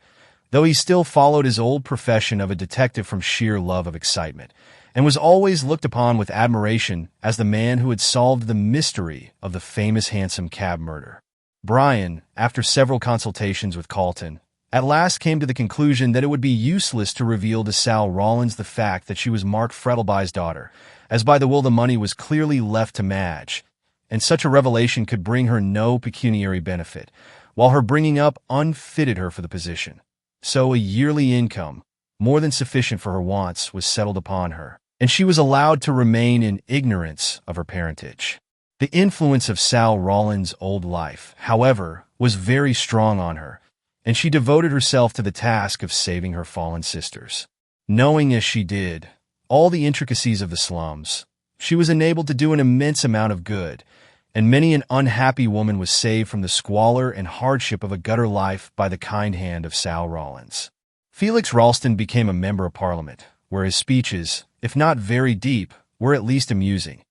though he still followed his old profession of a detective from sheer love of excitement, and was always looked upon with admiration as the man who had solved the mystery of the famous Hansom Cab murder. Brian, after several consultations with Carlton, at last came to the conclusion that it would be useless to reveal to Sal Rawlins the fact that she was Mark Frettleby's daughter, as by the will the money was clearly left to Madge, and such a revelation could bring her no pecuniary benefit, while her bringing up unfitted her for the position. So a yearly income, more than sufficient for her wants, was settled upon her, and she was allowed to remain in ignorance of her parentage. The influence of Sal Rawlins' old life, however, was very strong on her, and she devoted herself to the task of saving her fallen sisters. Knowing as she did all the intricacies of the slums, she was enabled to do an immense amount of good, and many an unhappy woman was saved from the squalor and hardship of a gutter life by the kind hand of Sal Rawlins. Felix Ralston became a member of Parliament, where his speeches, if not very deep, were at least amusing.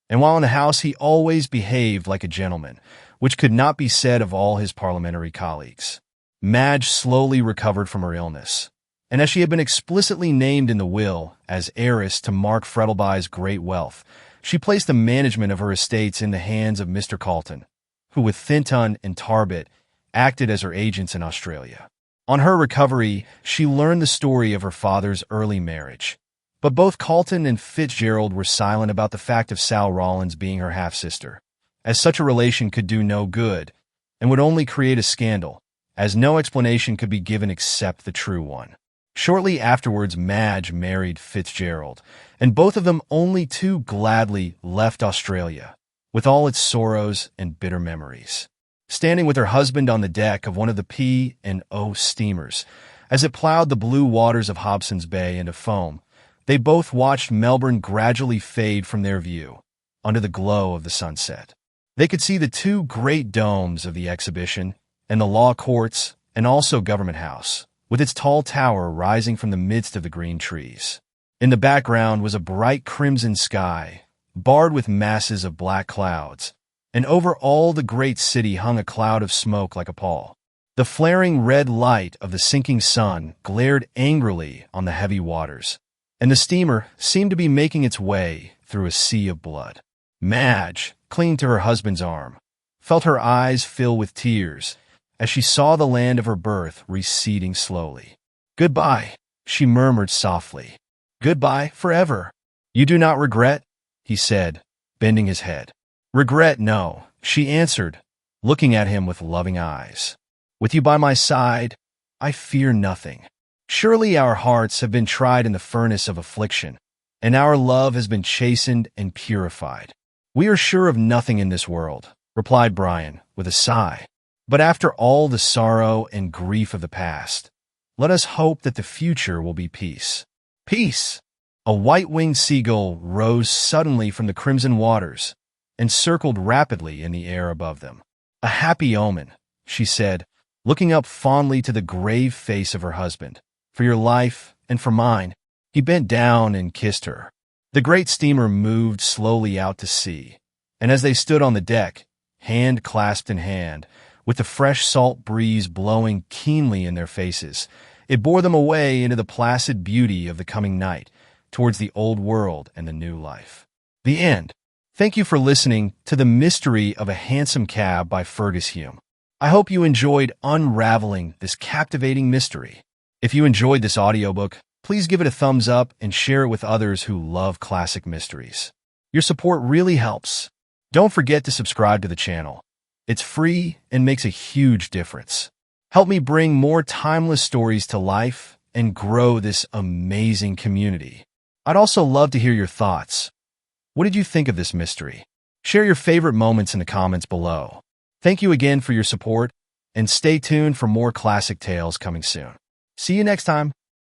And while in the House he always behaved like a gentleman, which could not be said of all his parliamentary colleagues. Madge slowly recovered from her illness, and as she had been explicitly named in the will as heiress to Mark Frettleby's great wealth, she placed the management of her estates in the hands of Mr. Carlton, who with Thinton and Tarbet acted as her agents in Australia. On her recovery, she learned the story of her father's early marriage, but both Carlton and Fitzgerald were silent about the fact of Sal Rawlins being her half-sister, as such a relation could do no good and would only create a scandal, as no explanation could be given except the true one. Shortly afterwards, Madge married Fitzgerald, and both of them only too gladly left Australia, with all its sorrows and bitter memories. Standing with her husband on the deck of one of the P&O steamers, as it plowed the blue waters of Hobson's Bay into foam, they both watched Melbourne gradually fade from their view, under the glow of the sunset. They could see the two great domes of the exhibition, and the law courts, and also Government House, with its tall tower rising from the midst of the green trees. In the background was a bright crimson sky, barred with masses of black clouds, and over all the great city hung a cloud of smoke like a pall. The flaring red light of the sinking sun glared angrily on the heavy waters, and the steamer seemed to be making its way through a sea of blood. Madge, clinging to her husband's arm, felt her eyes fill with tears as she saw the land of her birth receding slowly. "Goodbye," she murmured softly. "Goodbye forever." "You do not regret?" he said, bending his head. "Regret, no," she answered, looking at him with loving eyes. "With you by my side, I fear nothing. Surely our hearts have been tried in the furnace of affliction, and our love has been chastened and purified. We are sure of nothing in this world," replied Brian, with a sigh. "But after all the sorrow and grief of the past, let us hope that the future will be peace." Peace! A white-winged seagull rose suddenly from the crimson waters and circled rapidly in the air above them. "A happy omen," she said, looking up fondly to the grave face of her husband. "For your life and for mine." He bent down and kissed her. The great steamer moved slowly out to sea, and as they stood on the deck, hand clasped in hand, with the fresh salt breeze blowing keenly in their faces, it bore them away into the placid beauty of the coming night, towards the old world and the new life. The end. Thank you for listening to The Mystery of a Hansom Cab by Fergus Hume. I hope you enjoyed unraveling this captivating mystery. If you enjoyed this audiobook, please give it a thumbs up and share it with others who love classic mysteries. Your support really helps. Don't forget to subscribe to the channel. It's free and makes a huge difference. Help me bring more timeless stories to life and grow this amazing community. I'd also love to hear your thoughts. What did you think of this mystery? Share your favorite moments in the comments below. Thank you again for your support, and stay tuned for more classic tales coming soon. See you next time.